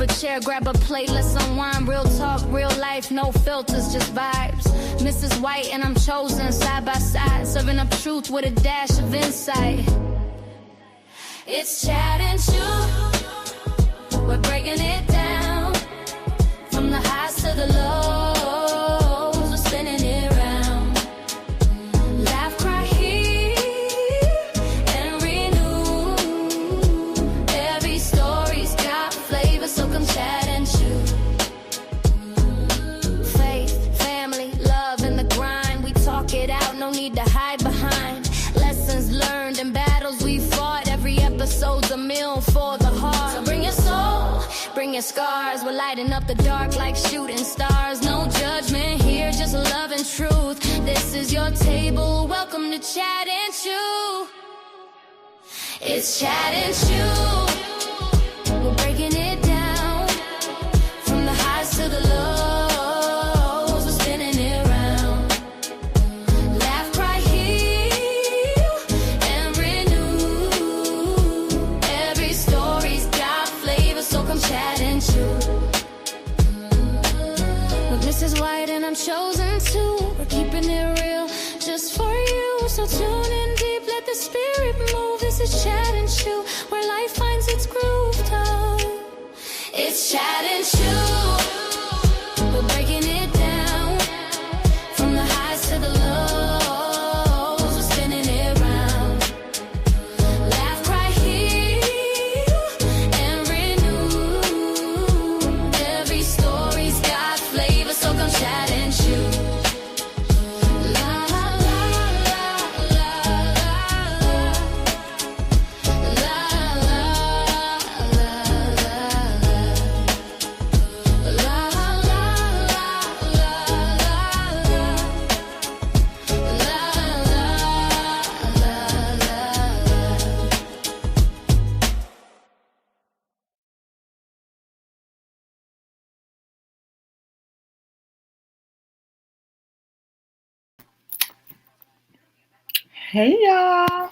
a chair, grab a plate, let's unwind. Real talk, real life, no filters, just vibes. Mrs. White and I'm chosen, side by side, serving up truth with a dash of insight. It's Chad and Chew, we're breaking it down. From the highs to the lows, we're spinning it round. Laugh, cry, heal, and renew. Every story's got flavor, so come Chad and Chew. Faith, family, love, and the grind. We talk it out, no need to hide behind. Lessons learned and battles we fought. Every episode's a meal for the heart. So bring your soul, bring your scars. We're lighting up the dark like shooting stars. No judgment here, just love and truth. This is your table, welcome to Chad and Chew. It's Chad and Chew, we're breaking it down. From the highs to the lows, we're spinning it round. Laugh, cry, heal, and renew. Every story's got flavor, so come Chad and Chew. With Mrs. White and I'm chosen too. We're keeping it real just for you. So tune in deep, let the spirit move. This is Chad and Chew, where life finds its groove tone. It's Chad and Chew, we're breaking it down. From the highs to the lows, we're spinning it round. Laugh, cry, heal, and renew. Every story's got flavor, so come Chad and Chew. La la la la la la. La la la la. La la la la. Hey y'all,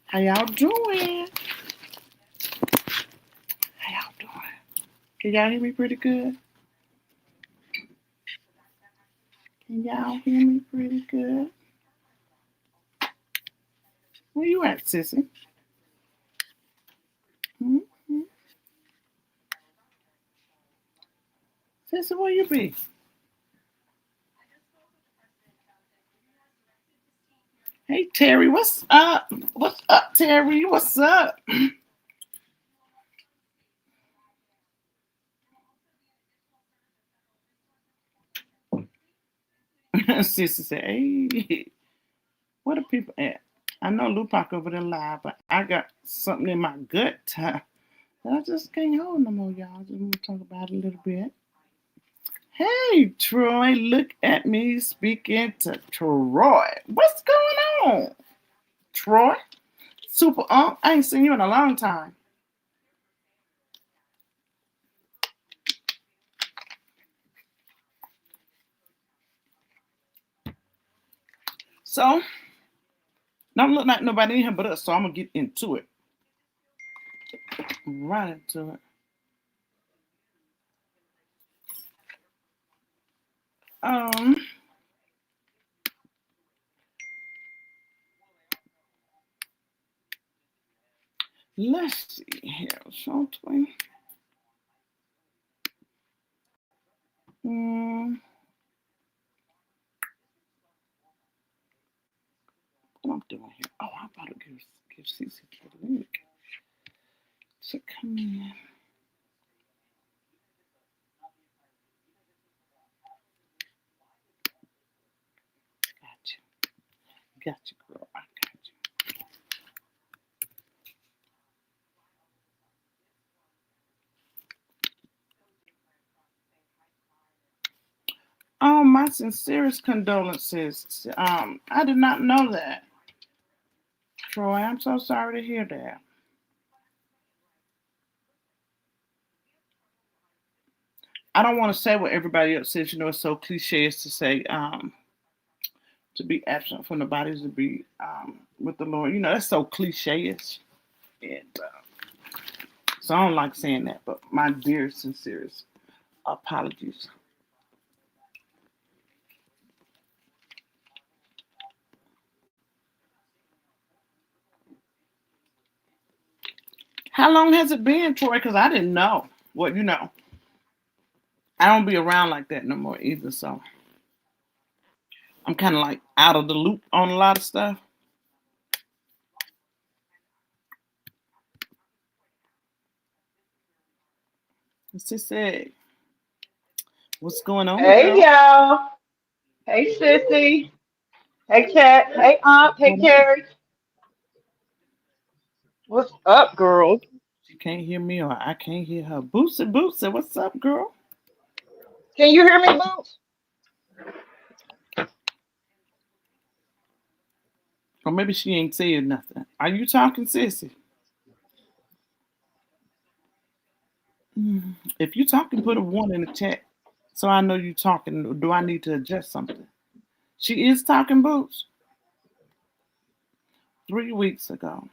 how y'all doing? How y'all doing? Can y'all hear me pretty good? Can y'all hear me pretty good? Where you at, sissy? Mm-hmm. Sissy, where you be? Hey Terry, what's up? What's up, Terry? What's up? Sissy said, hey, where the people at? I know Lupac over there live, but I got something in my gut that I just can't hold no more, y'all. Just want to talk about it a little bit. Hey, Troy, look at me speaking to Troy. What's going on, Troy? Super I ain't seen you in a long time. So, don't look like nobody in here but us, so I'm going to get into it. Right into it. Let's see here, shortly. What I'm doing here? Oh, I'm about to give Cece the link to come in. Got you, girl. I got you. My sincerest condolences. I did not know that. Troy, I'm so sorry to hear that. I don't want to say what everybody else says. You know, it's so cliche is to say to be absent from the bodies, to be with the Lord. You know, that's so cliche-ish. And So I don't like saying that, but my dear, sincerest apologies. How long has it been, Troy? Because I didn't know. Well, I don't be around like that no more either. So I'm kind of like out of the loop on a lot of stuff. She said, "What's going on, Hey girl? y'all. Hey Sissy. Hey Cat. Hey Aunt. What's Hey going on?" Carrie. What's up, girls? She can't hear me, or I can't hear her. Bootsy, Bootsy, what's up, girl? Can you hear me, Boots? Or maybe she ain't saying nothing. Are you talking, sissy? If you talking, put a one in the chat so I know you talking. Do I need to adjust something? She is talking, Boots. 3 weeks ago,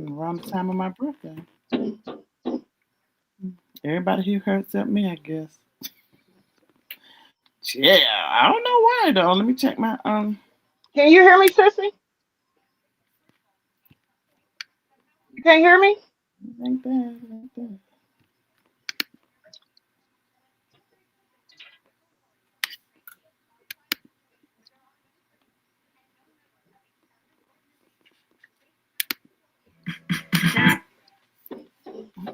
around the time of my birthday. Everybody here heard except me, I guess. Yeah, I don't know why though. Let me check my Can you hear me, Sissy? You can't hear me? ain't bad, ain't bad.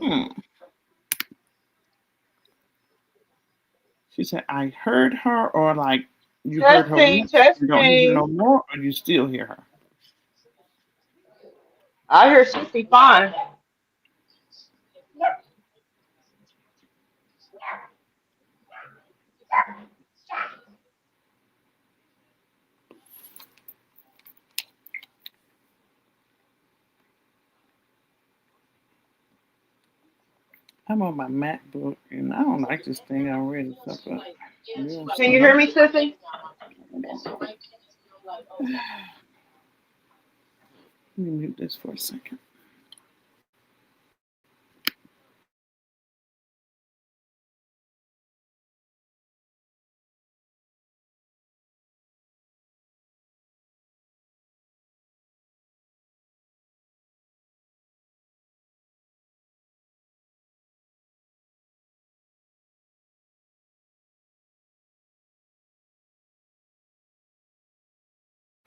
Hmm. She said I heard her, or like you heard her Testing, once, you don't hear her testing. no more, or you still hear her. I hear Sissy fine. I'm on my MacBook and I don't like this thing already. So, but we'll Can you see. hear me, Sissy? Let me mute this for a second.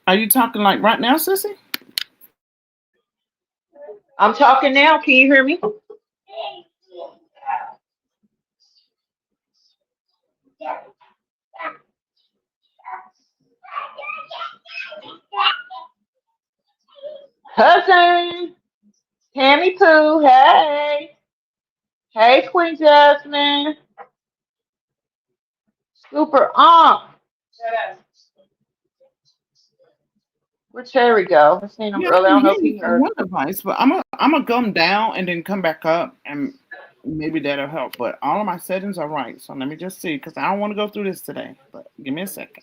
Are you talking like right now, sissy? I'm talking now. Can you hear me? Cousin. Tammy Pooh. Hey. Hey, Queen Jasmine. Super Aunt. Where'd Terry go? I seen him Yeah, I earlier. I can don't know hear if you he from heard. one device, but I'm gonna come down and then come back up, and maybe that'll help. But all of my settings are right, so let me just see because I don't want to go through this today. But give me a second.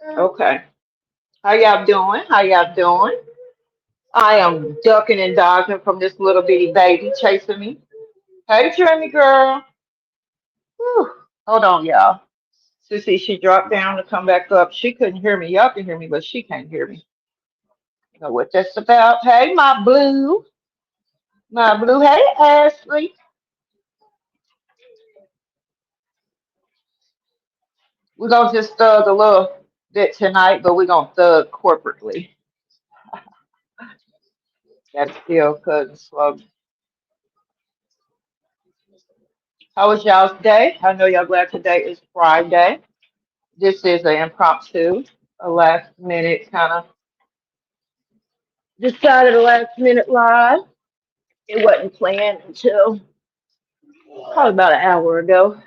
Okay. How y'all doing? How y'all doing? I am ducking and dodging from this little bitty baby chasing me. Hey, Jeremy girl. Whew. Hold on, y'all. Sissy, she dropped down to come back up. She couldn't hear me. Y'all can hear me, but she can't hear me. You know what that's about? Hey, my blue. My blue. Hey, Ashley. We're going to just thug a little bit tonight, but we're going to thug corporately. That's still cousin slow. How was y'all's day? I know y'all glad today is Friday. This is an impromptu, a last minute kind of decided a last minute live. It wasn't planned until probably about an hour ago.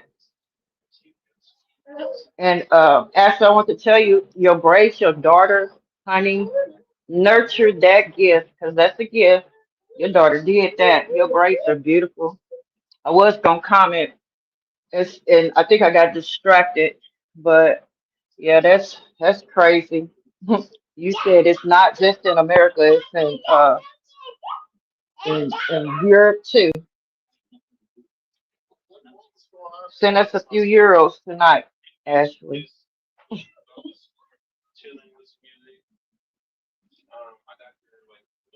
And Ashley, I want to tell you, your brace, your daughter, honey, nurture that gift because that's a gift. Your daughter did that. Your braids are beautiful. I was gonna comment, and I think I got distracted, but yeah, that's crazy. You said it's not just in America; it's in in Europe too. Send us a few euros tonight, Ashley.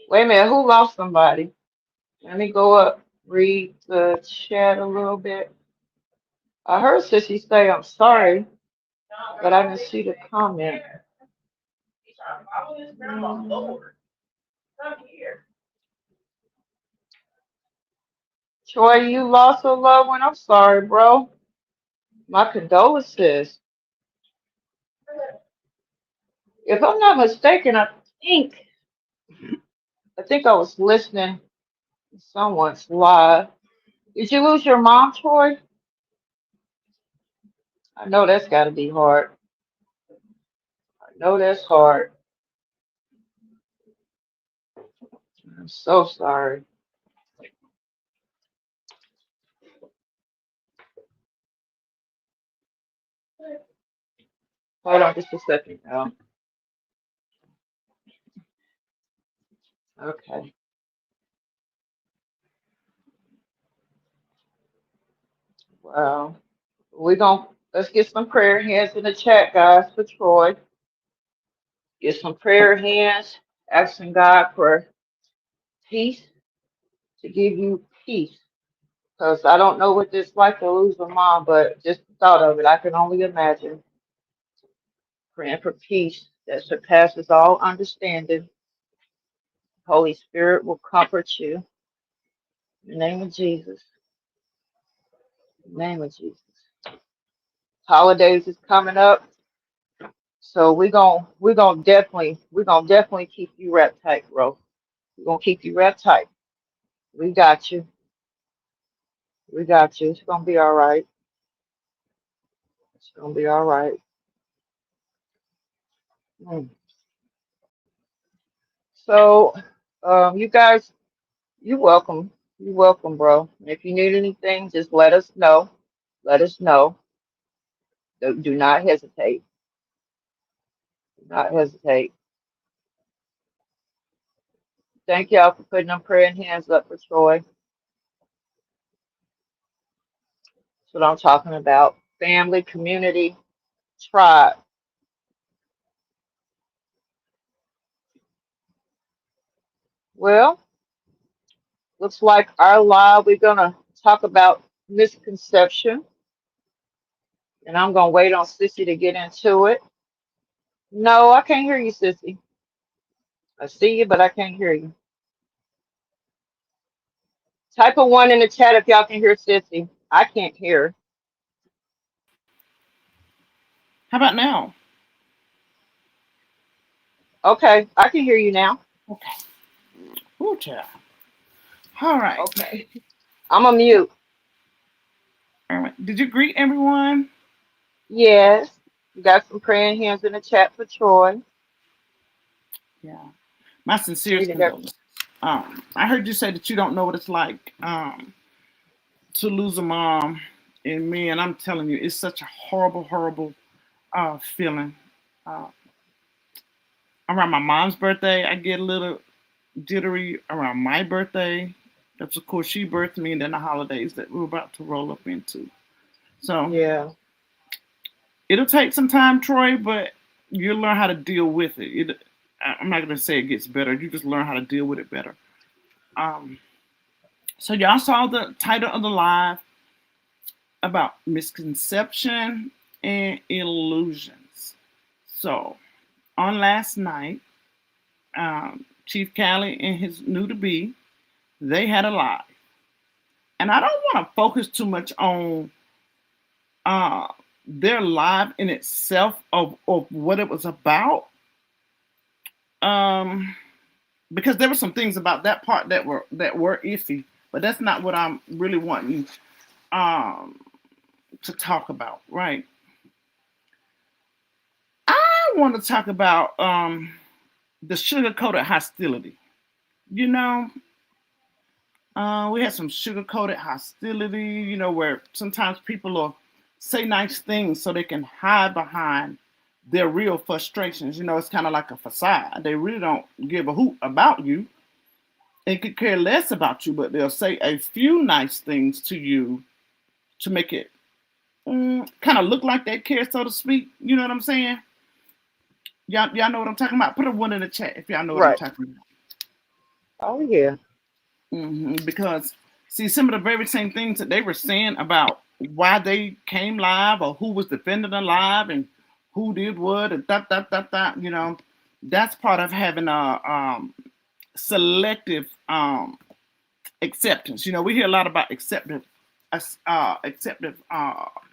Wait a minute, who lost somebody? Let me go up, read the chat a little bit. I heard Sissy say I'm sorry, but I didn't see the comment. Mm, Troy, you lost a loved one. I'm sorry, bro. My condolences. If I'm not mistaken, think I think I was listening to someone's live. Did you lose your mom, Troy? I know that's got to be hard. I know that's hard. I'm so sorry. Hold on just a second now. Okay. Well, let's get some prayer hands in the chat, guys, for Troy. Get some prayer hands, asking God for peace, to give you peace. Because I don't know what it's like to lose a mom, but just the thought of it, I can only imagine. Praying for peace that surpasses all understanding. Holy Spirit will comfort you. In the name of Jesus. In the name of Jesus. Holidays is coming up, so we're gonna definitely keep you wrapped tight, bro. We're gonna keep you wrapped tight. We got you. We got you. It's gonna be all right. It's gonna be all right. Mm. So, you guys, you're welcome. You're welcome, bro. If you need anything, just let us know. Let us know. Do not hesitate. Do not hesitate. Thank y'all for putting them prayer hands up for Troy. That's what I'm talking about. Family, community, tribe. Well, looks like our live, we're gonna talk about misconception, and I'm gonna wait on Sissy to get into it. No, I can't hear you, Sissy. I see you, but I can't hear you. Type a one in the chat if y'all can hear Sissy. I can't hear. How about now? Okay, I can hear you now. Okay. Ooh, child. All right. Okay. I'm a mute. All right. Did you greet everyone? Yes. You got some praying hands in the chat for Troy. Yeah. My sincerest Greeted everyone. condolences. I heard you say that you don't know what it's like to lose a mom. And man, I'm telling you, it's such a horrible, horrible feeling. Uh, Around my mom's birthday, I get a little jittery. Around my birthday, that's of course she birthed me, and then the holidays that we're about to roll up into. So Yeah. it'll take some time, Troy, but you'll learn how to deal with it. I'm not gonna say it gets better. You just learn how to deal with it better. Um, so y'all saw the title of the live about misconception and illusions. So on last night, Chief Cali and his new to be, they had a live, and I don't want to focus too much on uh, their live in itself of what it was about. Um, because there were some things about that part that were iffy, but that's not what I'm really wanting um to talk about, right? I want to talk about the sugar coated hostility. You know, we had some sugar coated hostility. Where sometimes people will say nice things so they can hide behind their real frustrations. It's kind of like a facade. They really don't give a hoot about you. and could care less about you, but they'll say a few nice things to you to make it kind of look like they care, so to speak. You know what I'm saying? Y'all know what I'm talking about? Put a one in the chat if y'all know what I'm Right. talking about. Oh yeah. Because see, some of the very same things that they were saying about why they came live or who was defending them live and who did what and that, that's part of having a selective acceptance. We hear a lot about acceptive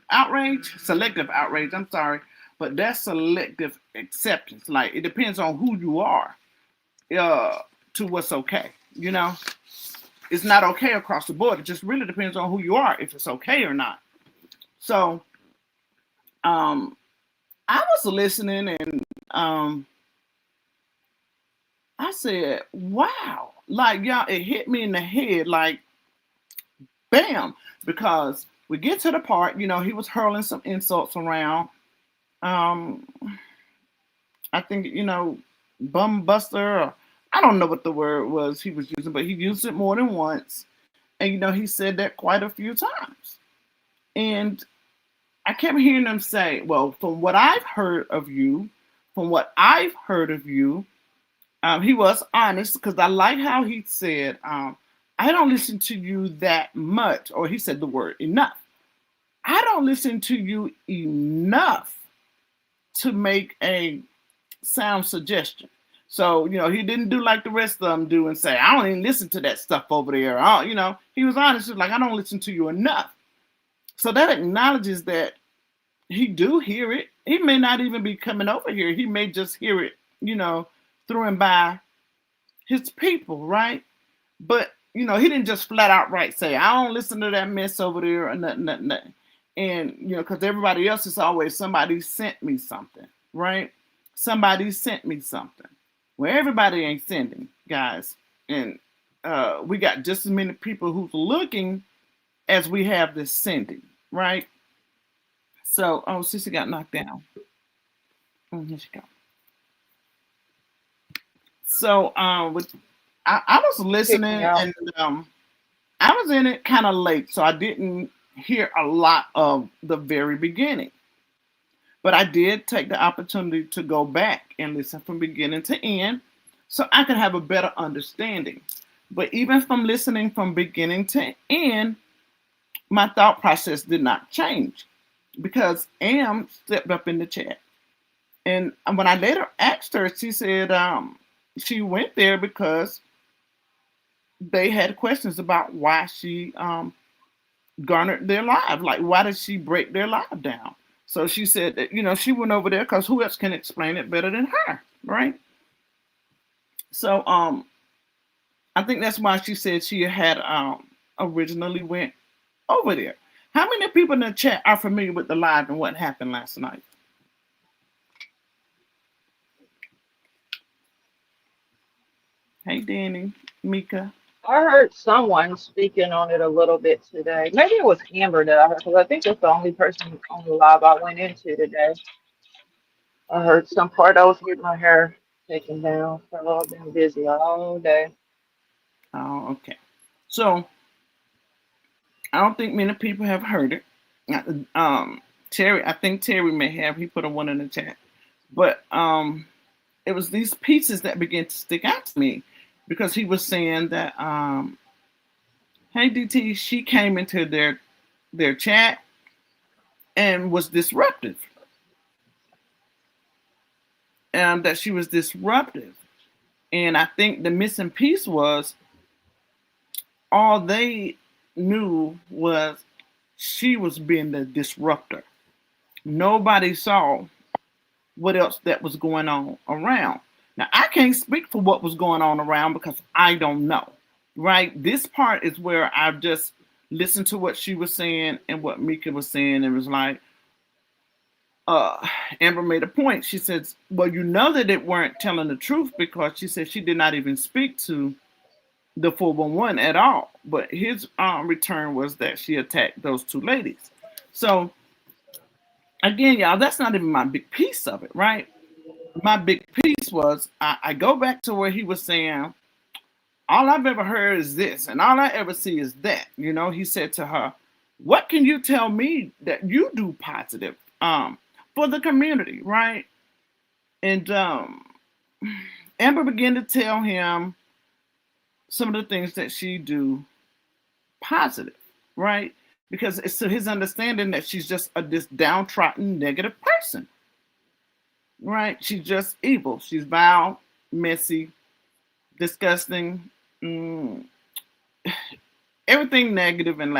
outrage, selective outrage. I'm sorry, but that's selective acceptance. Like it depends on who you are to what's okay. It's not okay across the board. It just really depends on who you are if it's okay or not. So, I was listening and I said, "Wow!" Like y'all, it hit me in the head like bam, because we get to the part, he was hurling some insults around. Um, I think, bum buster, or I don't know what the word was he was using, but he used it more than once. And, he said that quite a few times. And I kept hearing him say, well, from what I've heard of you, he was honest because I like how he said, I don't listen to you that much, or he said the word enough. I don't listen to you enough to make a sound suggestion. So, he didn't do like the rest of them do and say, I don't even listen to that stuff over there. He was honest, like, I don't listen to you enough. So that acknowledges that he do hear it. He may not even be coming over here. He may just hear it, through and by his people, right? But, he didn't just flat out right say, I don't listen to that mess over there or nothing. And, because everybody else is always somebody sent me something, right? Somebody sent me something. Well, everybody ain't sending, guys. And we got just as many people who's looking as we have this sending, right? So, Sissy got knocked down. Here she go. So, I was Kick me listening out. and I was in it kind of late, so I didn't hear a lot of the very beginning. But I did take the opportunity to go back and listen from beginning to end so I could have a better understanding. But even from listening from beginning to end, my thought process did not change because Am stepped up in the chat. And when I later asked her, she said she went there because they had questions about why she garnered their live. Like, why did she break their live down? So she said that, she went over there because who else can explain it better than her, right? So I think that's why she said she had originally went over there. How many people in the chat are familiar with the live and what happened last night? Hey, Danny, Mika. I heard someone speaking on it a little bit today. Maybe it was Amber that I heard, because I think that's the only person on the live I went into today. I heard some part. I was getting my hair taken down, so I've been busy all day. Oh, okay. So I don't think many people have heard it. Terry, I think Terry may have. He put a one in the chat. But it was these pieces that began to stick out to me because he was saying that, hey, DT, she came into their chat and was disruptive. And that she was disruptive. And I think the missing piece was all they knew was she was being the disruptor. Nobody saw what else that was going on around. Now, I can't speak for what was going on around because I don't know, right? This part is where I've just listened to what she was saying and what Mika was saying and was like, Amber made a point. She says, well, you know that it weren't telling the truth because she said she did not even speak to the 411 at all. But his return was that she attacked those two ladies. So, again, y'all, that's not even my big piece of it, right? My big piece was I go back to where he was saying All I've ever heard is this, and all I ever see is that. He said to her, what can you tell me that you do positive for the community, right? And Amber began to tell him some of the things that she do positive, right? Because it's to his understanding that she's just this downtrodden, negative person, right? She's just evil. She's vile, messy, disgusting, everything negative and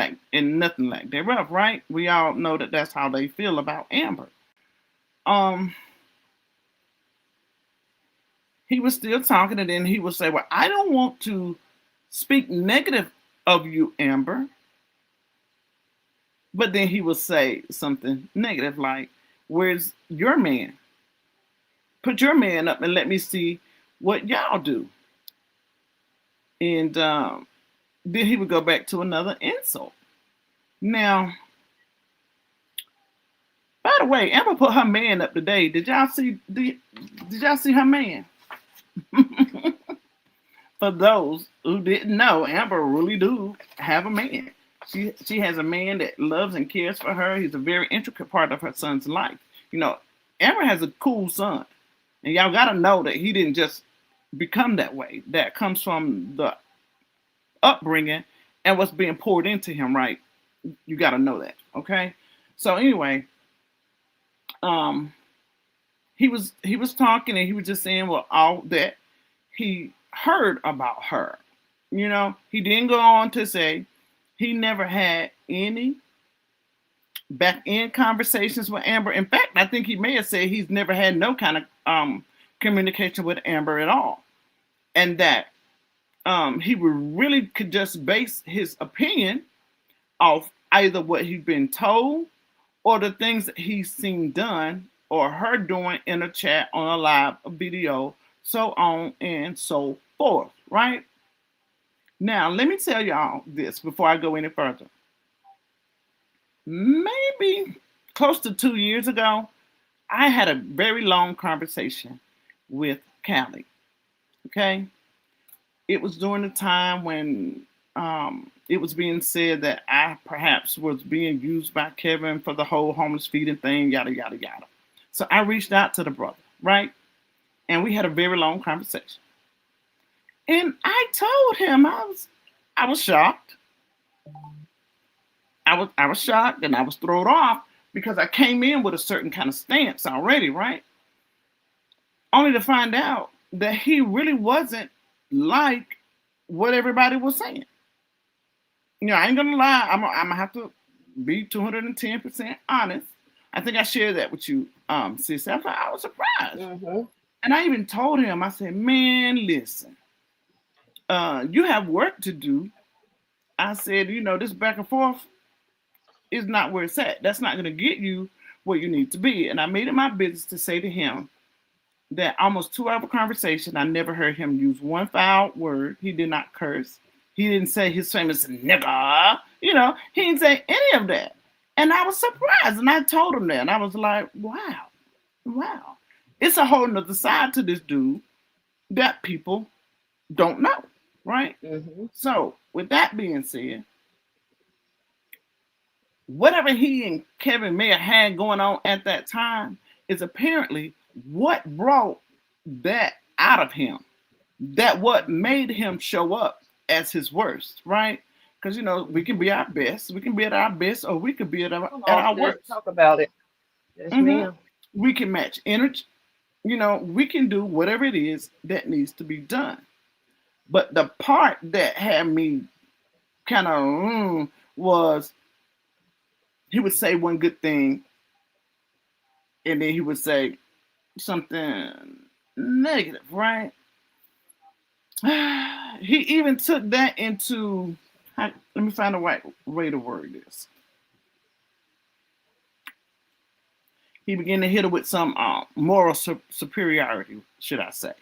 nothing like thereof, right? We all know that that's how they feel about Amber. He was still talking, and then he would say, well, I don't want to speak negative of you, Amber. But then he would say something negative like, where's your man? Put your man up and let me see what y'all do. And then he would go back to another insult. Now, by the way, Amber put her man up today. Did y'all see her man? For those who didn't know, Amber really do have a man. She has a man that loves and cares for her. He's a very intricate part of her son's life. Amber has a cool son. And y'all got to know that he didn't just become that way. That comes from the upbringing and what's being poured into him, right? You got to know that, okay? So anyway, he was talking, and he was just saying, well, all that he heard about her. He didn't go on to say he never had any back end conversations with Amber. In fact, I think he may have said he's never had no kind of communication with Amber at all. And that he really could just base his opinion off either what he's been told or the things that he's seen done or her doing in a chat, on a live video, so on and so forth, right? Now, let me tell y'all this before I go any further. Maybe close to 2 years ago, I had a very long conversation with Cali, okay? It was during the time when it was being said that I perhaps was being used by Kevin for the whole homeless feeding thing, yada, yada, yada. So I reached out to the brother, right? And we had a very long conversation. And I told him I was shocked. I was shocked, and I was thrown off because I came in with a certain kind of stance already, right? Only to find out that he really wasn't like what everybody was saying. I ain't gonna lie. I'm gonna have to be 210% honest. I think I shared that with you, sis. I was surprised. Mm-hmm. And I even told him, I said, man, listen, you have work to do. I said, this back and forth is not where it's at. That's not going to get you where you need to be. And I made it my business to say to him that almost 2 hour conversation, I never heard him use one foul word. He did not curse. He didn't say his famous nigga. He didn't say any of that. And I was surprised. And I told him that. And I was like, wow. It's a whole nother side to this dude that people don't know, right? Mm-hmm. So, with that being said, whatever he and Kevin may have had going on at that time is apparently what brought that out of him. That what made him show up as his worst, right? Because, we can be our best. We can be at our best, or we could be at our worst. Talk about it. Yes, ma'am. We can match energy. We can do whatever it is that needs to be done. But the part that had me kind of was he would say one good thing, and then he would say something negative, right? He even took that into, let me find the right way to word this. He began to hit her with some moral superiority, should I say.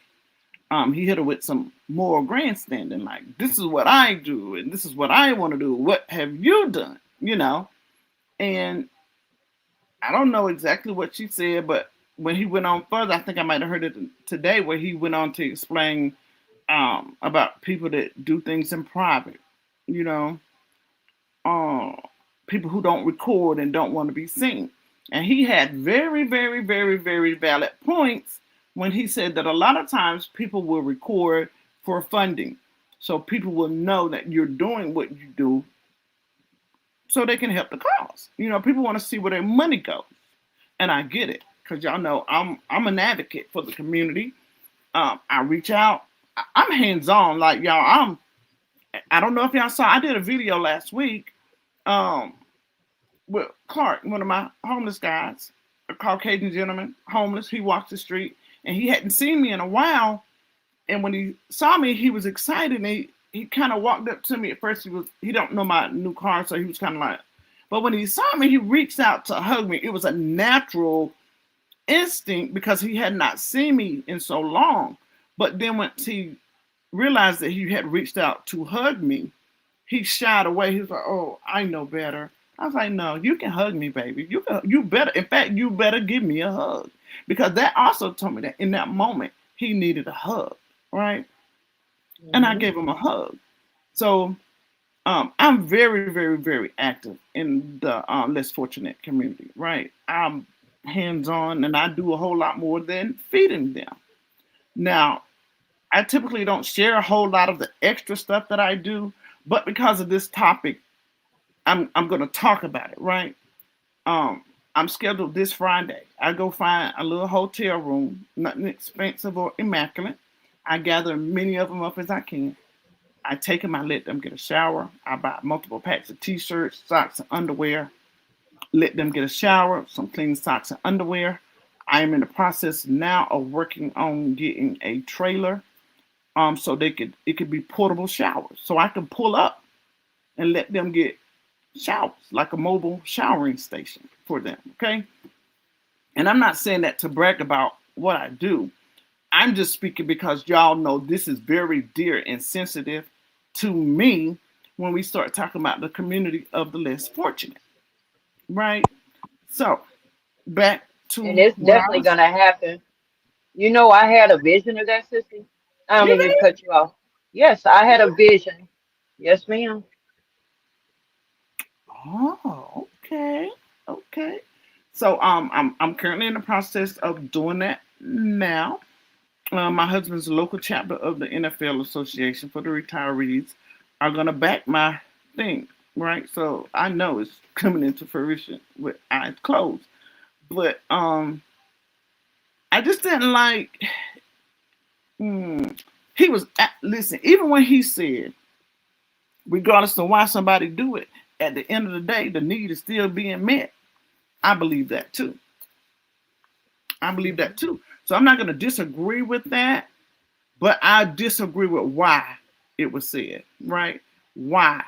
He hit her with some moral grandstanding, like, this is what I do, and this is what I want to do. What have you done? And I don't know exactly what she said, but when he went on further, I think I might have heard it today, where he went on to explain about people that do things in private, you know, uh, people who don't record and don't want to be seen. And he had very, very, very, very valid points when he said that a lot of times people will record for funding. So people will know that you're doing what you do so they can help the cause. You know, people want to see where their money goes. And I get it. Because y'all know I'm an advocate for the community. I reach out. I'm hands on. Like y'all, I don't know if y'all saw, I did a video last week um, with Clark, one of my homeless guys, a Caucasian gentleman, homeless. He walks the street and he hadn't seen me in a while. And when he saw me, he was excited. And he kind of walked up to me. At first, he don't know my new car, so he was kind of like. But when he saw me, he reached out to hug me. It was a natural instinct because he had not seen me in so long. But then once he realized that he had reached out to hug me, he shied away. He was like, "Oh, I know better." I was like, "No, you can hug me, baby. You better. In fact, you better give me a hug," because that also told me that in that moment he needed a hug, right? And I Hmm. gave him a hug. So I'm very, very, very active in the less fortunate community, right? I'm hands on, and I do a whole lot more than feeding them. Now, I typically don't share a whole lot of the extra stuff that I do, but because of this topic, I'm going to talk about it, right? Um, I'm scheduled this Friday. I go find a little hotel room, nothing expensive or immaculate. I gather many of them up as I can. I take them, I let them get a shower. I buy multiple packs of t-shirts, socks, and underwear. Let them get a shower, some clean socks and underwear. I am in the process now of working on getting a trailer, so it could be portable showers, so I can pull up and let them get showers, like a mobile showering station for them. Okay, and I'm not saying that to brag about what I do. I'm just speaking because y'all know this is very dear and sensitive to me when we start talking about the community of the less fortunate, right? So back And to it's what I definitely was. gonna happen. You know, I had a vision of that, sissy. I don't You mean to did? cut you off. Yes, I had a vision. Yes, ma'am. Oh, okay, okay. So I'm currently in the process of doing that now. My husband's local chapter of the NFL Association for the Retirees are gonna back my thing, right? So I know it's coming into fruition with eyes closed. But I just didn't like. Hmm, he was listen. Even when he said, regardless of why somebody do it, at the end of the day, the need is still being met. I believe that too. I believe that Hmm. too. So I'm not going to disagree with that, but I disagree with why it was said. Right? Why?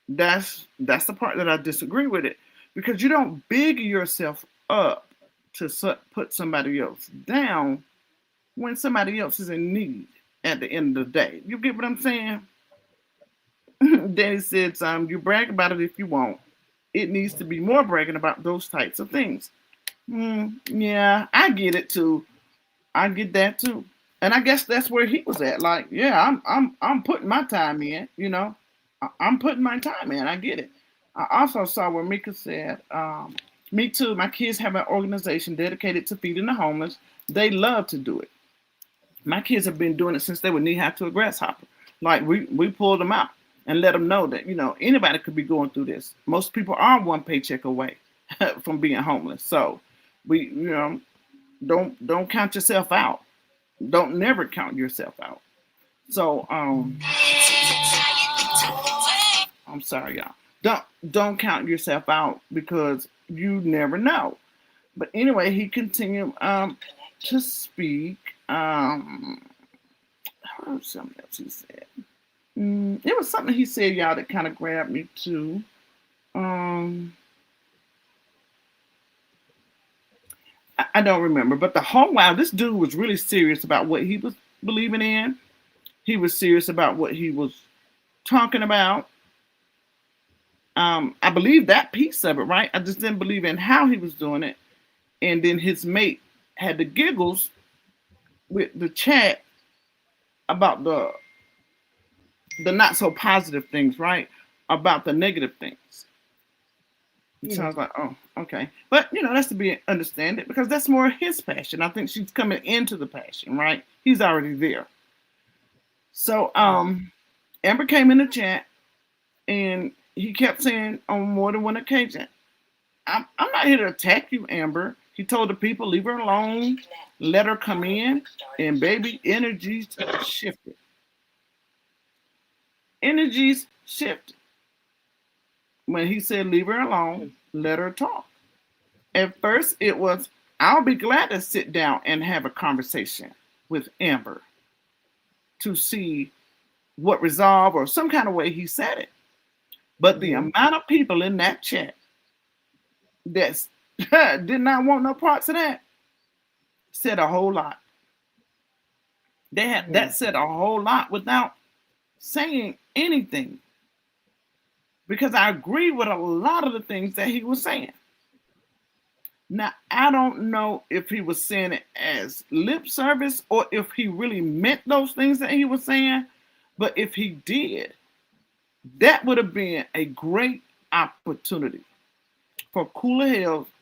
That's the part that I disagree with it, because you don't big yourself up to put somebody else down when somebody else is in need at the end of the day. You get what I'm saying? Danny said, you brag about it if you want. It needs to be more bragging about those types of things. Yeah, I get it too. I get that too. And I guess that's where he was at. Like, yeah, I'm putting my time in, you know. I'm putting my time in. I get it. I also saw where Mika said, me too, my kids have an organization dedicated to feeding the homeless. They love to do it. My kids have been doing it since they were knee high to a grasshopper. Like we pulled them out and let them know that anybody could be going through this. Most people are one paycheck away from being homeless. So we don't count yourself out. Don't never count yourself out. So I'm sorry, y'all. Don't count yourself out because you never know. But anyway, he continued to speak. I heard something else he said. It was something he said, y'all, that kind of grabbed me too. Um, I don't remember, but the whole while, this dude was really serious about what he was believing in. He was serious about what he was talking about. I believe that piece of it, right? I just didn't believe in how he was doing it. And then his mate had the giggles with the chat about the not so positive things, right? About the negative things. So I was Mhm. like, oh, okay. But that's to be understand it because that's more his passion. I think she's coming into the passion, right? He's already there. So Amber came in the chat and he kept saying on more than one occasion, I'm not here to attack you, Amber. He told the people, leave her alone, let her come in, and baby, energies shifted. Energies shifted. When he said, leave her alone, let her talk. At first, it was, I'll be glad to sit down and have a conversation with Amber to see what resolve or some kind of way he said it. But the Mhm. amount of people in that chat that did not want no parts of that said a whole lot. That Mhm. said a whole lot without saying anything because I agree with a lot of the things that he was saying. Now, I don't know if he was saying it as lip service or if he really meant those things that he was saying, but if he did, that would have been a great opportunity for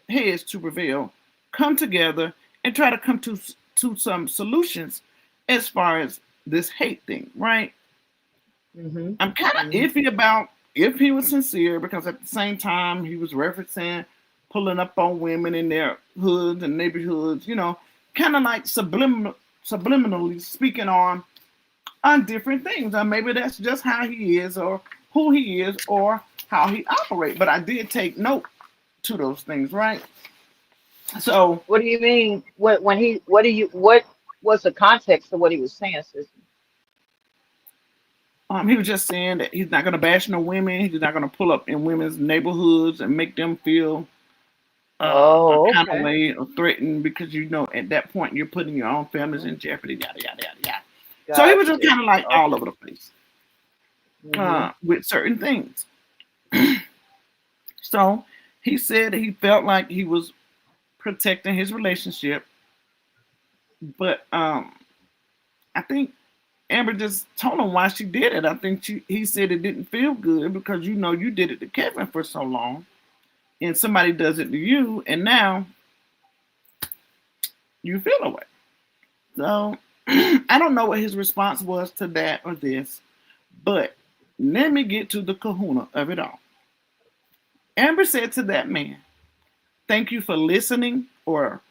heads to prevail, come together, and try to come to some solutions as far as this hate thing, right? Mhm. I'm kind of Mhm. iffy about if he was sincere because at the same time he was referencing pulling up on women in their hoods and neighborhoods, kind of like subliminally speaking on different things. Or maybe that's just how he is or who he is or how he operates. But I did take note to those things, right? So What do you mean? What was the context of what he was saying, sister? he was just saying that he's not going to bash no women. He's not going to pull up in women's neighborhoods and make them feel a Oh, kind of okay. way or threatened because at that point you're putting your own families in jeopardy, yada yada yada yada. So he was just Gotcha. kind of like all Okay. over the place Mhm. with certain things. So he said he felt like he was protecting his relationship, but I think Amber just told him why she did it. I think he said it didn't feel good because you did it to Kevin for so long, and somebody does it to you, and now you feel away. So I don't know what his response was to that or this, but let me get to the kahuna of it all. Amber said to that man, thank you for listening, or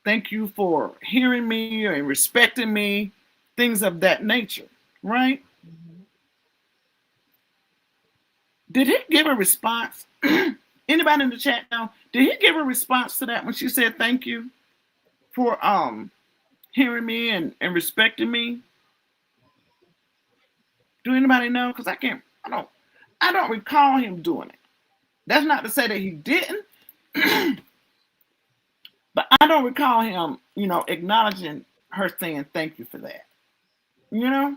thank you for hearing me and respecting me, things of that nature, right? Mhm. Did he give a response? Anybody in the chat now? Did he give a response to that when she said thank you for hearing me and respecting me? Do anybody know? Because I don't recall him doing it. That's not to say that he didn't, but I don't recall him, acknowledging her saying thank you for that. You know?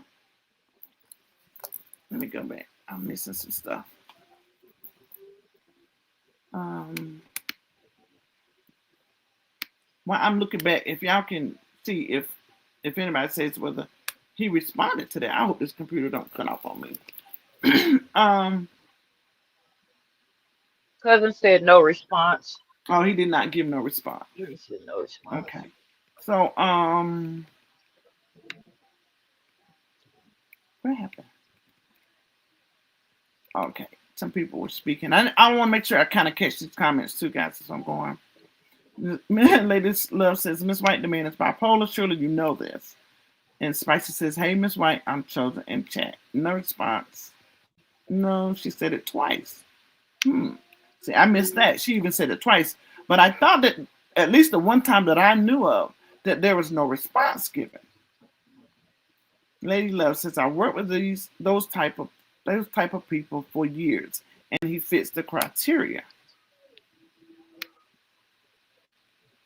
Let me go back. I'm missing some stuff. Um, well, I'm looking back. If y'all can see if anybody says whether he responded to that, I hope this computer don't cut off on me. Cousin said no response. Oh, he did not give no response. He said no response. Okay. So what happened? Okay. Some people were speaking. I want to make sure I kind of catch these comments too, guys, as I'm going. Ladies Love says, Miss White, the man is bipolar. Surely you know this. And Spicy says, hey, Miss White, I'm chosen in chat. No response. No, she said it twice. See, I missed that. She even said it twice. But I thought that at least the one time that I knew of, that there was no response given. Lady Love says, I worked with those type of people for years, and he fits the criteria.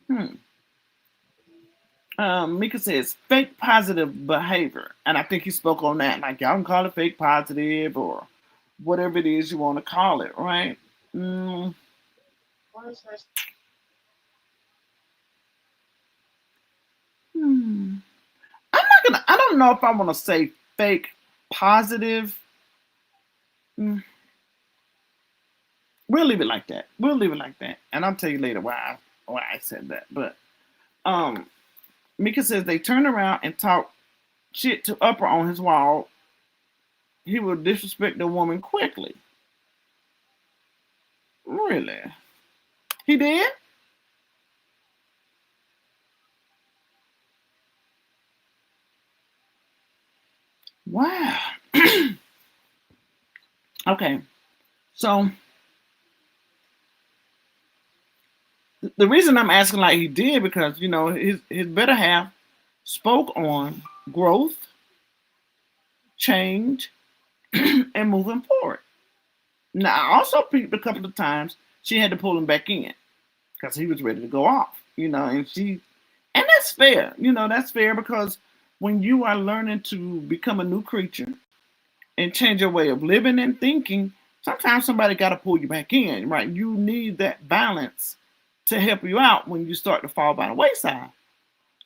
Hmm. Mika says fake positive behavior, and I think he spoke on that. Like y'all can call it fake positive or whatever it is you want to call it, right? Mm, hmm. I'm not I don't know if I want to say fake positive. Mm, we'll leave it like that. We'll leave it like that. And I'll tell you later why I said that. But Mika says they turned around and talked shit to Upper on his wall. He will disrespect the woman quickly. Really? He did? Wow. Okay. So the reason I'm asking like he did because his better half spoke on growth, change, and moving forward. Now I also peeped a couple of times she had to pull him back in because he was ready to go off, and that's fair. That's fair because when you are learning to become a new creature and change your way of living and thinking, sometimes somebody got to pull you back in, right? You need that balance to help you out when you start to fall by the wayside.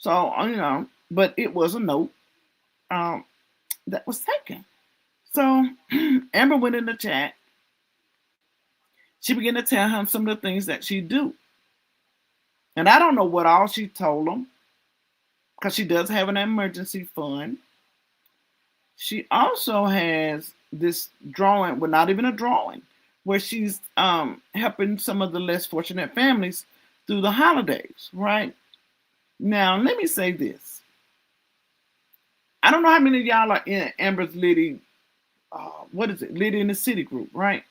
So, but it was a note that was taken. So Amber went in the chat. She began to tell him some of the things that she do. And I don't know what all she told him because she does have an emergency fund. She also has this drawing, well, not even a drawing, where she's helping some of the less fortunate families through the holidays, right? Now, let me say this. I don't know how many of y'all are in Amber's Liddy, Liddy in the City group, right?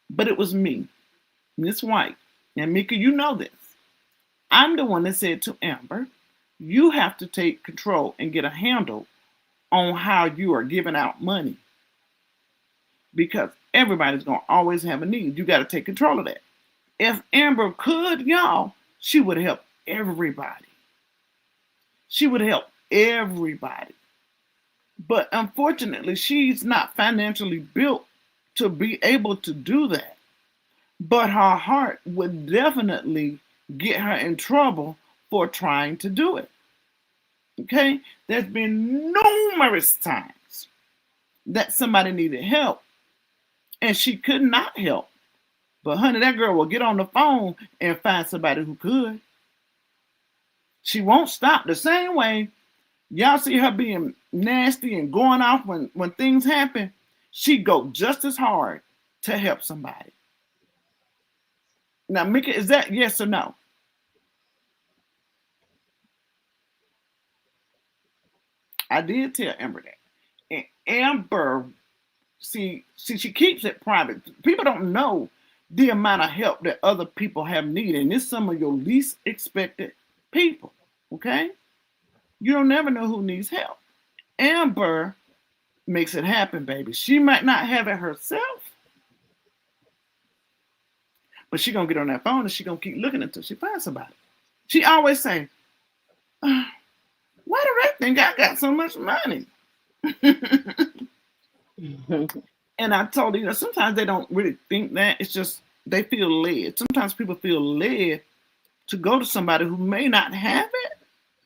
But it was me, Miss White. And Mika, you know this. I'm the one that said to Amber, you have to take control and get a handle on how you are giving out money. Because everybody's going to always have a need. You got to take control of that. If Amber could, y'all, she would help everybody. She would help everybody. But unfortunately, she's not financially built to be able to do that. But her heart would definitely get her in trouble for trying to do it. Okay? There's been numerous times that somebody needed help and she could not help. But honey, that girl will get on the phone and find somebody who could. She won't stop. The same way y'all see her being nasty and going off when things happen, she go just as hard to help somebody. Now, Mika, is that yes or no? I did tell Amber that. And Amber, see, she keeps it private. People don't know the amount of help that other people have needed. And it's some of your least expected people, okay? You don't never know who needs help. Amber makes it happen, baby. She might not have it herself, but she gonna get on that phone and she gonna keep looking until she finds somebody. She always say, why do they think I got so much money? And I told her, sometimes they don't really think that. It's just they feel led. Sometimes people feel led to go to somebody who may not have it,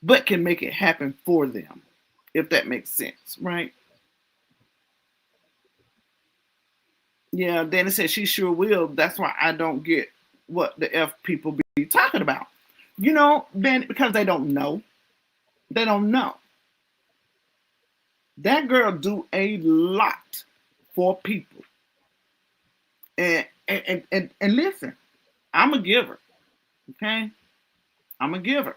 but can make it happen for them, if that makes sense, right? Yeah, Danny said she sure will. That's why I don't get what the F people be talking about. Danny, because they don't know. They don't know. That girl do a lot for people. And listen, I'm a giver. Okay? I'm a giver.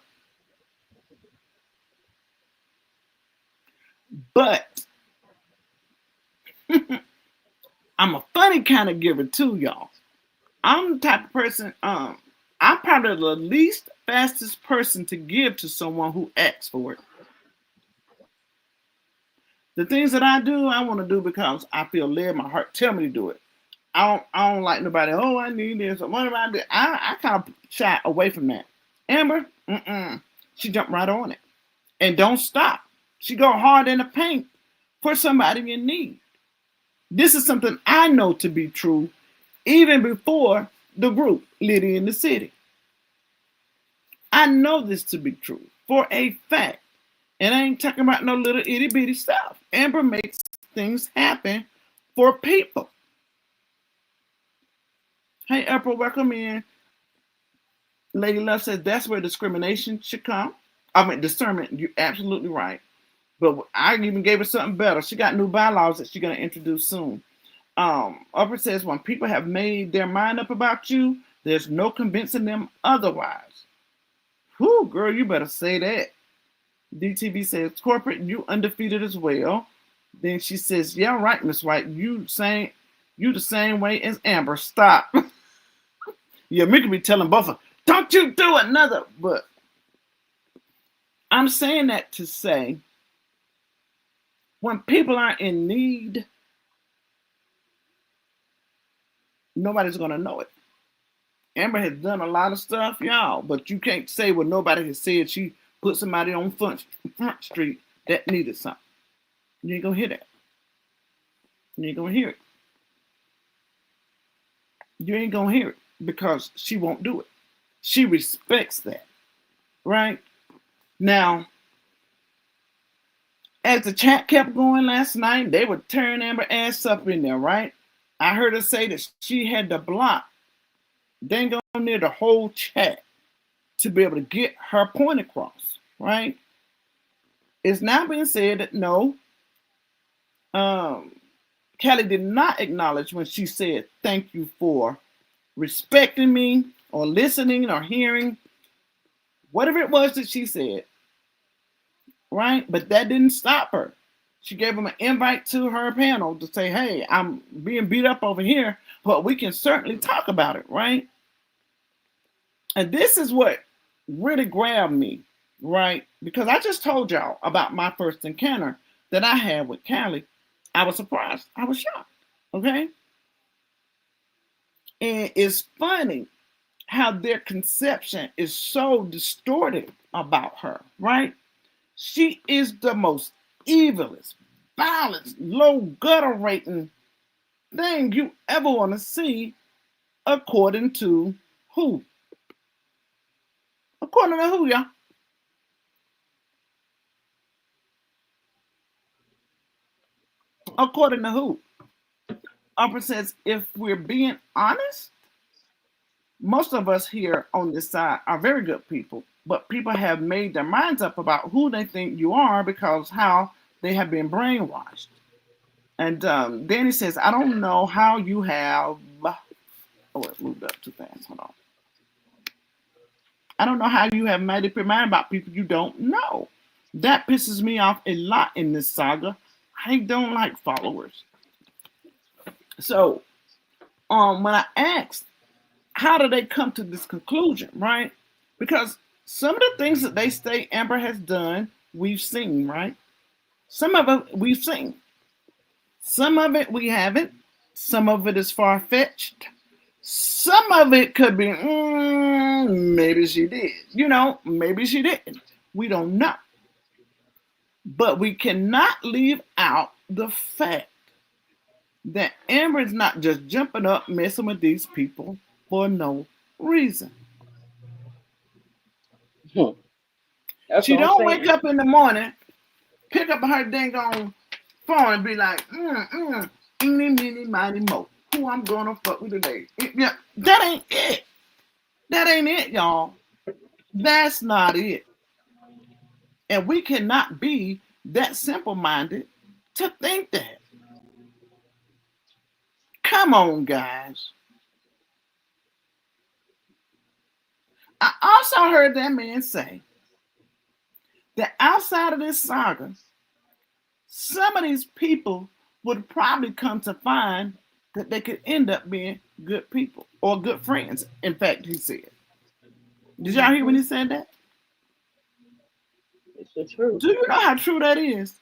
But I'm a funny kind of giver too, y'all. I'm the type of person, I'm probably the least fastest person to give to someone who asks for it. The things that I do, I want to do because I feel led. My heart tell me to do it. I don't like nobody, oh, I need this, or what am I doing? I kind of shy away from that. Amber, she jumped right on it. And don't stop. She go hard in the paint for somebody in need. This is something I know to be true even before the group, Liddy in the City. I know this to be true for a fact. And I ain't talking about no little itty bitty stuff. Amber makes things happen for people. Hey, April, welcome in. Lady Love says that's where discrimination should come. I mean, discernment, you're absolutely right. But I even gave her something better. She got new bylaws that she's going to introduce soon. Upper says when people have made their mind up about you, there's no convincing them otherwise. Whew, girl, you better say that. DTV says, corporate, you undefeated as well. Then she says, yeah, right, Miss White. You the same way as Amber. Stop. Yeah, me could be telling both of them, don't you do another. But I'm saying that to say, when people are in need, nobody's going to know it. Amber has done a lot of stuff, y'all, but you can't say what nobody has said. She put somebody on Front Street that needed something. You ain't going to hear that. You ain't going to hear it. You ain't going to hear it because she won't do it. She respects that, right? Now, as the chat kept going last night, they would turn Amber ass up in there, right? I heard her say that she had to block dang on near the whole chat to be able to get her point across, right? It's now being said that no, Cali did not acknowledge when she said thank you for respecting me or listening or hearing, whatever it was that she said, right? But that didn't stop her. She gave him an invite to her panel to say, hey, I'm being beat up over here, but we can certainly talk about it, right? And this is what really grabbed me, right? Because I just told y'all about my first encounter that I had with Cali. I was surprised. I was shocked, okay? And it's funny how their conception is so distorted about her, right? She is the most evilest, vilest, low gutter rating thing you ever want to see, according to who? According to who, y'all? According to who? Upper says, if we're being honest, most of us here on this side are very good people, but people have made their minds up about who they think you are because how they have been brainwashed. And Danny says, I don't know how you have. Oh, it moved up too fast. Hold on. I don't know how you have made up your mind about people you don't know. That pisses me off a lot in this saga. I don't like followers. So, when I asked, how do they come to this conclusion, right? Because some of the things that they say Amber has done, we've seen, right? Some of it we've seen. Some of it we haven't. Some of it is far-fetched. Some of it could be, maybe she did. Maybe she didn't. We don't know. But we cannot leave out the fact that Amber is not just jumping up, messing with these people for no reason. She don't wake up in the morning, pick up her dang on phone and be like, eeny, meeny, miny, mo. Who I'm gonna fuck with today? Yeah, that ain't it. That ain't it, y'all. That's not it. And we cannot be that simple-minded to think that. Come on, guys. I also heard that man say that outside of this saga, some of these people would probably come to find that they could end up being good people or good friends. In fact, he said. Did y'all hear when he said that? It's the truth. Do you know how true that is?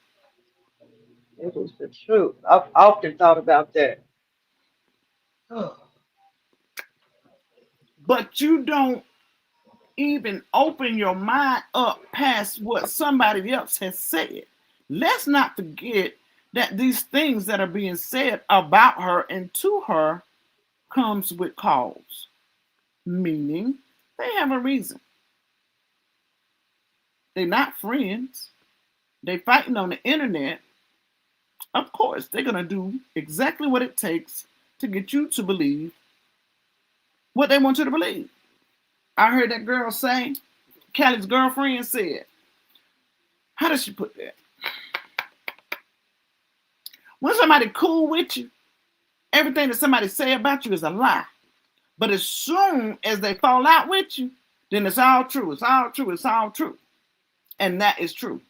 It is the truth. I've often thought about that. But you don't even open your mind up past what somebody else has said. Let's not forget that these things that are being said about her and to her comes with cause, meaning they have a reason. They're not friends. They fighting on the internet. Of course, they're gonna do exactly what it takes to get you to believe what they want you to believe. I heard that girl say, Cali's girlfriend said, how does she put that? When somebody cool with you, everything that somebody say about you is a lie. But as soon as they fall out with you, then it's all true. It's all true. It's all true. And that is true.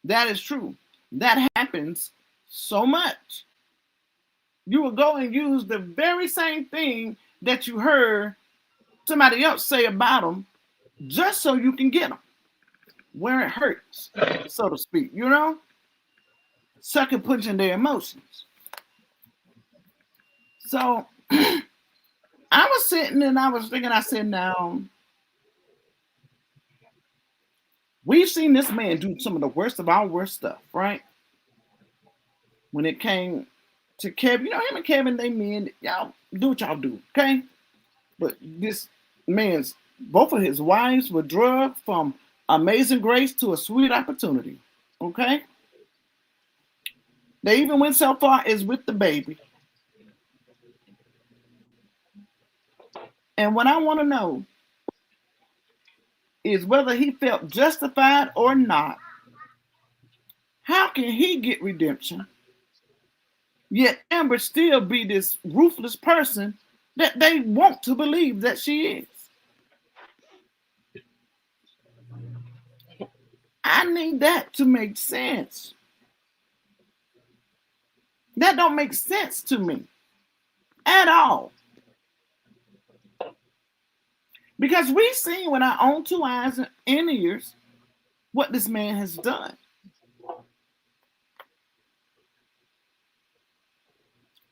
That is true. That happens so much. You will go and use the very same thing that you heard somebody else say about them just so you can get them where it hurts, so to speak, you know? Sucker punching their emotions. So I was sitting and I was thinking, I said, now, we've seen this man do some of the worst of our worst stuff, right? When it came to Kevin, you know, him and Kevin, they men, y'all do what y'all do, okay? But this man's, both of his wives were drugged from Amazing Grace to A Sweet Opportunity, okay? They even went so far as with the baby. And what I want to know is whether he felt justified or not. How can he get redemption, yet Amber still be this ruthless person that they want to believe that she is? I need that to make sense. That don't make sense to me at all. Because we've seen with our own two eyes and ears what this man has done.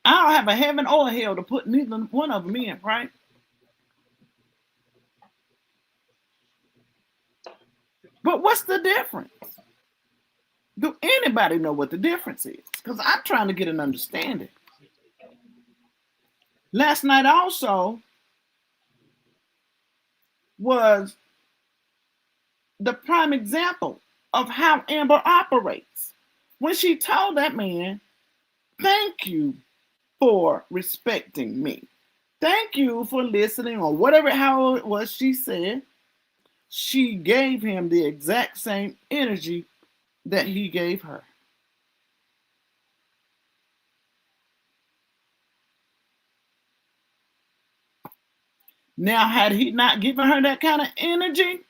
I don't have a heaven or a hell to put neither one of them in, right? But what's the difference? Do anybody know what the difference is? Because I'm trying to get an understanding. Last night also was the prime example of how Amber operates. When she told that man, thank you for respecting me. Thank you for listening, or whatever, how it was she said, she gave him the exact same energy that he gave her. Now, had he not given her that kind of energy,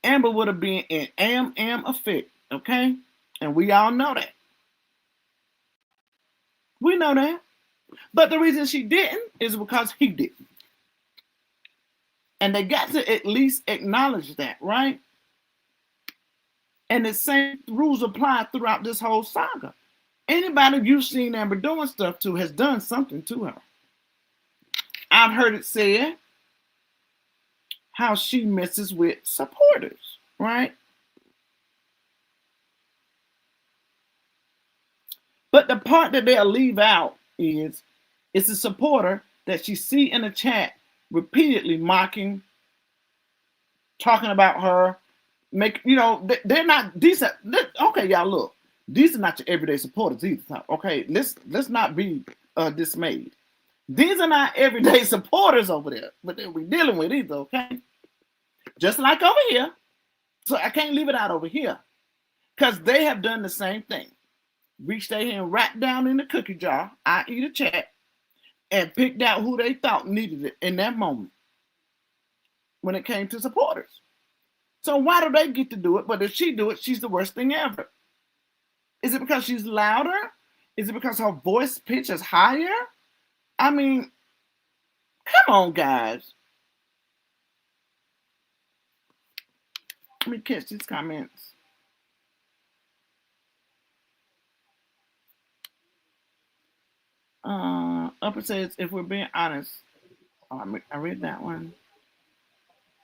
Amber would have been in am effect, okay? And we all know that. We know that. But the reason she didn't is because he didn't. And they got to at least acknowledge that, right? And the same rules apply throughout this whole saga. Anybody you've seen Amber doing stuff to has done something to her. I've heard it said how she messes with supporters, right? But the part that they'll leave out is it's a supporter that she see in the chat repeatedly mocking, talking about her, they're not decent. Okay, y'all, look, these are not your everyday supporters either. Okay, let's not be dismayed. These are not everyday supporters over there, but that we're dealing with either, okay? Just like over here. So I can't leave it out over here. Because they have done the same thing. Reached their hand right down in the cookie jar, i.e. the chat, and picked out who they thought needed it in that moment when it came to supporters. So why do they get to do it? But if she do it, she's the worst thing ever. Is it because she's louder? Is it because her voice pitch is higher? I mean, come on, guys. Let me catch these comments. Upper says, if we're being honest, I read that one.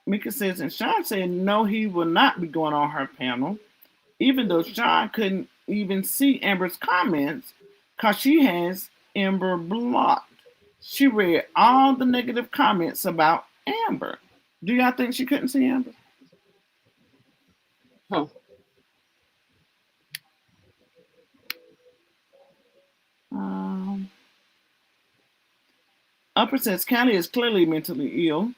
Mika says, and Sean said, no, he will not be going on her panel, even though Sean couldn't even see Amber's comments because she has Amber blocked. She read all the negative comments about Amber. Do y'all think she couldn't see Amber? Upper says Cali is clearly mentally ill.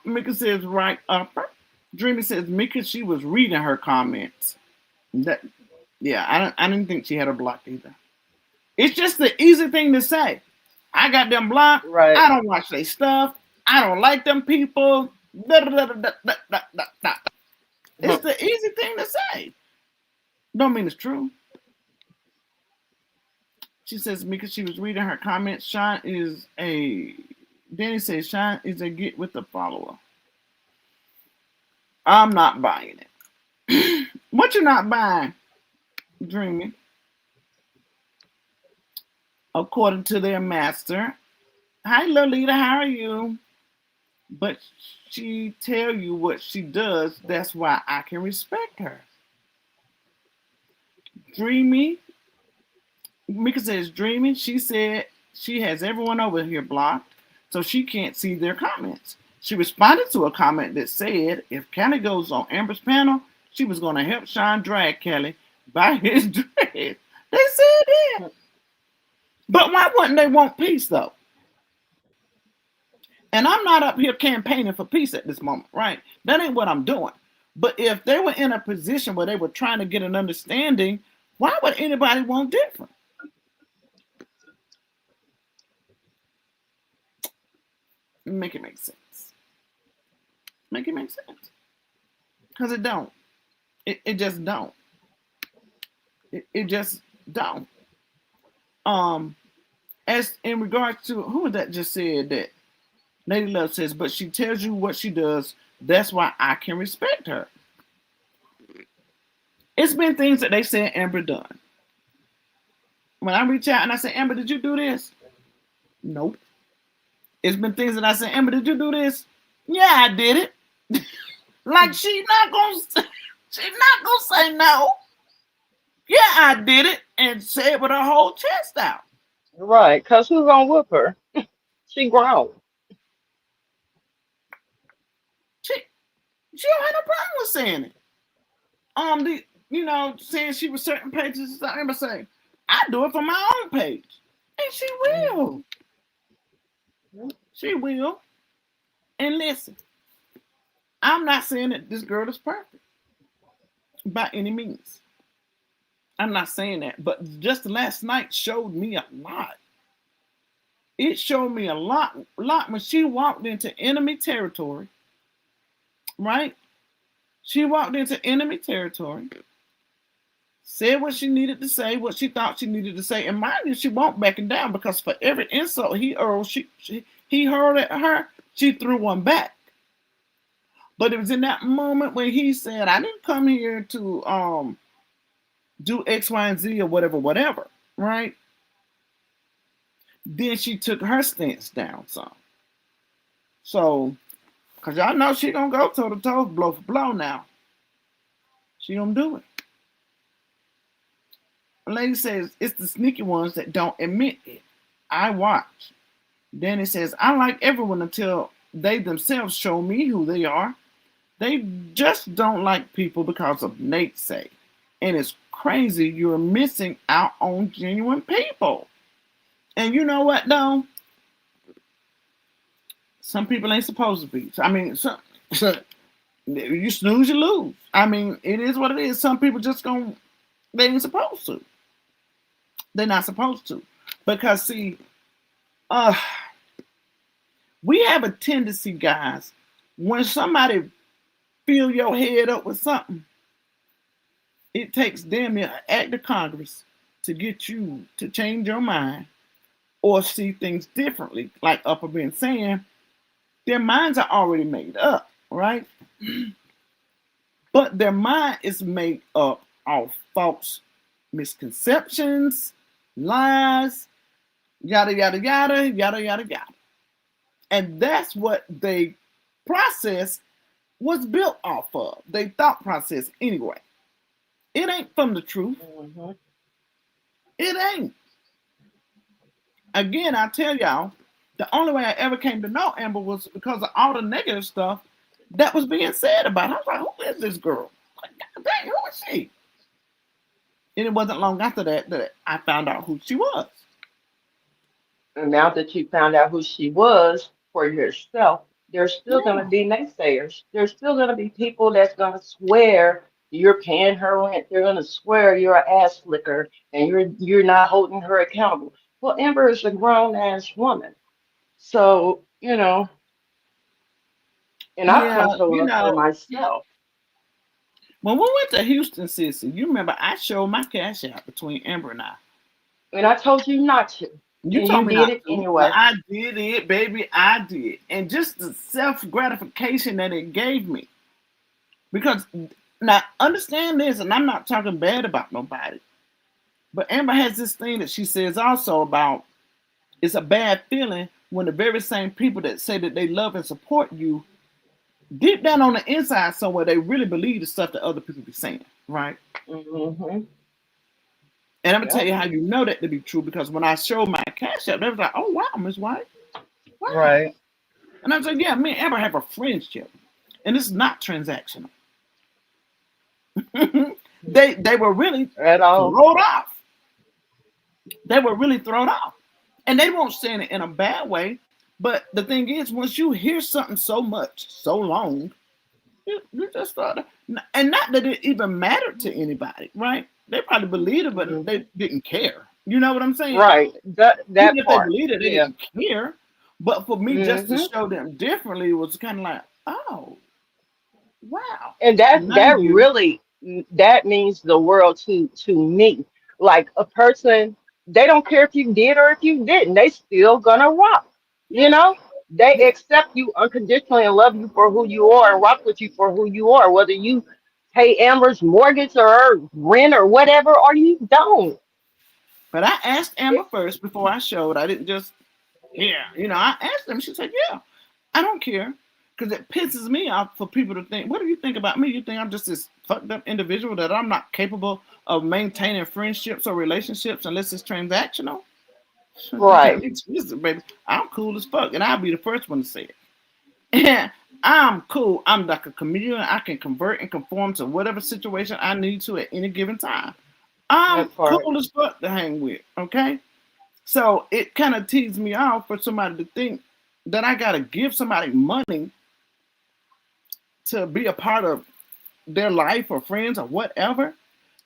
Mika says right upper. Dreamy says Mika, she was reading her comments. That yeah, I didn't think she had her blocked either. It's just the easy thing to say. I got them blocked. Right. I don't watch their stuff. I don't like them people. Da, da, da, da, da, da, da, da. It's the easy thing to say. Don't mean it's true. She says because she was reading her comments, Sean is a. Danny says Sean is a get with the follower. I'm not buying it. What you not buying, Dreamy? According to their master. Hi, Lolita, how are you? But she tell you what she does. That's why I can respect her. Dreamy. Mika says dreamy. She said she has everyone over here blocked, so she can't see their comments. She responded to a comment that said if Kelly goes on Amber's panel, she was going to help Sean drag Kelly by his dress. They said that. But why wouldn't they want peace, though? And I'm not up here campaigning for peace at this moment, right? That ain't what I'm doing. But if they were in a position where they were trying to get an understanding, why would anybody want different? Make it make sense. Make it make sense. Because it don't. It just don't. It just don't. As in regards to who was that just said that Lady Love says, but she tells you what she does. That's why I can respect her. It's been things that they said Amber done. When I reach out and I say, Amber, did you do this? Nope. It's been things that I said, Amber, did you do this? Yeah, I did it. Like she's not gonna say no. Yeah, I did it, and say it with her whole chest out. Right. Because who's going to whoop her? She grown. She don't have no problem with saying it. Saying she was certain pages. I remember saying, I do it for my own page, and she will. She will. And listen, I'm not saying that this girl is perfect by any means. I'm not saying that, but just last night showed me a lot. It showed me a lot when she walked into enemy territory, right? She walked into enemy territory, said what she needed to say, what she thought she needed to say, and mind you, she won't backing down because for every insult he hurled at her, she threw one back. But it was in that moment when he said, I didn't come here to do X, Y, and Z or whatever, right? Then she took her stance down some. So, because y'all know she gonna go toe to toe, blow for blow now. She gonna do it. The lady says, it's the sneaky ones that don't admit it. I watch. Danny says, I like everyone until they themselves show me who they are. They just don't like people because of Nate say. And it's crazy you're missing out on genuine people. And you know what, though? Some people ain't supposed to be. I mean, you snooze, you lose. I mean, it is what it is. Some people just they ain't supposed to. They're not supposed to. Because, see, we have a tendency, guys, when somebody fill your head up with something, it takes damn near an act of Congress to get you to change your mind or see things differently. Like Upper been saying, their minds are already made up, right? But their mind is made up of false misconceptions, lies, yada, yada, yada, yada, yada, yada. And that's what they process was built off of. They thought process anyway. It ain't from the truth. Mm-hmm. It ain't. Again, I tell y'all, the only way I ever came to know Amber was because of all the negative stuff that was being said about her. I was like, who is this girl? Like, God dang, who is she? And it wasn't long after that I found out who she was. And now that you found out who she was for yourself, there's still going Yeah. to be naysayers. There's still going to be people that's going to swear you're paying her rent. They're going to swear you're an ass flicker and you're not holding her accountable. Well, Amber is a grown ass woman, so and I've Yeah, come to you love her know, myself. when we went to Houston, Sissy, you remember I showed my cash out between Amber and I. And I told you not to, You and told you me did not it to, but anyway. I did it, baby. I did. And just the self gratification that it gave me. Because now understand this, and I'm not talking bad about nobody, but Amber has this thing that she says also about it's a bad feeling when the very same people that say that they love and support you, deep down on the inside somewhere, they really believe the stuff that other people be saying, right? Hmm. And I'm gonna tell Yep. you how you know that to be true because when I showed my cash app, they was like, "Oh wow, Miss White, wow," Right. and I was like, "Yeah, me and Amber have a friendship, and it's not transactional." They were really At all. thrown off. They were really thrown off, and they won't say it in a bad way. But the thing is, once you hear something so much, so long, you just start, and not that it even mattered to anybody, right? They probably believed it, but Hmm. they didn't care. You know what I'm saying? Right. That Even if they part. believed it, they Yeah. didn't care. But for me, just to Hmm. show them differently was kind of like, oh, wow. And And now that you, really that means the world to me. Like a person, they don't care if you did or if you didn't. They still gonna rock. You yeah, know, they yeah. accept you unconditionally and love you for who you are and rock with you for who you are, whether you pay Amber's mortgage or rent or whatever, or you don't. But I asked Amber It, first before I showed. I didn't just, yeah, I asked them. She said, yeah, I don't care. Because it pisses me off for people to think, what do you think about me? You think I'm just this fucked up individual that I'm not capable of maintaining friendships or relationships unless it's transactional? right. Jesus, baby, I'm cool as fuck, and I'll be the first one to say it. I'm cool. I'm like a chameleon. I can convert and conform to whatever situation I need to at any given time. I'm That part. cool as fuck to hang with. Okay, so it kind of teased me off for somebody to think that I gotta give somebody money to be a part of their life or friends or whatever.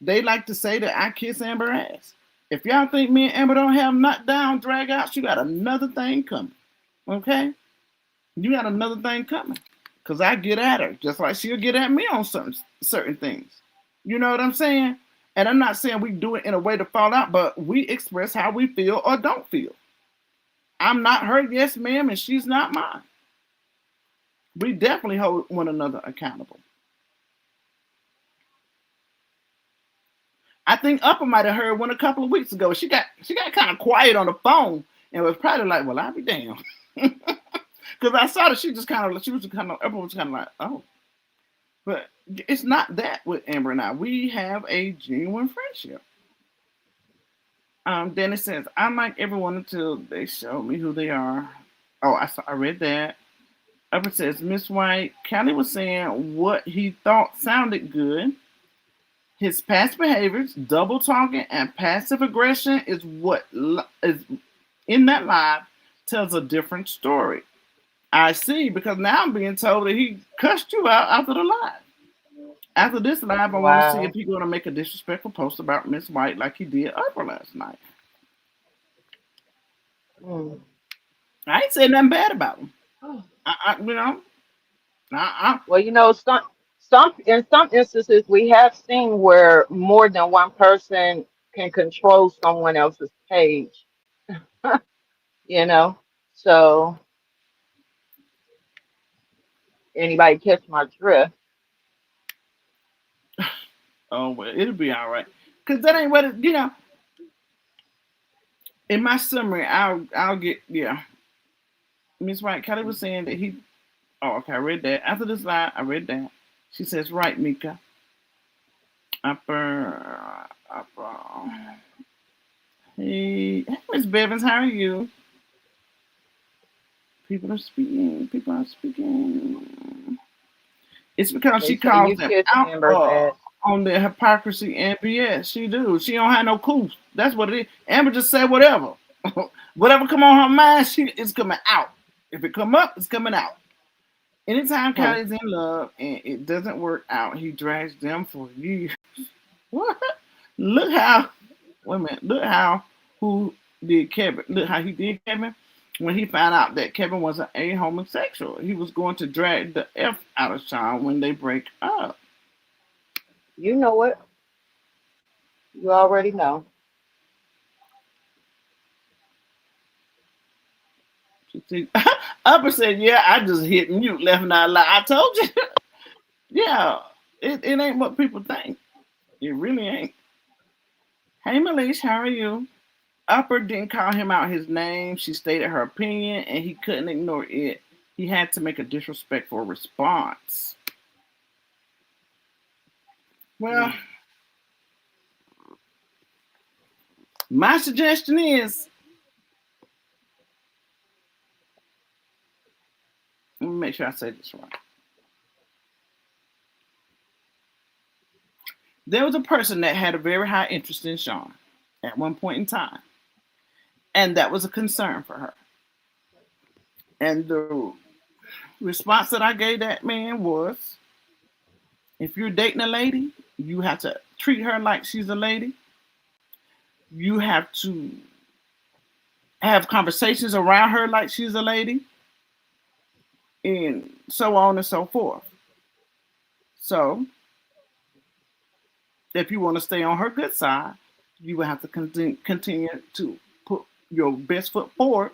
They like to say that I kiss Amber ass. If y'all think me and Amber don't have knockdown drag outs, you got another thing coming. Okay? You got another thing coming. Cause I get at her just like she'll get at me on certain things. You know what I'm saying? And I'm not saying we do it in a way to fall out, but we express how we feel or don't feel. I'm not her yes ma'am and she's not mine. We definitely hold one another accountable. I think Upper might have heard one a couple of weeks ago. She got kind of quiet on the phone and was probably like, "Well, I'll be damned," because I saw that she was kind of Upper was kind of like, "Oh," but it's not that with Amber and I. We have a genuine friendship. Then it says, "I'm like everyone until they show me who they are." Oh, I read that. Upper says, "Miss White, Cali was saying what he thought sounded good. His past behaviors, double talking, and passive aggression is what is in that live tells a different story. I see because now I'm being told that he cussed you out after the live. After this live, I want to see if Wow. he's going to make a disrespectful post about Miss White like he did Upper last night. Mm. I ain't saying nothing bad about him. Oh. I you know, I, Well, some in some instances we have seen where more than one person can control someone else's page, you know. So anybody catch my drift? oh well, it'll be all right. Cause that ain't what it. In my summary, I'll get yeah. Miss White Kelly was saying that he. Oh, okay. I read that. After this live, I read that. She says, "Right, Mika. Upper. Hey, Miss Bevins, how are you? People are speaking. People are speaking. It's because They she say calls you them kiss out Amber's ass. on their hypocrisy and BS. She do. She don't have no cool. That's what it is. Amber just say whatever. Whatever come on her mind, it's coming out. If it come up, it's coming out. Anytime Hmm. Callie's in love and it doesn't work out, he drags them for years. What? Look how, wait a minute, look how who did Kevin, look how he did Kevin when he found out that Kevin was a homosexual. He was going to drag the F out of Sean when they break up. You know it. You already know. See, Upper said, yeah, I just hit mute, left and out loud. I told you. Yeah, it ain't what people think. It really ain't. Hey, Malish, how are you? Upper didn't call him out his name. She stated her opinion, and he couldn't ignore it. He had to make a disrespectful response. Well, Mm. my suggestion is, let me make sure I say this right. There was a person that had a very high interest in Sean at one point in time, and that was a concern for her. And the response that I gave that man was, if you're dating a lady, you have to treat her like she's a lady. You have to have conversations around her like she's a lady, and so on and so forth. So, if you want to stay on her good side, you will have to continue to put your best foot forward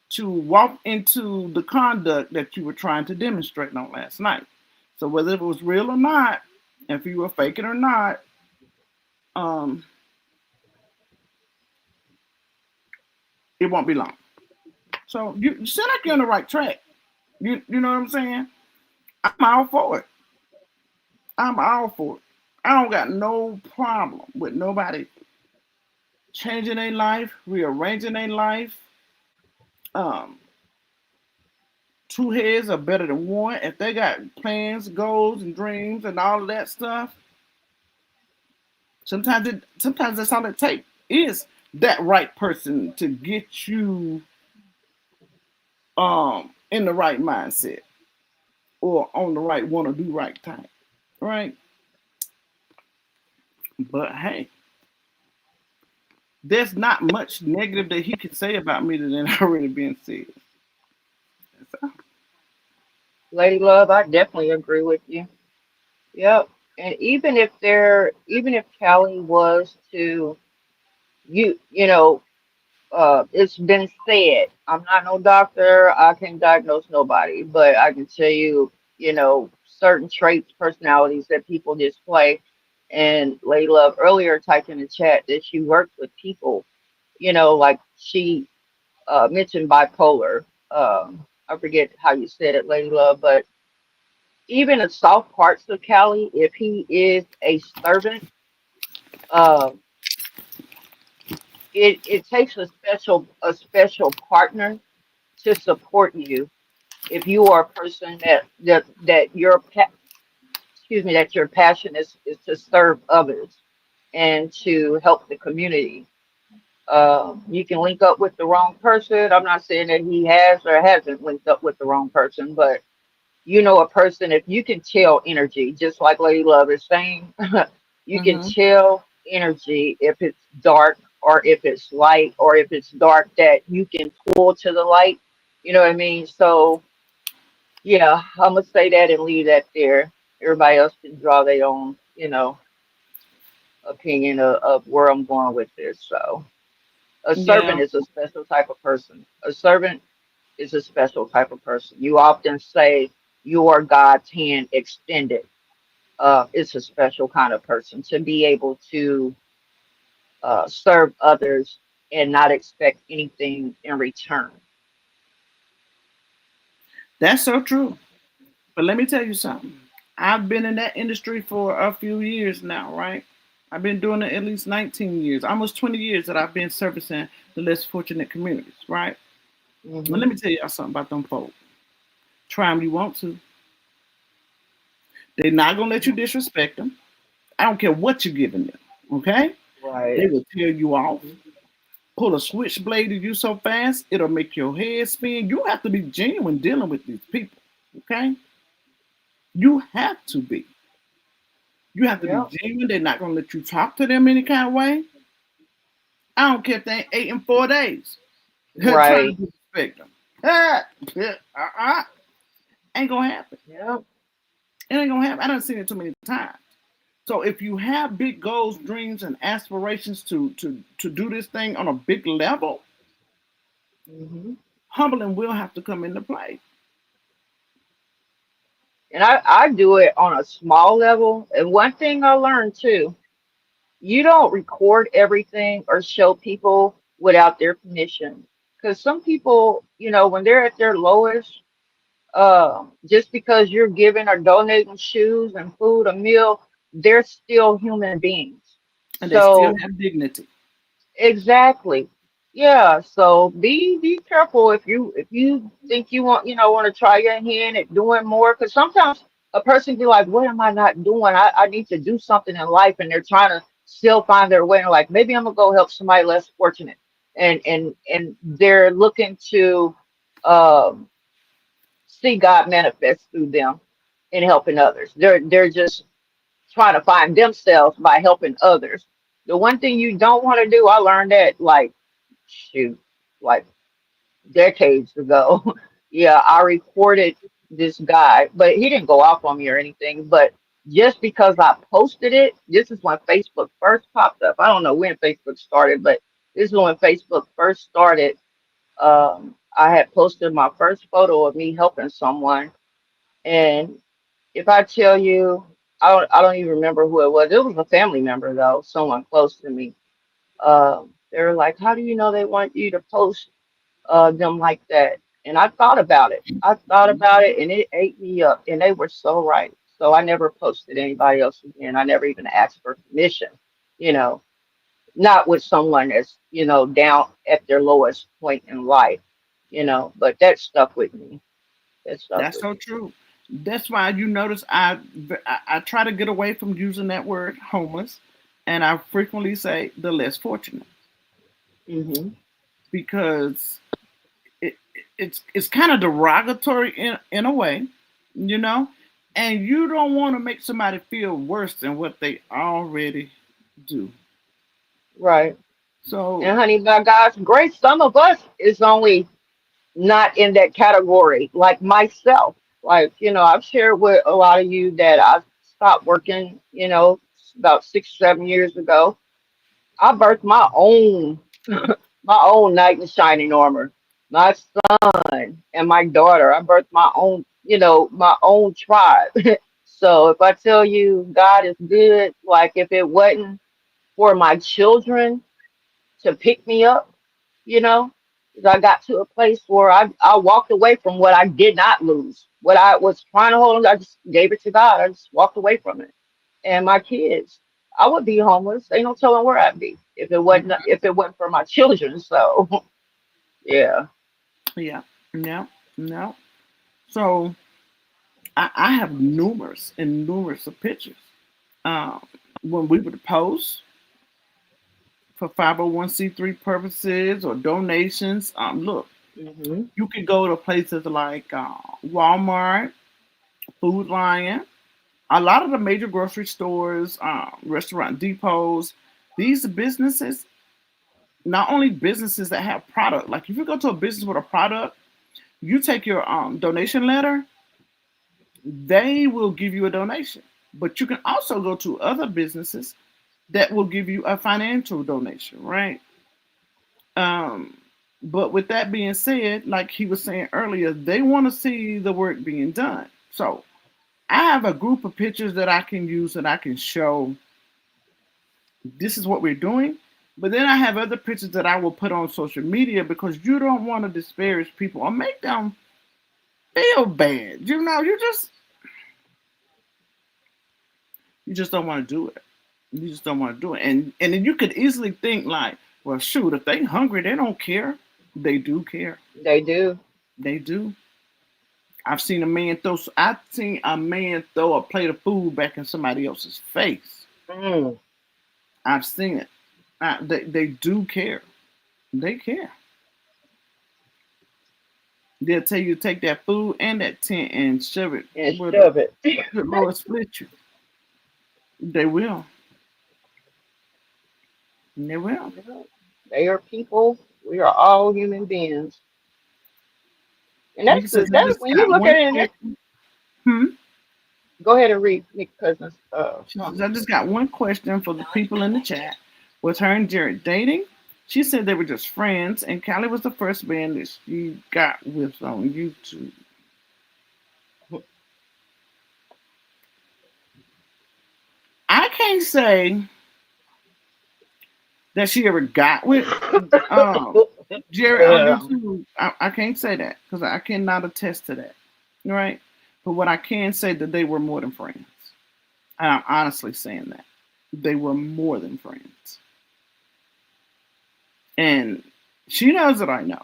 to walk into the conduct that you were trying to demonstrate on last night. So, whether it was real or not, if you were faking or not, um, it won't be long. So, you sound like you're on the right track. You know what I'm saying? I'm all for it. I'm all for it. I don't got no problem with nobody changing their life, rearranging their life. Um, Two heads are better than one. If they got plans, goals, and dreams, and all of that stuff, sometimes that's all it takes is that right person to get you in the right mindset or on the right want to do right time, right? But hey, there's not much negative that he could say about me that ain't already been said. So, Lady Love, I definitely agree with you. Yep. And even if Callie was to you know, it's been said. I'm not no doctor. I can't diagnose nobody, but I can tell you, certain traits, personalities that people display. And Lady Love earlier typed in the chat that she works with people, like she mentioned bipolar. I forget how you said it, Lady Love, but even the soft parts of Callie, if he is a servant, uh, it takes a special partner to support you if you are a person that your passion is to serve others and to help the community. You can link up with the wrong person. I'm not saying that he has or hasn't linked up with the wrong person, but a person, if you can tell energy, just like Lady Love is saying, you can mm-hmm. tell energy if it's dark or if it's light or if it's dark that you can pull to the light. You know what I mean? So, yeah, I'm going to say that and leave that there. Everybody else can draw their own, opinion of where I'm going with this. So, a servant Yeah, is a special type of person. A servant is a special type of person. You often say you are God's hand extended. It's a special kind of person to be able to serve others and not expect anything in return. that's so true. But let me tell you something. I've been in that industry for a few years now, right? I've been doing it at least 19 years, almost 20 years that I've been servicing the less fortunate communities, right? But Hmm. let me tell y'all something about them folks. Try them you want to. They're not going to let you disrespect them. I don't care what you're giving them, okay? They Right. will tell you off. Hmm. pull a switchblade to you so fast it'll make your head spin. You have to be genuine dealing with these people. Okay, you have to be. You have to be Yeah. genuine. They're not gonna let you talk to them any kind of way. I don't care if they ain't 8 and 4 days. Trying Right. to disrespect them. Uh-uh. Ain't gonna happen. Yeah. It ain't gonna happen. I done seen it too many times. So if you have big goals, dreams, and aspirations to do this thing on a big level, Hmm. humbling will have to come into play. And I do it on a small level. And one thing I learned too, you don't record everything or show people without their permission. Because some people, when they're at their lowest, just because you're giving or donating shoes and food, a meal, they're still human beings. And they still So have dignity. exactly. Yeah, so be careful if you think you want to try your hand at doing more, because sometimes a person be like, what am I not doing? I need to do something in life, and they're trying to still find their way, and like, maybe I'm gonna go help somebody less fortunate, and they're looking to um see God manifest through them in helping others. They're just trying to find themselves by helping others. The one thing you don't want to do, I learned that like shoot, like decades ago. Yeah, I reported this guy, but he didn't go off on me or anything. But just because I posted it, this is when Facebook first popped up. I don't know when Facebook started, but this is when Facebook first started. I had posted my first photo of me helping someone, and if I tell you, I don't even remember who it was. It was a family member though, someone close to me. They were like, "How do you know they want you to post them like that?" And I thought about it. I thought about it, and it ate me up. And they were so right. So I never posted anybody else again. I never even asked for permission. You know, not with someone that's down at their lowest point in life. But that stuck with me. That stuck That's with so me. true. That's why you notice I try to get away from using that word homeless, and I frequently say the less fortunate Hmm. because it's kind of derogatory in a way, you know, and you don't want to make somebody feel worse than what they already do. Right. So And honey, by God's grace, some of us is only not in that category, like myself. Like, I've shared with a lot of you that I stopped working, about 6, 7 years ago. I birthed my own knight in shining armor, my son and my daughter. I birthed my own tribe. So if I tell you God is good, like if it wasn't for my children to pick me up, you know, 'cause I got to a place where I walked away from what I did not lose. What I was trying to hold on, I just gave it to God. I just walked away from it. And my kids, I would be homeless. Ain't no telling where I'd be if it wasn't for my children. So yeah. yeah, yeah, no. So I have numerous and numerous of pictures. Um, when we would post for 501c3 purposes or donations, look, Hmm. you could go to places like Walmart, Food Lion, a lot of the major grocery stores, restaurant depots. These businesses, not only businesses that have product, like if you go to a business with a product, you take your donation letter, they will give you a donation. But you can also go to other businesses that will give you a financial donation, right? Um, but with that being said, like he was saying earlier, they want to see the work being done. So I have a group of pictures that I can use and I can show this is what we're doing. But then I have other pictures that I will put on social media because you don't want to disparage people or make them feel bad. You just don't want to do it. You just don't want to do it. And then you could easily think like, well, shoot, if they hungry, they don't care. They do care. They do. They do. I've seen a man throw a plate of food back in somebody else's face. Mm. I've seen it. They do care. They care. They'll tell you to take that food and that tent and shove it and with a shove it. good Lord split you. They will. They will. Yeah. They are people. We are all human beings. And Nikki that's says, the I that just when you got look at one it, and that, question. Hmm? go ahead and read Nick Cousins' She says, I comment. just got one question for the people in the chat. Was her and Jared dating? She said they were just friends, and Cali was the first band that she got with on YouTube. I can't say that she ever got with um, Jared on Um, YouTube. I can't say that because I cannot attest to that. Right? But what I can say that they were more than friends. And I'm honestly saying that. They were more than friends. And she knows that I know.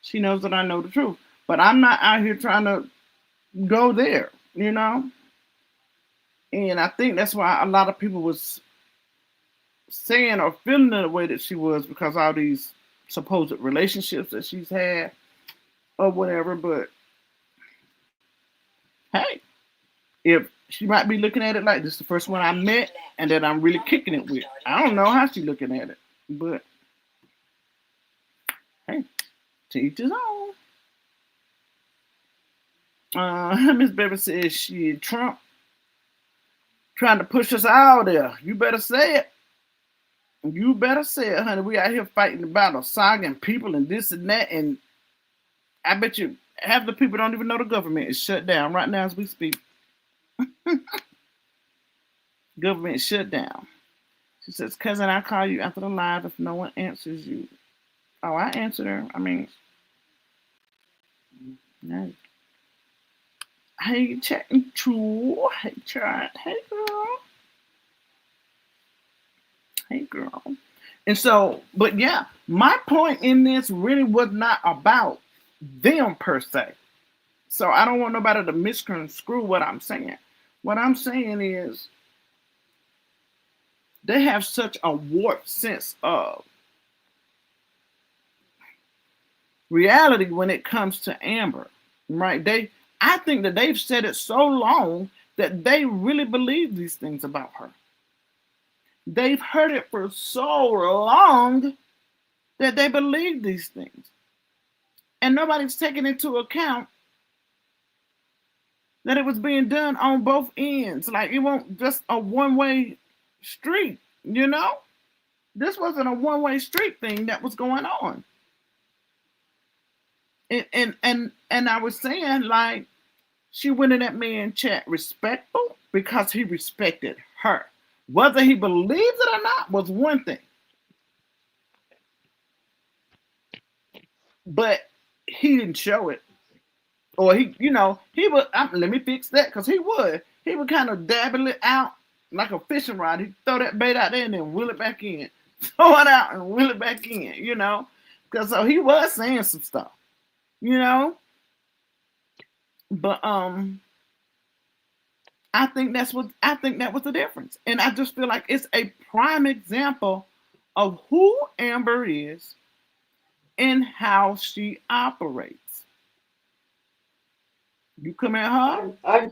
She knows that I know the truth. But I'm not out here trying to go there, you know? And I think that's why a lot of people was saying or feeling the way that she was because all these supposed relationships that she's had or whatever. But hey, if she might be looking at it like this is the first one I met and that I'm really kicking it with. I don't know how she's looking at it. But hey, to each his own. Miss Bevan says she Trump trying to push us out there. You better say it. You better say it, honey. We out here fighting about a saga and people and this and that. And I bet you half the people don't even know the government is shut down right now as we speak. Government shut down. She says, cousin, I'll call you after the live if no one answers you. Oh, I answered her. I mean, no. Hey, chatting true. Hey, chat. Hey, girl. Hey, girl. And so, but yeah, my point in this really was not about them per se. So I don't want nobody to misconstrue what I'm saying. What I'm saying is they have such a warped sense of reality when it comes to Amber, right? I think that they've said it so long that they really believe these things about her. They've heard it for so long that they believe these things. And nobody's taking into account that it was being done on both ends. Like it wasn't just a one-way street, you know? This wasn't a one-way street thing that was going on. And I was saying, like, she went in that man chat respectful because he respected her. Whether he believes it or not was one thing. But he didn't show it. Or he would, let me fix that, because he would kind of dabble it out like a fishing rod. He'd throw that bait out there and then wheel it back in. Throw it out and wheel it back in, Because so he was saying some stuff, you know? But I think that was the difference. And I just feel like it's a prime example of who Amber is and how she operates. You come at her, I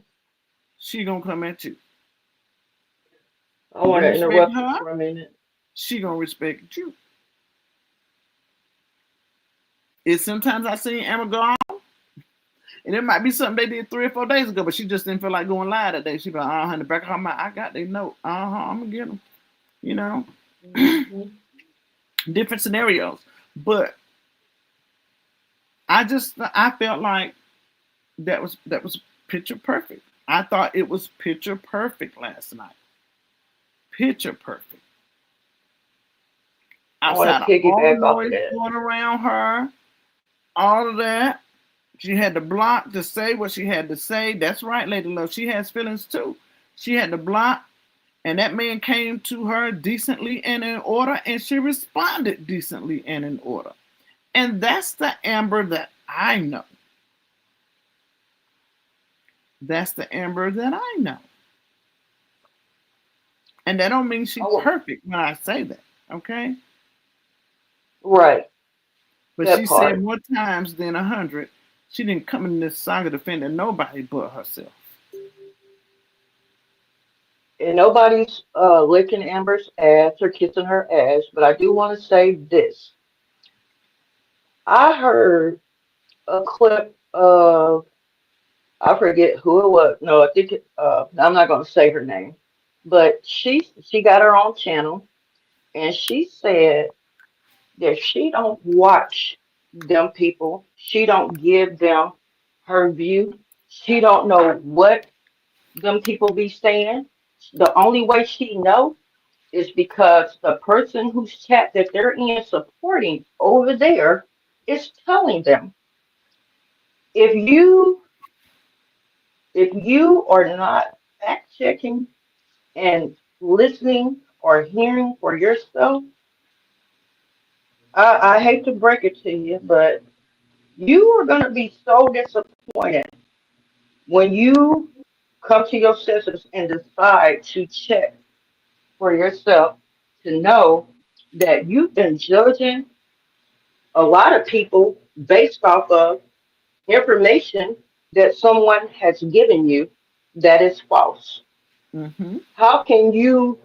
she gonna come at you. I You want to respect interrupt you her, for a minute. she gonna respect you. It's sometimes I see Amber go on, and it might be something they did 3 or 4 days ago, but she just didn't feel like going live that day. She be like, in the back of her mind, I got their note. I'm gonna get them. You know, Hmm. different scenarios, but I felt like that was picture perfect. I thought it was picture perfect last night. Picture perfect. I want Outside to of all the piggyback off of noise that. going around her, all of that, she had the block to say what she had to say. That's right, Lady Love. She has feelings too. She had the block, and that man came to her decently and in order, and she responded decently and in order. And that's the Amber that I know. That's the Amber that I know. And that don't mean she's I want, perfect when I say that, okay? Right. But That she said part. more times than 100, she didn't come in this saga defending nobody but herself. And nobody's licking Amber's ass or kissing her ass, but I do want to say this. I heard a clip of, I forget who it was. No, I think I'm not going to say her name, but she got her own channel, and she said that she don't watch them people. She don't give them her view. She don't know what them people be saying. The only way she know is because the person whose chat that they're in supporting over there is telling them, if you are not fact checking and listening or hearing for yourself, I hate to break it to you, but you are going to be so disappointed when you come to your senses and decide to check for yourself to know that you've been judging a lot of people based off of information that someone has given you that is false. Mm-hmm. How can you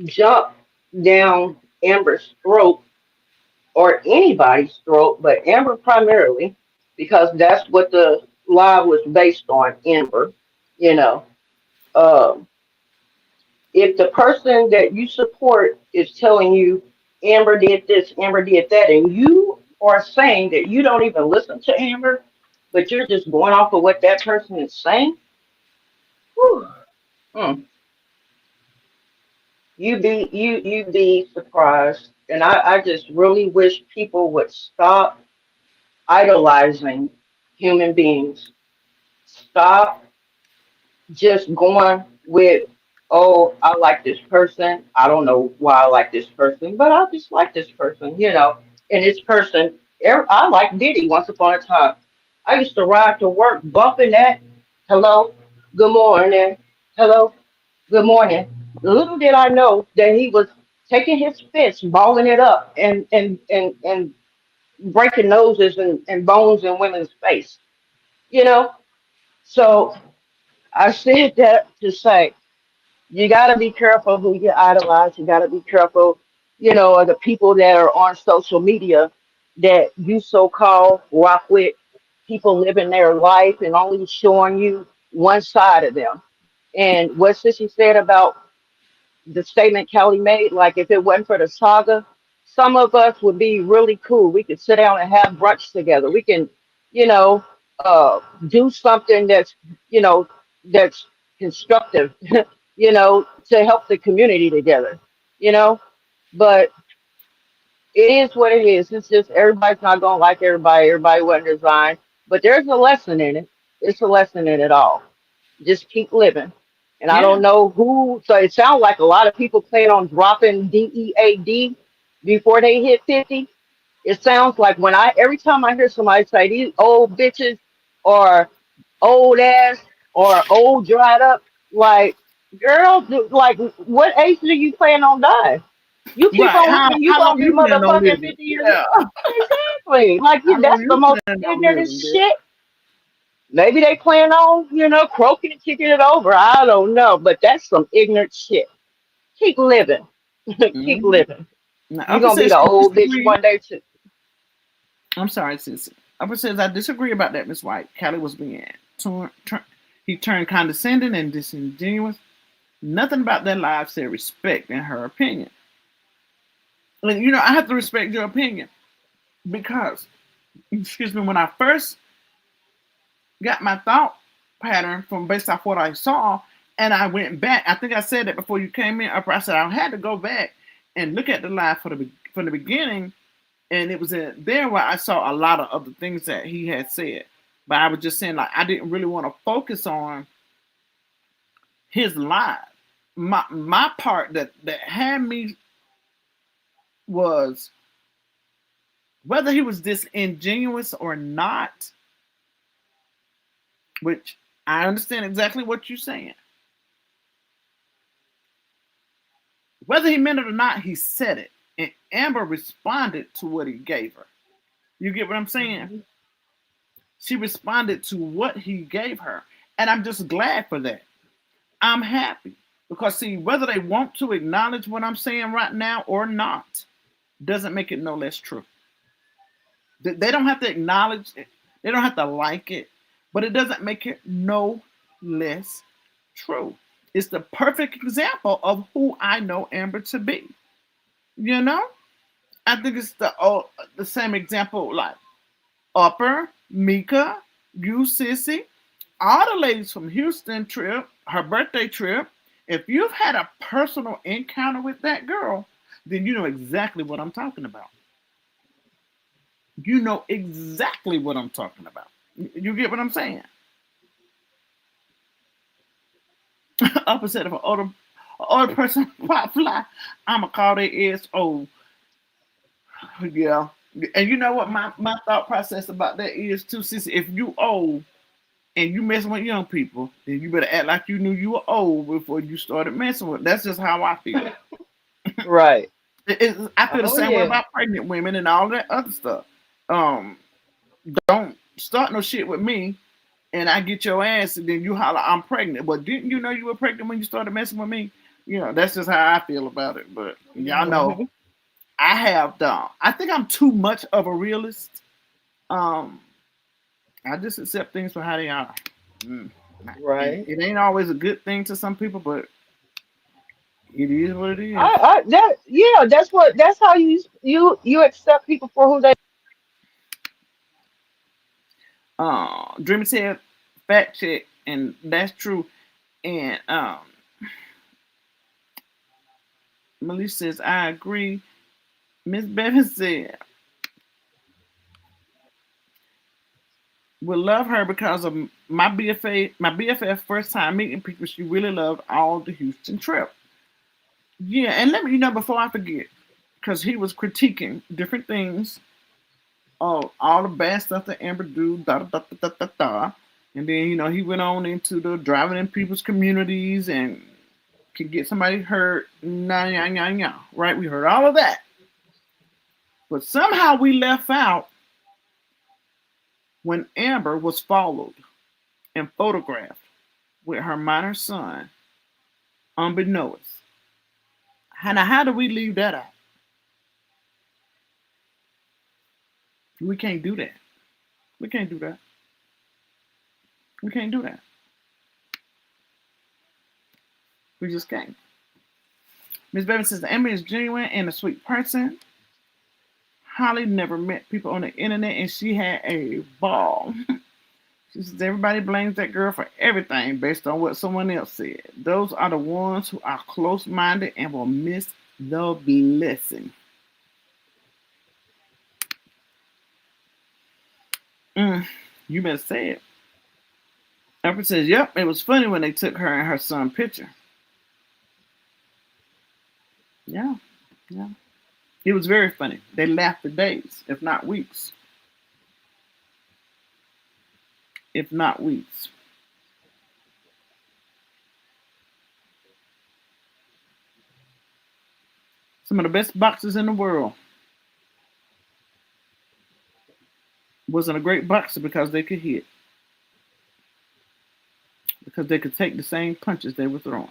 jump down Amber's throat or anybody's throat, but Amber primarily, because that's what the live was based on, Amber, you know. Um, if the person that you support is telling you Amber did this, Amber did that, and you are saying that you don't even listen to Amber, but you're just going off of what that person is saying, whew, mm, you be surprised. And I just really wish people would stop idolizing human beings. Stop just going with, oh, I like this person. I don't know why I like this person, but I just like this person, you know. And this person, I like Diddy once upon a time. I used to ride to work bumping that, hello, good morning, hello, good morning. Little did I know that he was taking his fist, balling it up, and breaking noses and bones in women's face, you know. So I said that to say, you got to be careful who you idolize. You got to be careful, of the people that are on social media that you so-called rock with, people living their life and only showing you one side of them. And what Sissy said about the statement Kelly made, like if it wasn't for the saga, some of us would be really cool. We could sit down and have brunch together. We can, you know, do something you know, that's constructive, to help the community together, you know. But it is what it is. It's just everybody's not gonna like everybody. Everybody wasn't designed, but there's a lesson in it. It's a lesson in it all. Just keep living. And I Yeah. don't know who. So it sounds like a lot of people plan on dropping DEAD before they hit 50. It sounds like every time I hear somebody say these old bitches or old ass or old dried up, like girl, like what age do you plan on dying? You keep Right. on How living, you how long gonna be you plan on motherfucking living? 50 years old. Yeah. Exactly. Like How long that's the you most plan on ignorant living, bitch? shit. Maybe they plan on, croaking and kicking it over. I don't know, but that's some ignorant shit. Keep living. Keep Mm-hmm. living. Now, You're Upper gonna be says the she old bitch disagree. one day too. I'm sorry, sis. Upper says I disagree about that, Miss White. Callie was being he turned condescending and disingenuous. Nothing about that live said respect in her opinion. And I have to respect your opinion because, excuse me, when I first got my thought pattern from based off what I saw, and I went back. I think I said that before you came in. Upper, I said I had to go back and look at the live from the beginning, and it was there where I saw a lot of other things that he had said. But I was just saying, like, I didn't really want to focus on his live. My part that had me was whether he was disingenuous or not, which I understand exactly what you're saying. Whether he meant it or not, he said it. And Amber responded to what he gave her. You get what I'm saying? Mhm. She responded to what he gave her. And I'm just glad for that. I'm happy. Because, see, whether they want to acknowledge what I'm saying right now or not doesn't make it no less true. They don't have to acknowledge it, they don't have to like it, but it doesn't make it no less true. It's the perfect example of who I know Amber to be. You know? I think it's the same example like Upper, Mika, you, Sissy, all the ladies from Houston trip, her birthday trip. If you've had a personal encounter with that girl, then you know exactly what I'm talking about. You know exactly what I'm talking about. You get what I'm saying? Opposite of an older person pop fly, I'ma call their ears old. Yeah. And you know what my thought process about that is too, sis. If you old and you messing with young people, then you better act like you knew you were old before you started messing with. That's just how I feel. Right. I feel the Oh same way yeah. about pregnant women and all that other stuff. Um, don't start no shit with me, and I get your ass, and then you holler, I'm pregnant. But didn't you know you were pregnant when you started messing with me? You know, that's just how I feel about it. But y'all know Hmm. I have done. I think I'm too much of a realist. Um, I just accept things for how they are. Mm. And Right. it ain't always a good thing to some people, but it is what it is. That yeah, that's how you accept people for who they. Dreamy said fact check, and that's true. And Melissa says I agree. Miss Bevan said would love her because of my BFF first time meeting people. She really loved all the Houston trip. Yeah, and let me before I forget, because he was critiquing different things. Oh, all the bad stuff that Amber do, da da da da da da. Da. And then he went on into the driving in people's communities and could get somebody hurt. Nah, nah, nah, nah. Right? We heard all of that, but somehow we left out when Amber was followed and photographed with her minor son, unbeknownst. Now, how do we leave that out? We can't do that. We can't do that. We can't do that. We just can't. Miss Bevan says Amber is genuine and a sweet person. Holly never met people on the internet and she had a ball. She says everybody blames that girl for everything based on what someone else said. Those are the ones who are close minded and will miss the blessing. Mm, you better say it. Amber says, yep, it was funny when they took her and her son picture. Yeah, yeah. It was very funny. They laughed for days, if not weeks. If not weeks. Some of the best boxers in the world wasn't a great boxer because they could hit, because they could take the same punches they were throwing.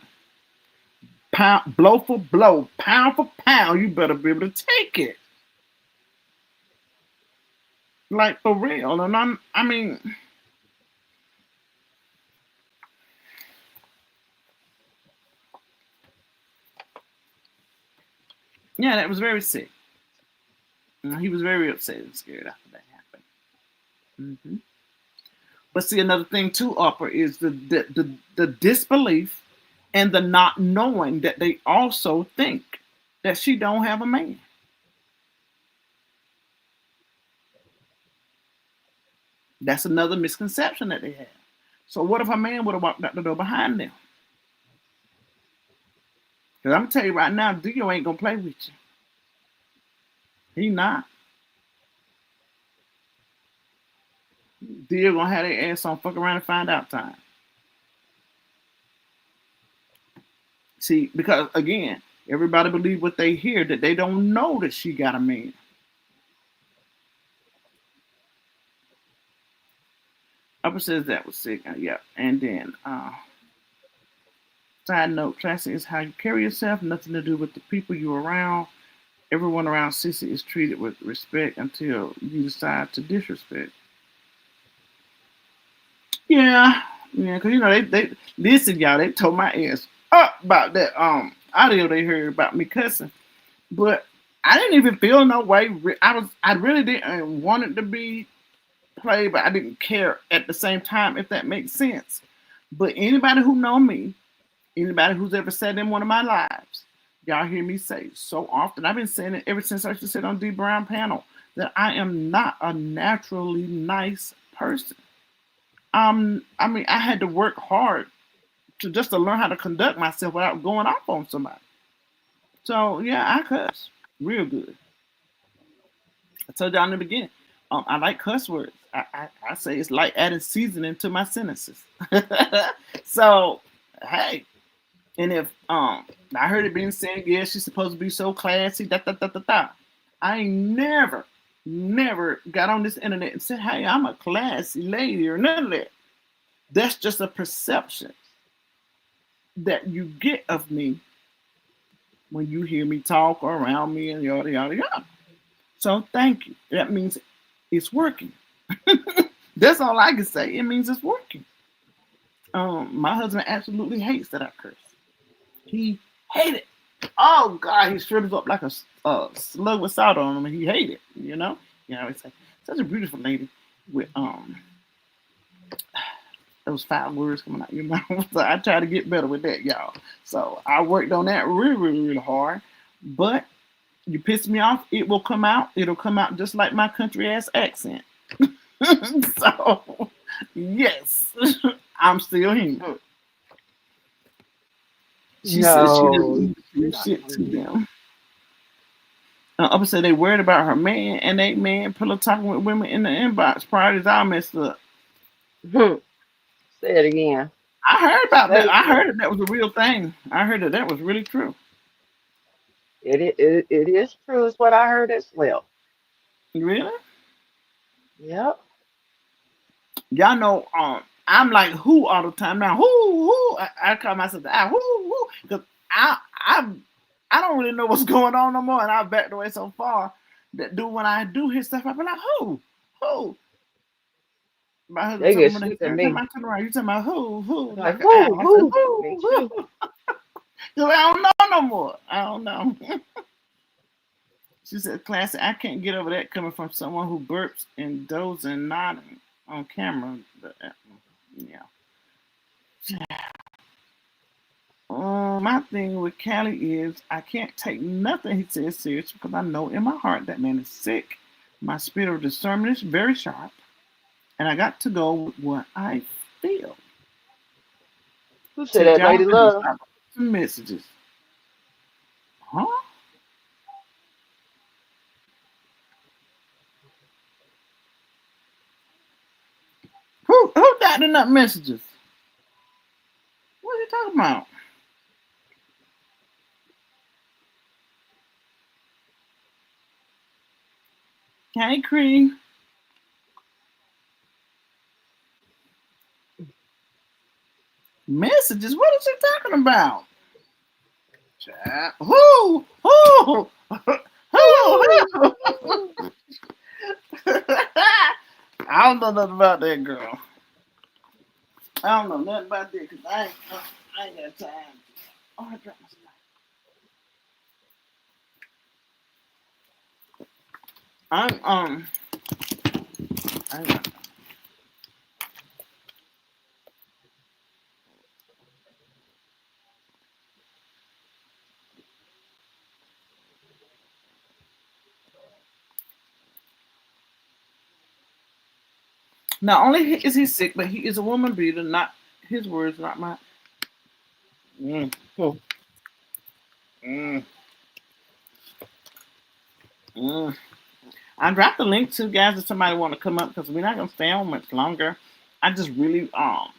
Pound, blow for blow, pound for pound, you better be able to take it. Like for real. And I mean, yeah, that was very sick. He was very upset and scared after that happened. But see, another thing too, Upper, is the disbelief and the not knowing that they also think that she don't have a man. That's another misconception that they have. So what if a man would have walked out the door behind them? Because I'm gonna tell you right now, Dio ain't gonna play with you. He not. Dio gonna have their ass on fuck around and find out time. See, because again, Everybody believe what they hear, that they don't know that she got a man. Upper says that was sick. Yeah. And then side note, classic is how you carry yourself, nothing to do with the people you're around. Everyone around Sissy is treated with respect until you decide to disrespect. Yeah, yeah, because they listen, y'all. They told my ass up about that audio they heard about me cussing, but I didn't even feel no way. I really didn't want it to be played, but I didn't care at the same time, if that makes sense. But anybody who know me, anybody who's ever sat in one of my lives, y'all hear me say so often. I've been saying it ever since I used to sit on D Brown panel that I am not a naturally nice person. I mean, I had to work hard to learn how to conduct myself without going off on somebody. So yeah, I cuss real good. I told y'all in the beginning, I like cuss words. I say it's like adding seasoning to my sentences. So hey, and if I heard it being said, yeah, she's supposed to be so classy, da da da da da. I ain't never got on this internet and said, hey, I'm a classy lady or none of that. That's just a perception that you get of me when you hear me talk or around me and yada yada yada. So thank you. That means it's working. That's all I can say. It means it's working. My husband absolutely hates that I curse. He hates it. Oh God, he shrivels up like a slug with salt on him, and he hates it. It's like such a beautiful lady with those 5 words coming out your mouth. So I try to get better with that, y'all. So I worked on that really hard. But you piss me off, it will come out. It'll come out just like my country ass accent. So yes, I'm still human. She says she doesn't do shit to them. Upper said they worried about her man and they man pillow talking with women in the inbox. Priorities all messed up. Say it again. I heard about that. I heard that was a real thing. I heard that was really true. It is true. It's what I heard as well. Really? Yep. Y'all know, I'm like who all the time now. Who? I call myself the who, because I don't really know what's going on no more, and I've backed away so far that when I do his stuff, I be like who. My husband They told get me, sick of every time me. I turn around, you talking about who, Like like an owl. I said Me who, too. because I don't know no more. I don't know. She said, classic, I can't get over that coming from someone who burps and dozes and nodding on camera. But, yeah. My thing with Cali is I can't take nothing he says serious because I know in my heart that man is sick. My spirit of discernment is very sharp, and I got to go with what I feel. Who said Said that, y'all Lady to Love? stop some messages. Huh? Who got in that messages? What are you talking about? Hey, Cream. Messages? What is she talking about? Chat. Who? Who? Who? I don't know nothing about that girl. I don't know nothing about that because I ain't got time. Oh, I dropped my stuff. I'm I got not only is he sick, but he is a woman beater. Not his words, not mine. Mm, Hmm. mm, mm. I dropped the link to guys if somebody want to come up because we're not gonna stay on much longer. I just really I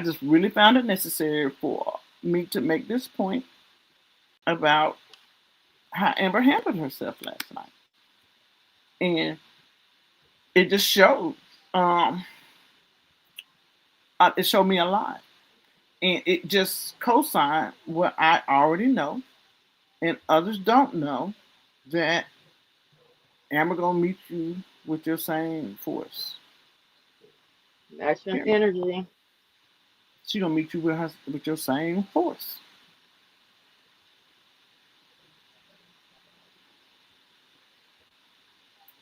just really found it necessary for me to make this point about how Amber handled herself last night, and it just showed. Um, it showed me a lot, and it just co-signed what I already know, and others don't know, that Amber gonna meet you with your same force. Matching Period. energy. She gonna meet you with her with your same force.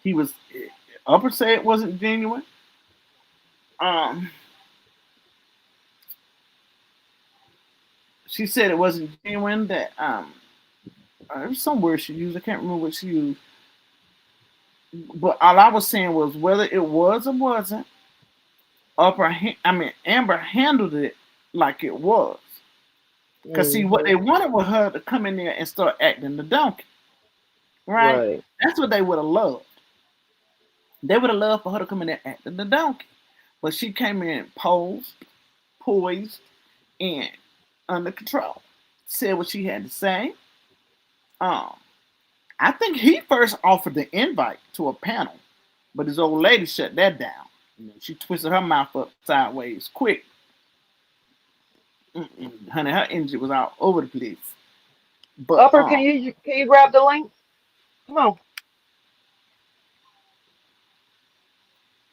He was Upper said it wasn't genuine. Um, she said it wasn't genuine. That there was some word she used. I can't remember what she used. But all I was saying was whether it was or wasn't. Amber handled it like it was. Cause see, what Hmm. they wanted was her to come in there and start acting the donkey, right? Right. That's what they would have loved. They would have loved for her to come in there acting the donkey, but she came in posed, poised, and under control. Said what she had to say. Um, I think he first offered the invite to a panel, but his old lady shut that down. She twisted her mouth up sideways quick. Honey, her energy was all over the place. But Upper, can you grab the link? Come on.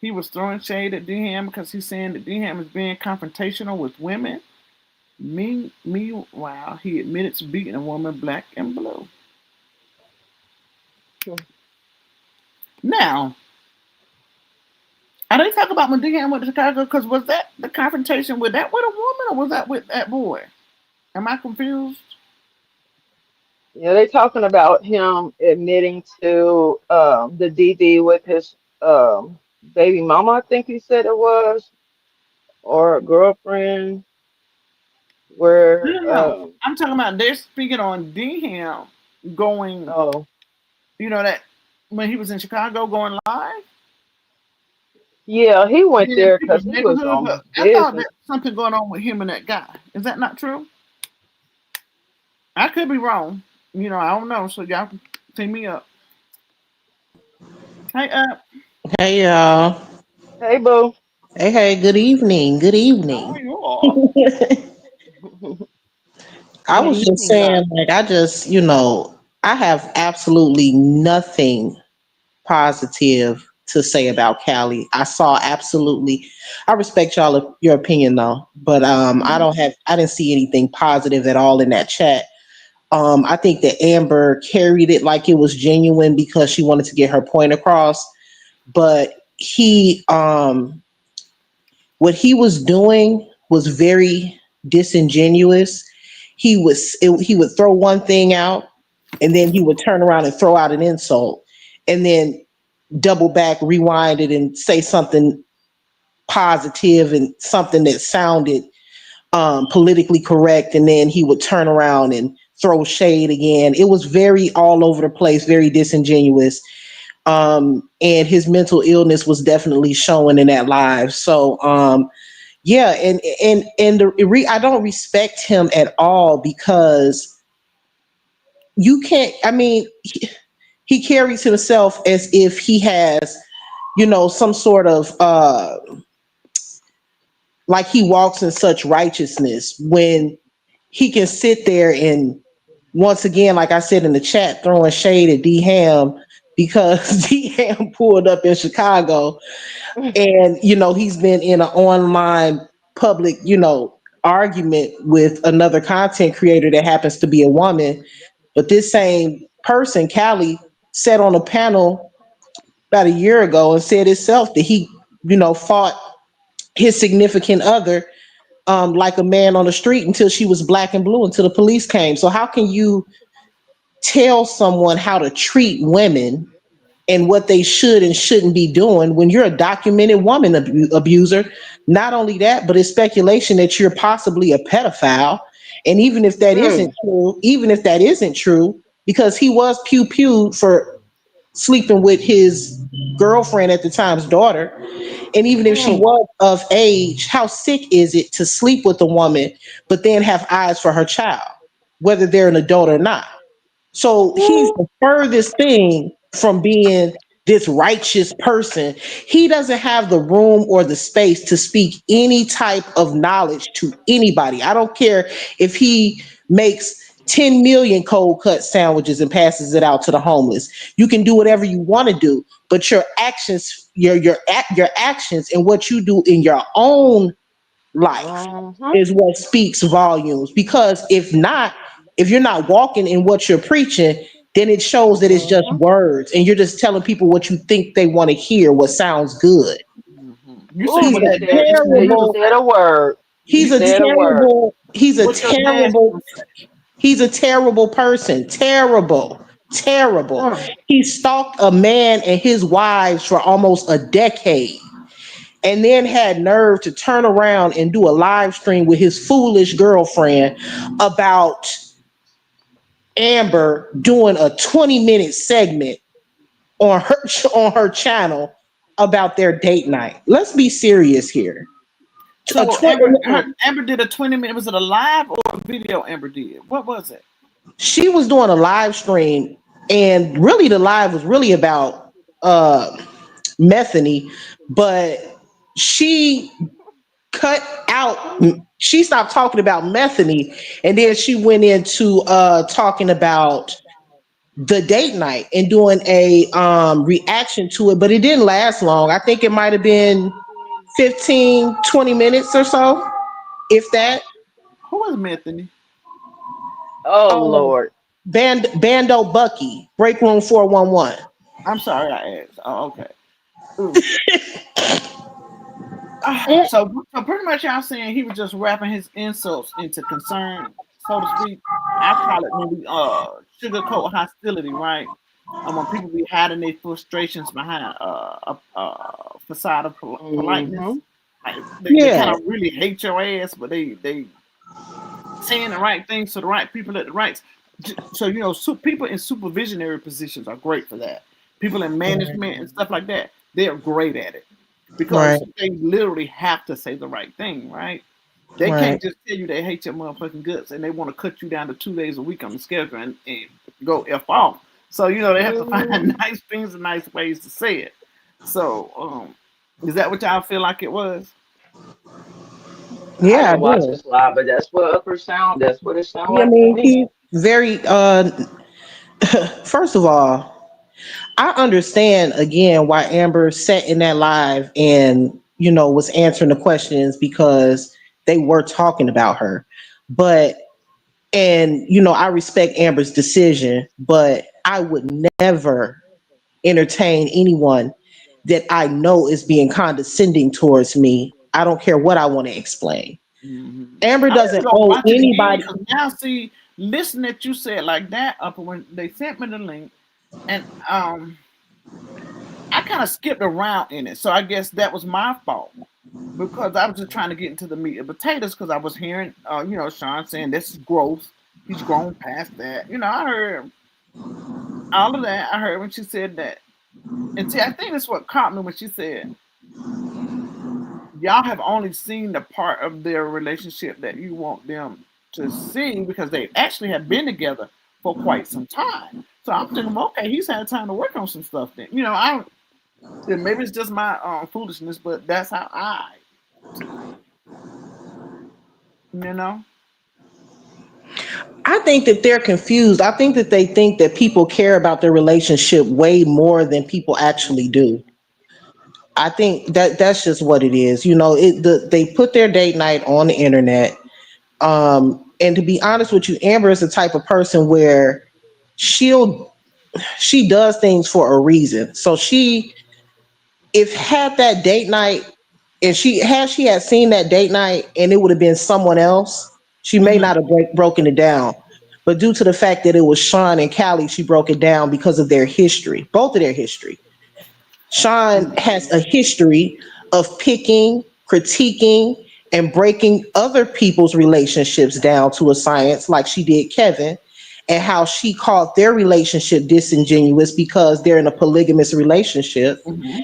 he was throwing shade at DM because he's saying that DM is being confrontational with women. Meanwhile, he admitted to beating a woman black and blue. Now, I didn't talk about when DM went to Chicago because was that the confrontation with that with a woman or was that with that boy? Am I confused? Yeah, they talking about him admitting to the DD with his baby mama, I think he said it was, or girlfriend, No, where no, no. I'm talking about they're speaking on DM going, oh that when he was in Chicago going live. yeah, he went Yeah, there people's because he was neighborhood, on but I thought business. there's something going on with him and that guy. Is that not true? I could be wrong. I don't know. So y'all can take me up. Hey, up. Hey y'all. Hey boo. Hey, hey, good evening. Good How are evening. you all? I Good was just evening, saying, darling. like, I have absolutely nothing positive to say about Cali. I respect your opinion though, but I didn't see anything positive at all in that chat. I think that Amber carried it like it was genuine because she wanted to get her point across, but what he was doing was very disingenuous. He would throw one thing out, and then he would turn around and throw out an insult, and then double back, rewind it, and say something positive and something that sounded politically correct, and then he would turn around and throw shade again. It was very all over the place, very disingenuous. And his mental illness was definitely showing in that live. So yeah, I don't respect him at all because you can't. I mean, he carries himself as if he has, some sort of like he walks in such righteousness when he can sit there and once again, like I said in the chat, throwing shade at D Ham because D Ham pulled up in Chicago and he's been in an online public argument with another content creator that happens to be a woman, but this same person, Callie, sat on a panel about a year ago and said itself that he fought his significant other like a man on the street until she was black and blue until the police came. So how can you tell someone how to treat women and what they should and shouldn't be doing when you're a documented woman abuser? Not only that, but it's speculation that you're possibly a pedophile. And even if that isn't true, because he was pew pewed for sleeping with his girlfriend at the time's daughter, and even if she Mm, was of age, how sick is it to sleep with a woman but then have eyes for her child? whether they're an adult or not. So he's Ooh. the furthest thing from being this righteous person. He doesn't have the room or the space to speak any type of knowledge to anybody. I don't care if he makes 10 million cold cut sandwiches and passes it out to the homeless. You can do whatever you want to do, but your actions, your actions and what you do in your own life Uh-huh. is what speaks volumes. Because if not, if you're not walking in what you're preaching, then it shows that it's just Uh-huh. words and you're just telling people what you think they want to hear, what sounds good. You Ooh, saying He's what you that said daddy you said you Stash terrible, said say? a word. You he's a said a word. terrible, he's a What your dad terrible, say? he's a terrible person. Terrible, terrible. Mm. He stalked a man and his wives for almost a decade, and then had nerve to turn around and do a live stream with his foolish girlfriend about Amber doing a 20-minute segment on her on her channel about their date night. Let's be serious here. A So 20, Amber did a 20 minute. Was it a live or a video? Amber did. What was it? she was doing a live stream, and really the live was really about uh Methany, but she cut out, she stopped talking about Methany, and then she went into talking about the date night and doing a reaction to it, but it didn't last long. I think it might have been 15-20 minutes or so, if that. Who was Anthony? Oh Oh, Lord. Bando Bucky, Break Room 411. I'm sorry, I asked. Oh, okay. Ooh. So pretty much y'all saying he was just wrapping his insults into concern, so to speak. I call it when we sugarcoat hostility, right? When people be hiding their frustrations behind a facade of politeness, Mm-hmm. like they kind Yeah, of really hate your ass, but they saying the right things to the right people at the right. So people in supervisionary positions are great for that. People in management and stuff like that, they're great at it right, because they literally have to say the right thing, right? They right, can't just tell you they hate your motherfucking guts and they want to cut you down to 2 days a week on the schedule and go f off. So they have to Mm-hmm. find nice things and nice ways to say it. So is that what y'all feel like it was? I yeah, I didn't watch do. this live, but that's what upper sound. That's what it sounded Yeah, I like to mean, me. he's very first of all, I understand again why Amber sat in that live and was answering the questions, because they were talking about her. But and I respect Amber's decision, but I would never entertain anyone that I know is being condescending towards me. I don't care what I want to explain. Amber I'm gonna doesn't go owe watch it again anybody. because now see, listen that you said like that up when they sent me the link, and I kind of skipped around in it, so I guess that was my fault because I was just trying to get into the meat and potatoes because I was hearing, Sean saying this is gross. He's grown past that. I heard all of that. I heard when she said that, and see, I think that's what caught me when she said y'all have only seen the part of their relationship that you want them to see because they actually have been together for quite some time. So I'm thinking, well, okay, he's had time to work on some stuff. Then, I and maybe it's just my foolishness, but that's how I took it. You know, I think that they're confused. I think that they think that people care about their relationship way more than people actually do. I think that that's just what it is. They put their date night on the internet. And to be honest with you, Amber is the type of person where she'll she does things for a reason. So if had that date night, if she had seen that date night and it would have been someone else, she may hmm not have broken it down. But due to the fact that it was Sean and Callie, she broke it down because of their history, both of their history. Sean has a history of picking, critiquing, and breaking other people's relationships down to a science, like she did Kevin, and how she called their relationship disingenuous because they're in a polygamous relationship. hmm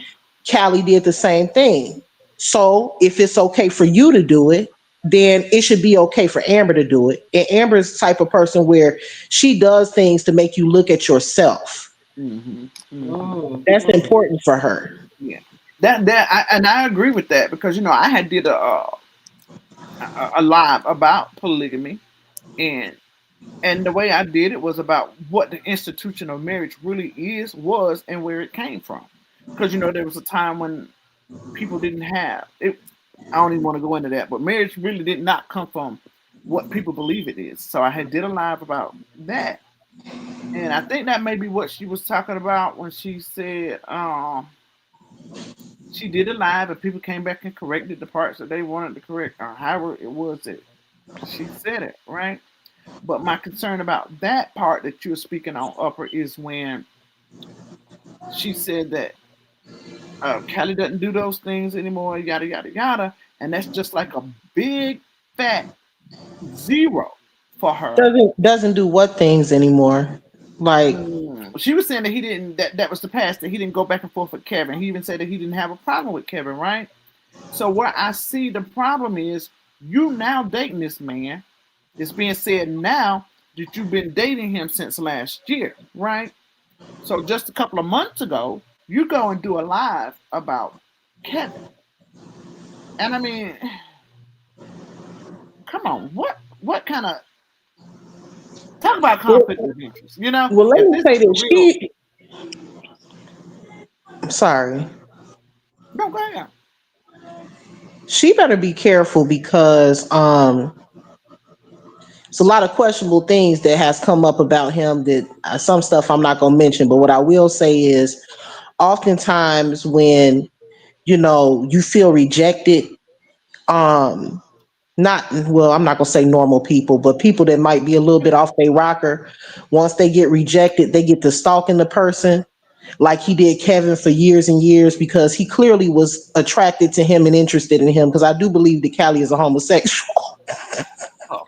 Callie did the same thing. So if it's okay for you to do it, then it should be okay for Amber to do it. And Amber's the type of person where she does things to make you look at yourself. Mm-hmm. Mm-hmm. Mm, That's mm. important for her. Yeah. And I agree with that because I had did a live about polygamy, and the way I did it was about what the institution of marriage really was and where it came from. Because there was a time when people didn't have it. I don't even want to go into that, but marriage really did not come from what people believe it is. So I had did a live about that, and I think that may be what she was talking about when she said she did it live, and people came back and corrected the parts that they wanted to correct, or however it was that she said it, right? But my concern about that part that you're speaking on, Upper, is when she said that Cali doesn't do those things anymore, yada yada yada, and that's just like a big fat zero for her. Doesn't do what things anymore. Like, She was saying that he didn't. That was the past. That he didn't go back and forth with Kevin. He even said that he didn't have a problem with Kevin, right? So where I see the problem is, you now dating this man. It's being said now that you've been dating him since last year, right? So just a couple of months ago, you go and do a live about Kevin. And I mean, come on, what kind of talk about well, conflict of interest? let If me this say is this. real, Sorry, no, go ahead. she better be careful because it's a lot of questionable things that has come up about him that some stuff I'm not gonna mention. But what I will say is, oftentimes when you feel rejected, um, not well, I'm not gonna say normal people, but people that might be a little bit off their rocker, once they get rejected, they get to stalking the person like he did Kevin for years and years because he clearly was attracted to him and interested in him. Because I do believe that Callie is a homosexual. Oh,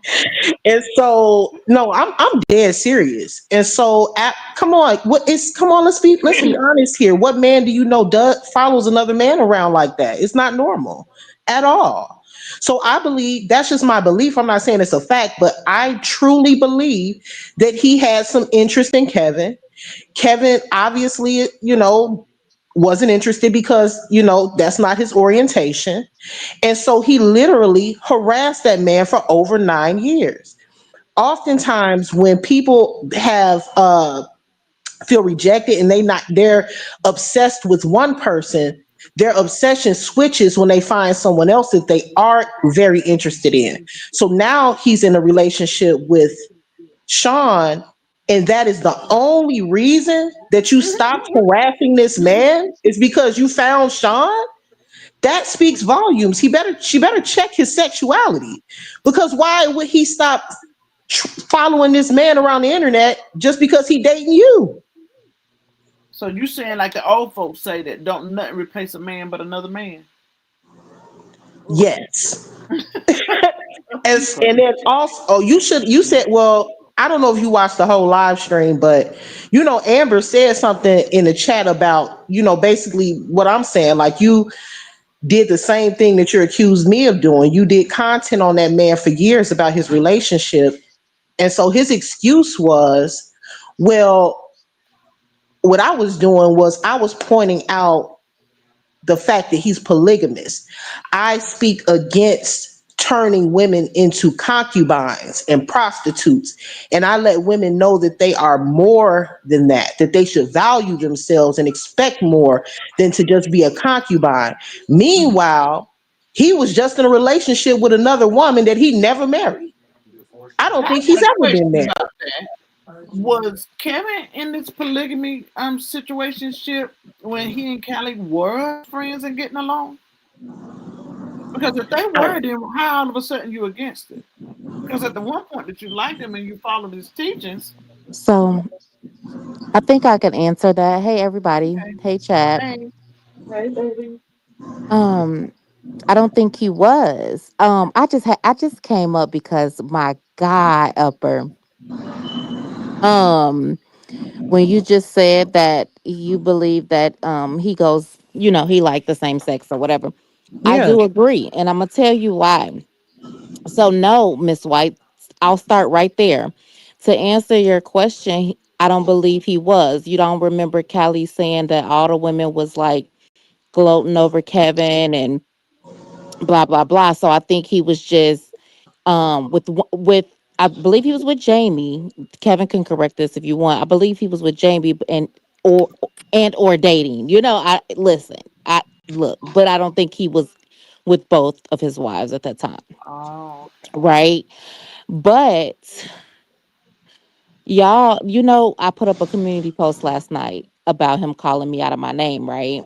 And so, no, I'm dead serious. And so, come on, come on? Let's be honest here. What man do you know does follows another man around like that? It's not normal at all. So I believe that's just my belief. I'm not saying it's a fact, but I truly believe that he had some interest in Kevin. Kevin obviously, wasn't interested because that's not his orientation, and so he literally harassed that man for over 9 years. Oftentimes when people have feel rejected and they're obsessed with one person, their obsession switches when they find someone else that they are very interested in. So now he's in a relationship with Sean, and that is the only reason that you stopped harassing this man is because you found Sean. That speaks volumes. She better check his sexuality, because why would he stop following this man around the internet just because he dating you? so you saying like the old folks say that don't nothing replace a man but another man? Yes. You And then crazy. also, oh, you said, well, I don't know if you watched the whole live stream, but Amber said something in the chat about, basically what I'm saying. Like, you did the same thing that you accused me of doing. You did content on that man for years about his relationship. And so his excuse was, well, what I was doing was I was pointing out the fact that he's polygamous. I speak against turning women into concubines and prostitutes. And I let women know that they are more than that, that they should value themselves and expect more than to just be a concubine. Meanwhile, he was just in a relationship with another woman that he never married. I don't I think he's got a ever been question married. about that. Was Kevin in this polygamy situationship when he and Callie were friends and getting along? Because if they I, were, then how all of a sudden you against it? Because at the one point that you liked him and you followed his teachings, So I think I can answer that. Hey everybody. okay, Hey chat. hey, Hey, baby. Um I don't think he was. I just came up because my guy upper. Um when you just said that you believe that he goes, he like the same sex or whatever. I yeah. do agree, and I'm gonna tell you why. So no, Miss White, I'll start right there. To answer your question, I don't believe he was. You don't remember Callie saying that all the women was like gloating over Kevin and blah blah blah. So I think he was just with I believe he was with Jamie. Kevin can correct this if you want. I believe he was with Jamie or or dating. I listen. I look, but I don't think he was with both of his wives at that time, Oh, okay. right? But y'all, I put up a community post last night about him calling me out of my name, right?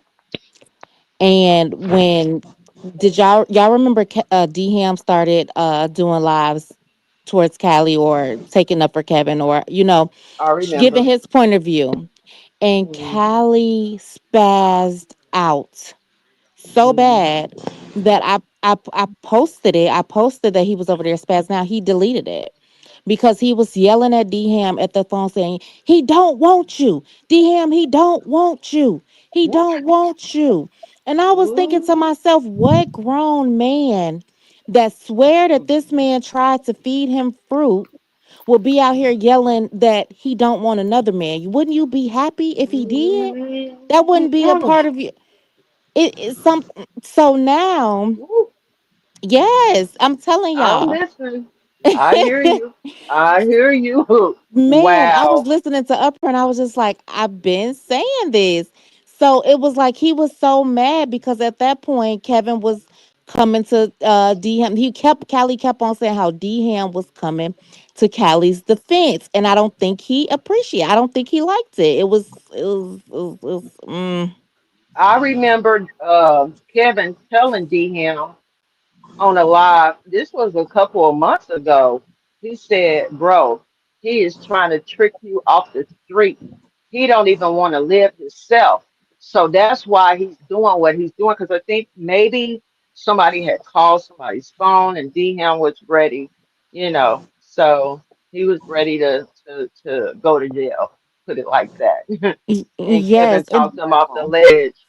And when did y'all remember D Ham started doing lives towards Cali or taking up for Kevin or I giving remember. his point of view, and Mm, Cali spazzed out so mm, bad that I posted it. I posted that he was over there spazzing out. He deleted it because he was yelling at D Ham at the phone saying, "He don't want you. D Ham, he don't want you. He what? don't want you." And I was thinking to Ooh, myself, what grown man that swear that this man tried to feed him fruit will be out here yelling that he don't want another man? Wouldn't you be happy if he did? That wouldn't be a mm, part of you. It's some so now, ooh, yes, I'm telling I'm y'all. listening. I hear you. I hear you. Man, I was Wow. listening to Upper and I was just like, I've been saying this. So it was like he was so mad because at that point Kevin was coming to D Ham. Callie kept on saying how D Ham was coming to Callie's defense. And I don't think he liked it. I remember Kevin telling Ham on a live, this was a couple of months ago. He said, bro, he is trying to trick you off the street. He don't even want to live himself. So that's why he's doing what he's doing. Because I think maybe somebody had called somebody's phone and Ham was ready, so he was ready to go to jail, put it like that. And Kevin Yes, talked him off the Wow. ledge,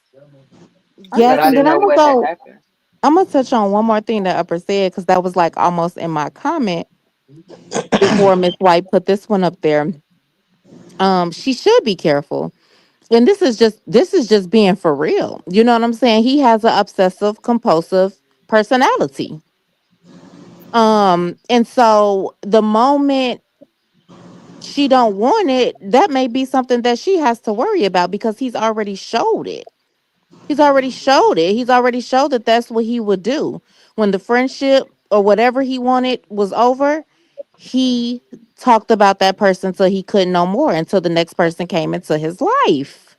I but yes, I guess and didn't then know what had happened. I'm gonna touch on one more thing that Upper said because that was like almost in my comment before Miss White put this one up there. She should be careful. And this is just being for real. You know what I'm saying? He has an obsessive compulsive personality. And so the moment she don't want it, that may be something that she has to worry about because he's already showed it. He's already showed it. He's already showed that that's what he would do. When the friendship or whatever he wanted was over, he talked about that person till he couldn't no more until the next person came into his life.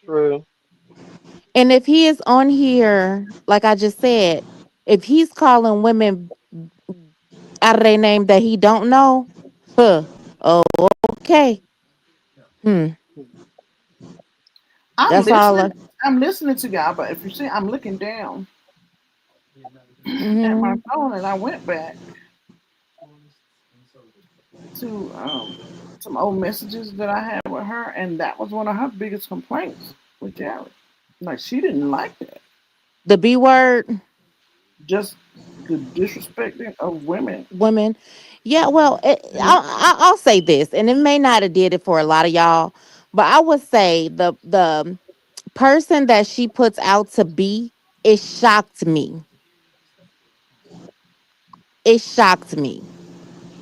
True. And if he is on here, like I just said, if he's calling women out of their name that he don't know, huh? Oh, okay. Hmm. I'm That's all. listening. I'm listening to y'all, but if you see, I'm looking down at my Mm-hmm. phone, and I went back to some old messages that I had with her, and that was one of her biggest complaints with Jared. Like she didn't like that, The B word. just the disrespecting of women. Women. Yeah, well, And I'll say this, and it may not have did it for a lot of y'all, but I would say the person that she puts out to be, it shocked me. It shocked me.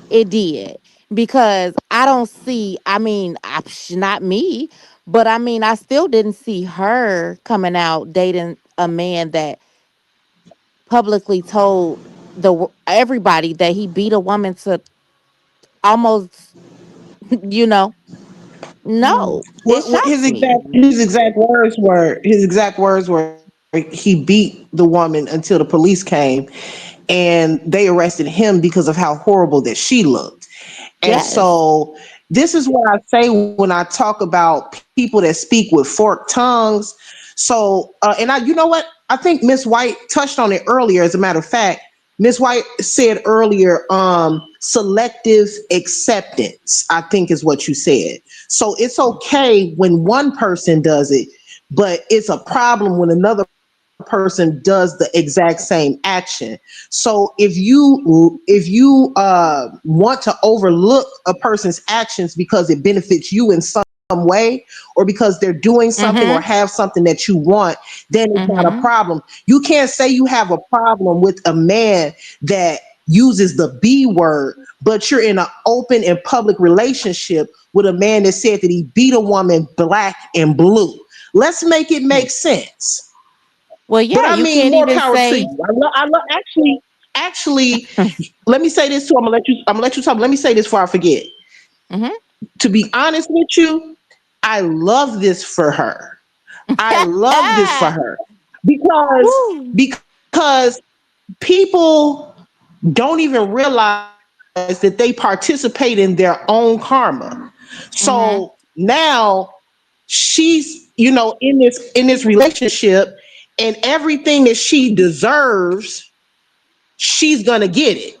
It did because I don't see. I mean, not me, but I mean, I still didn't see her coming out dating a man that publicly told everybody that he beat a woman to almost, you know. No, it What shocked me. his exact words were he beat the woman until the police came and they arrested him because of how horrible that she looked. And Yes. so this is what I say when I talk about people that speak with forked tongues. So and you know what? I think Miss White touched on it earlier. As a matter of fact, Miss White said earlier, selective acceptance, I think is what you said. So it's okay when one person does it, but it's a problem when another person person does the exact same action. So if you want to overlook a person's actions because it benefits you in some way, or because they're doing something or Mm-hmm. have something that you want, then it's not a Mm-hmm. problem. You can't say you have a problem with a man that uses the B word, but you're in an open and public relationship with a man that said that he beat a woman black and blue. Let's make it make sense. Well, But yeah, I you mean, can't more even power to say. you. I love actually, let me say this too. I'm gonna let you talk. Let me say this before I forget. Mm-hmm. To be honest with you, I love this for her. I love this for her because Woo. because people don't even realize that they participate in their own karma. So Mm-hmm. now she's, in this relationship, and everything that she deserves, she's gonna get it.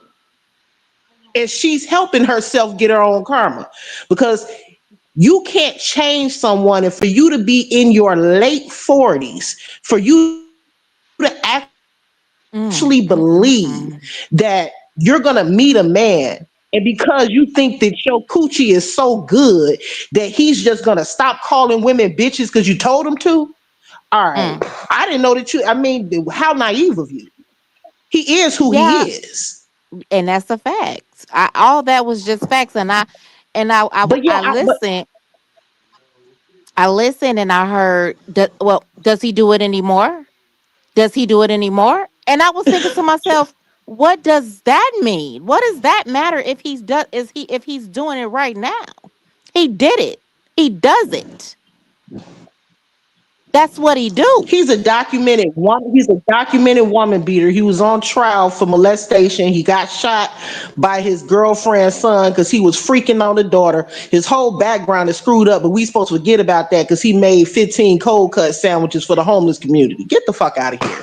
And she's helping herself get her own karma, because you can't change someone. And for you to be in your late 40s, for you to actually believe Mm, that mm, mm, you're gonna mm. meet a man, and because you think that your coochie is so good that he's just gonna stop calling women bitches because you told him to. All right. I didn't Mm. know that you, I mean, how naive of you. He is who he Yeah, is. and that's a fact. All that was just facts, But yeah, I listened. I listened, and I heard. Well, does he do it anymore? Does he do it anymore? And I was thinking to myself, what does that mean? What does that matter if he's doing it right now? He did it. He does it. That's what he do. he's a documented woman beater. He was on trial for molestation. He got shot by his girlfriend's son because he was freaking on the daughter. His whole background is screwed up, but we supposed to forget about that because he made 15 cold cut sandwiches for the homeless community. Get the fuck out of here.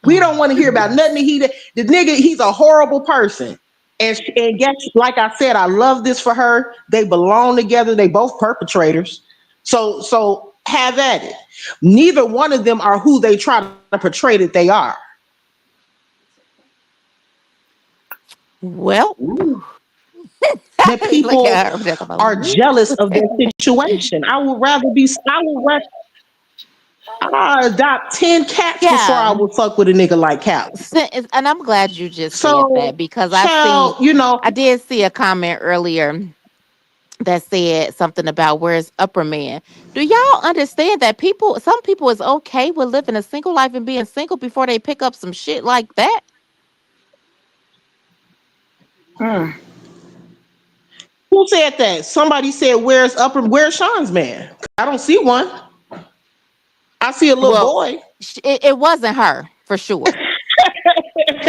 We Oh don't my want to hear about nothing. goodness. The nigga, he's a horrible person. And guess, like I said, I love this for her. They belong together. They both perpetrators. So have at it. Neither one of them are who they try to portray that they are. Well, That look people at her. Just about, are "Woo." jealous of their situation. I adopt 10 cats before I Yeah. would fuck with a nigga like Cali. And I'm glad you just said that So, because child, I did see a comment earlier that said something about where's upper man. Do y'all understand that some people is okay with living a single life and being single before they pick up some shit like that? Mm. who said that? Somebody said, where's Sean's man? I don't see one. I see a little Well, boy. it wasn't her for sure.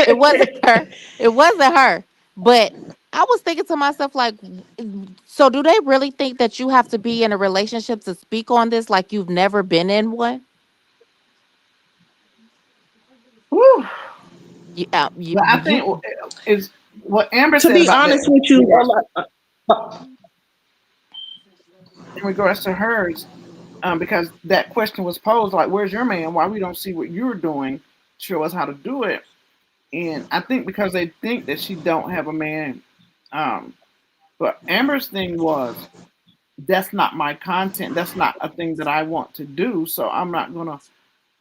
It wasn't her. It wasn't her. But I was thinking to myself, like, so do they really think that you have to be in a relationship to speak on this like you've never been in one? Whew. You, But I think is what Amber To said be about that honest with you, in regards to hers, because that question was posed like, "Where's your man? Why we don't see what you're doing? Show us how to do it." And I think because they think that she don't have a man, um, but Amber's thing was that's not my content. That's not a thing that I want to do. So I'm not gonna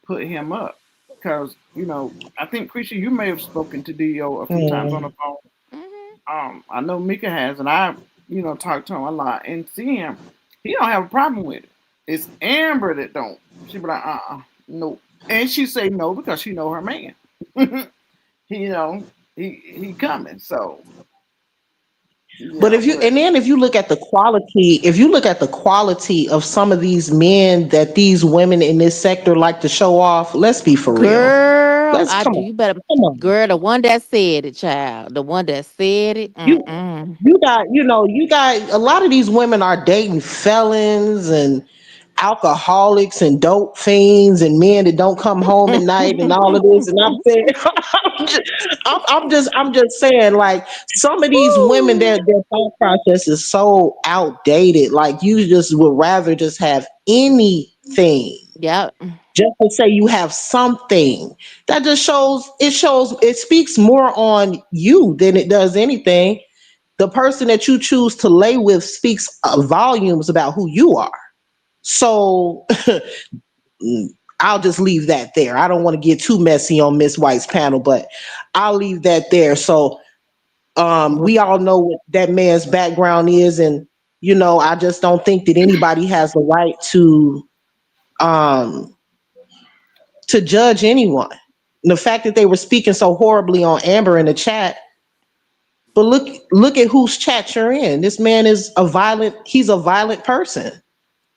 put him up because I think Creature, you may have spoken to Dio a few times on the mm, phone. Mhm. I know Mika has, and I talked to him a lot and see him. He don't have a problem with it. It's Amber that don't. She be like, no, and she say no because she know her man. you know, he coming. So but yeah, but if you look at the quality, if you look at the quality of some of these men that these women in this sector like to show off, let's be for real. Girl, Let's I come do. on, You better, come on. girl. The one that said it, child. The one that said it. You Mm-mm. you got a lot of these women are dating felons and alcoholics and dope fiends and men that don't come home at night and all of this. And I'm saying, I'm just saying, like, some of these women, Ooh. their thought process is so outdated. Like, you just would rather just have anything. Yep. Just to say you have something, that just shows it speaks more on you than it does anything. The person that you choose to lay with speaks volumes about who you are. So I'll just leave that there. I don't want to get too messy on Miss White's panel, but I'll leave that there. So we all know what that man's background is, and I just don't think that anybody has the right um to judge anyone. And the fact that they were speaking so horribly on Amber in the chat, but look at whose chat you're in. This man is he's a violent person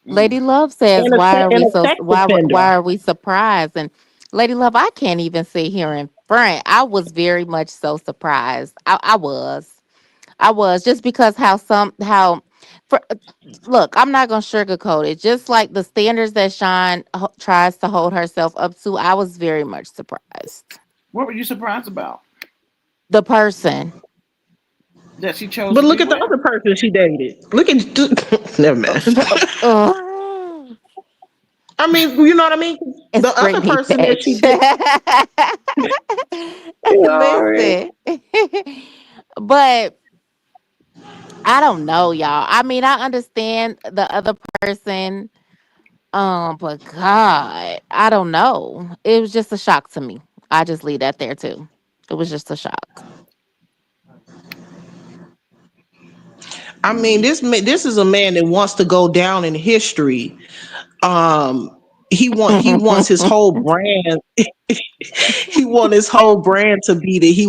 Mm. Lady Love says, and "Why are and we a so? sex Why offender. are we surprised?" And Lady Love, I can't even sit here in front. I was very much so surprised. I was just because for look, I'm not gonna sugarcoat it. Just like the standards that Sean tries to hold herself up to, I was very much surprised. What were you surprised about? The person. That she chose But to look be at the with? other person she dated. Look at never mind. Ugh. I mean, you know what I mean? The It's other Brittany, person that she bitch. did, you know what I mean? Listen. But I don't know, y'all. I mean, I understand the other person, but God, I don't know. It was just a shock to me. I just leave that there too. It was just a shock. I mean, this is a man that wants to go down in history. Um, he wants his whole brand. He want his whole brand to be that he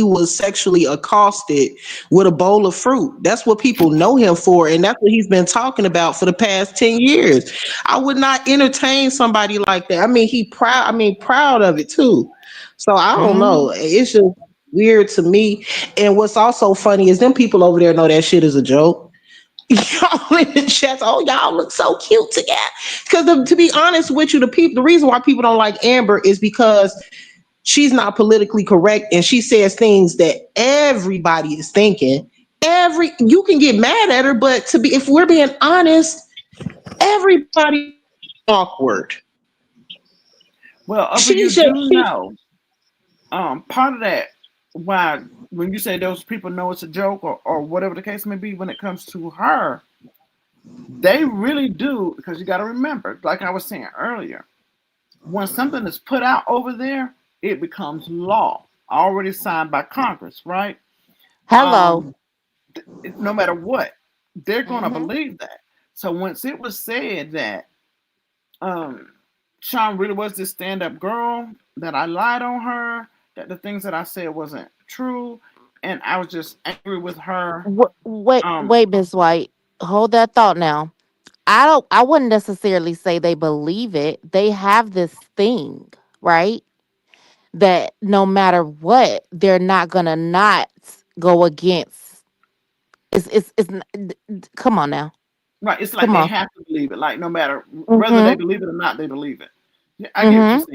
was sexually accosted with a bowl of fruit. That's what people know him for, and that's what he's been talking about for the past 10 years. I would not entertain somebody like that. I mean, he proud. I mean, proud of it too. So I don't know. Mhm. It's just weird to me. And what's also funny is them people over there know that shit is a joke. Y'all in the chat, oh, y'all look so cute together. Because to be honest with you, the reason why people don't like Amber is because she's not politically correct and she says things that everybody is thinking. You can get mad at her, but if we're being honest, everybody awkward. Well, Upper, you She's just do know, part of that, why, when you say those people know it's a joke or whatever the case may be, when it comes to her, they really do, because you got to remember, like I was saying earlier, when something is put out over there, it becomes law, already signed by Congress, right? Hello. Um, no matter what, they're gonna Mhm. believe that. So once it was said that um, Sean really was this stand-up girl, that I lied on her, that the things that I said wasn't true, and I was just angry with her. Wait, Um, wait, Miss White. Hold that thought now. I wouldn't necessarily say they believe it. They have this thing, right? That no matter what, they're not gonna not go against. Come on now. right, it's like Come they on. have to believe it. Like no matter whether they Mhm. believe it or not, they believe it. Yeah, I get what you're Mhm.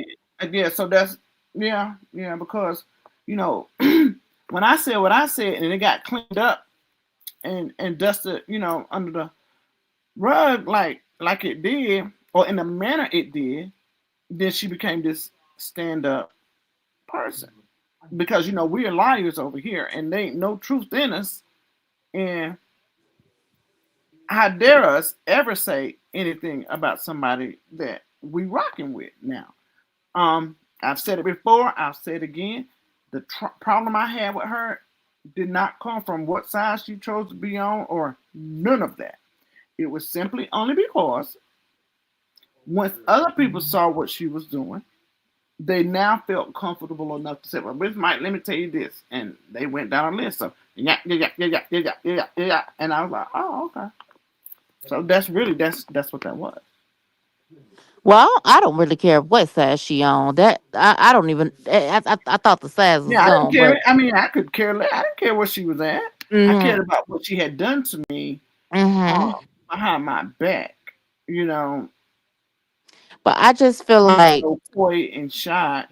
saying. Yeah, so that's yeah, because you know when I said what I said and it got cleaned up and dusted, under the rug like it did, or in the manner it did, then she became this stand up person. Because we're liars over here and there ain't no truth in us. And how dare us ever say anything about somebody that we rocking with now? I've said it before, I'll say it again. The problem I had with her did not come from what side she chose to be on or none of that. It was simply only because once other people saw what she was doing, they now felt comfortable enough to say, "Well, Miss Mike, let me tell you this," and they went down a list of yeah, yeah, yeah, yeah, yeah, yeah, yeah, yeah, and I was like, "Oh, okay." So that's what that was. Well, I don't really care what size she on. That I don't even. I thought the size was Yeah, I didn't gone, care. but I mean, I could care less. I didn't care where she was at. I cared mhm. about what she had done to me Mhm. behind my back. You know, But I just feel being like so coy and shy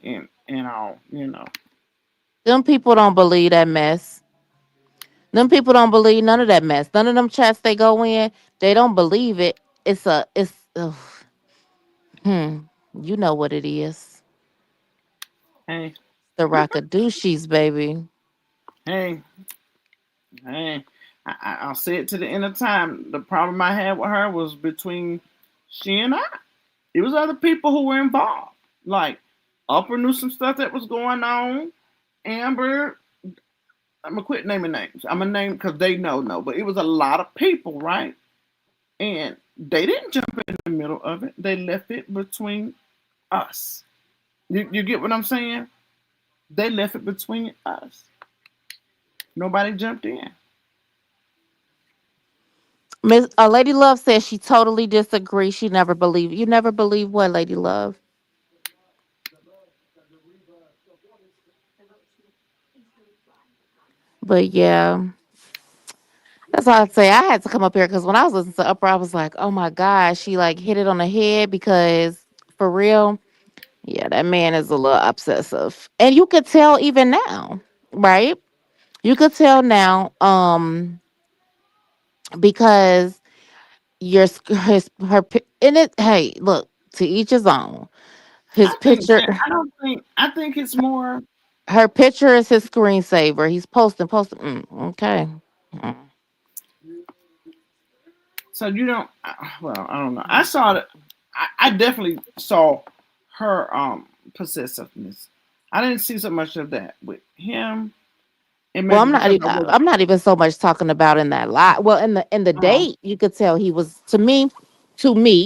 and all. them people don't believe that mess. Them people don't believe none of that mess. None of them chats they go in, they don't believe it. It's a it's ugh. Hmm. You know what it is. Hey, The rockadoochies, baby. hey, hey. I'll say it to the end of time. The problem I had with her was between she and I. It was other people who were involved. Like Upper knew some stuff that was going on. Amber, I'm gonna quit naming names. I'm gonna name because they know no, but it was a lot of people, right? And they didn't jump in the middle of it. They left it between us. You get what I'm saying? They left it between us. Nobody jumped in. Miss Lady Love says she totally disagrees. She never believed. You never believe what, Lady Love? But yeah, that's all I'd say. I had to come up here because when I was listening to Upper, I was like, oh my gosh, she like hit it on the head because for real, yeah, that man is a little obsessive. And you could tell even now, right? You could tell now, because his her in it. Hey, look, to each his own. His I think picture, that I don't think I think it's more her picture is his screensaver. He's posting. Okay. Mm. so you don't well, I don't know. I saw that I definitely saw her possessiveness. I didn't see so much of that with him and Well, maybe because I was I'm not even so much talking about in that lot. Well, in the uh, date, you could tell he was to me,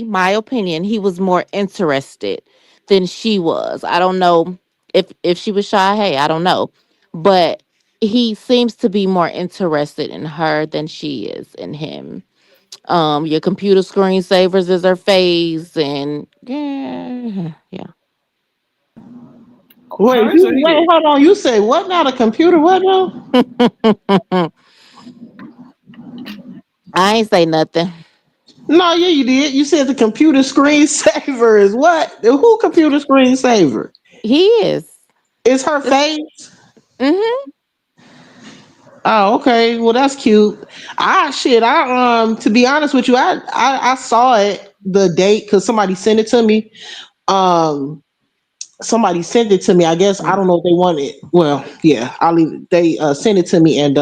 my opinion, he was more interested than she was. I don't know if she was shy. Hey, I don't know, but he seems to be more interested in her than she is in him. Your computer screensavers is her face, and yeah. Wait, hers or wait, his. hold on. You say what now? The computer? What now? I ain't say nothing. No, yeah, you did. You said the computer screensaver is what? Who computer screensaver? He is. It's her This, face. mm-hmm. Oh, okay. Well, that's cute. Shit. To be honest with you, I saw it the date because somebody sent it to me. Um, somebody sent it to me. I guess I don't know if they want it. Well, yeah, I'll leave it. They sent it to me, and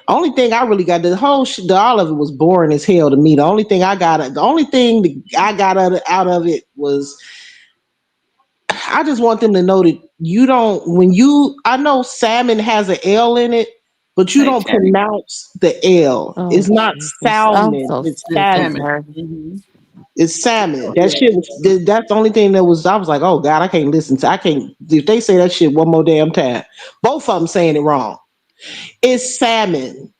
only thing I really got all of it was boring as hell to me. The only thing that I got out of it was I just want them to know that you don't when you I know salmon has an L in it, but you Hey don't Teddy, pronounce the L. Oh It's not Jesus! I'm salmon. so It's sick of salmon. salmon. her. Mm-hmm. It's salmon. Oh That yeah. shit was that's the only thing that was I was like, oh God, I can't if they say that shit one more damn time. Both of them saying it wrong. It's salmon.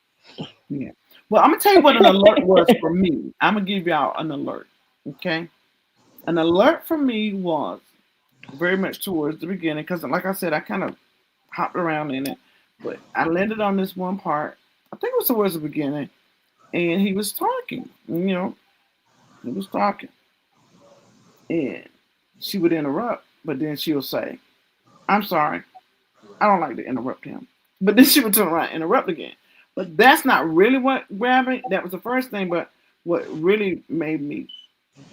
Yeah. Well, I'm gonna tell you what an alert was for me. I'm gonna give y'all an alert. Okay. An alert for me was very much towards the beginning because, like I said, I kind of hopped around in it, but I landed on this one part. I think it was towards the beginning, and he was talking. He was talking, and she would interrupt, but then she'll say, "I'm sorry, I don't like to interrupt him." But then she would turn around and interrupt again. But that's not really what grabbed me. That was the first thing, but what really made me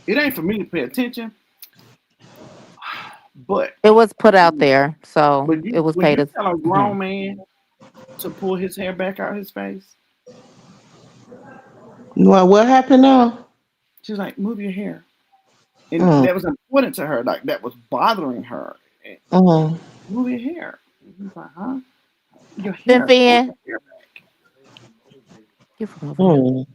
it ain't for me to pay attention, but It was put out there, so it was when paid you as. tell a Mhm. grown man to pull his hair back out his face, Well, what happened now? she's like, "Move your hair," and Mm, that was important to her. Like that was bothering her. And, mm, move your hair. And he's like, "Huh? Your hair? Pull Vivian, your hair back." get from over there. mm.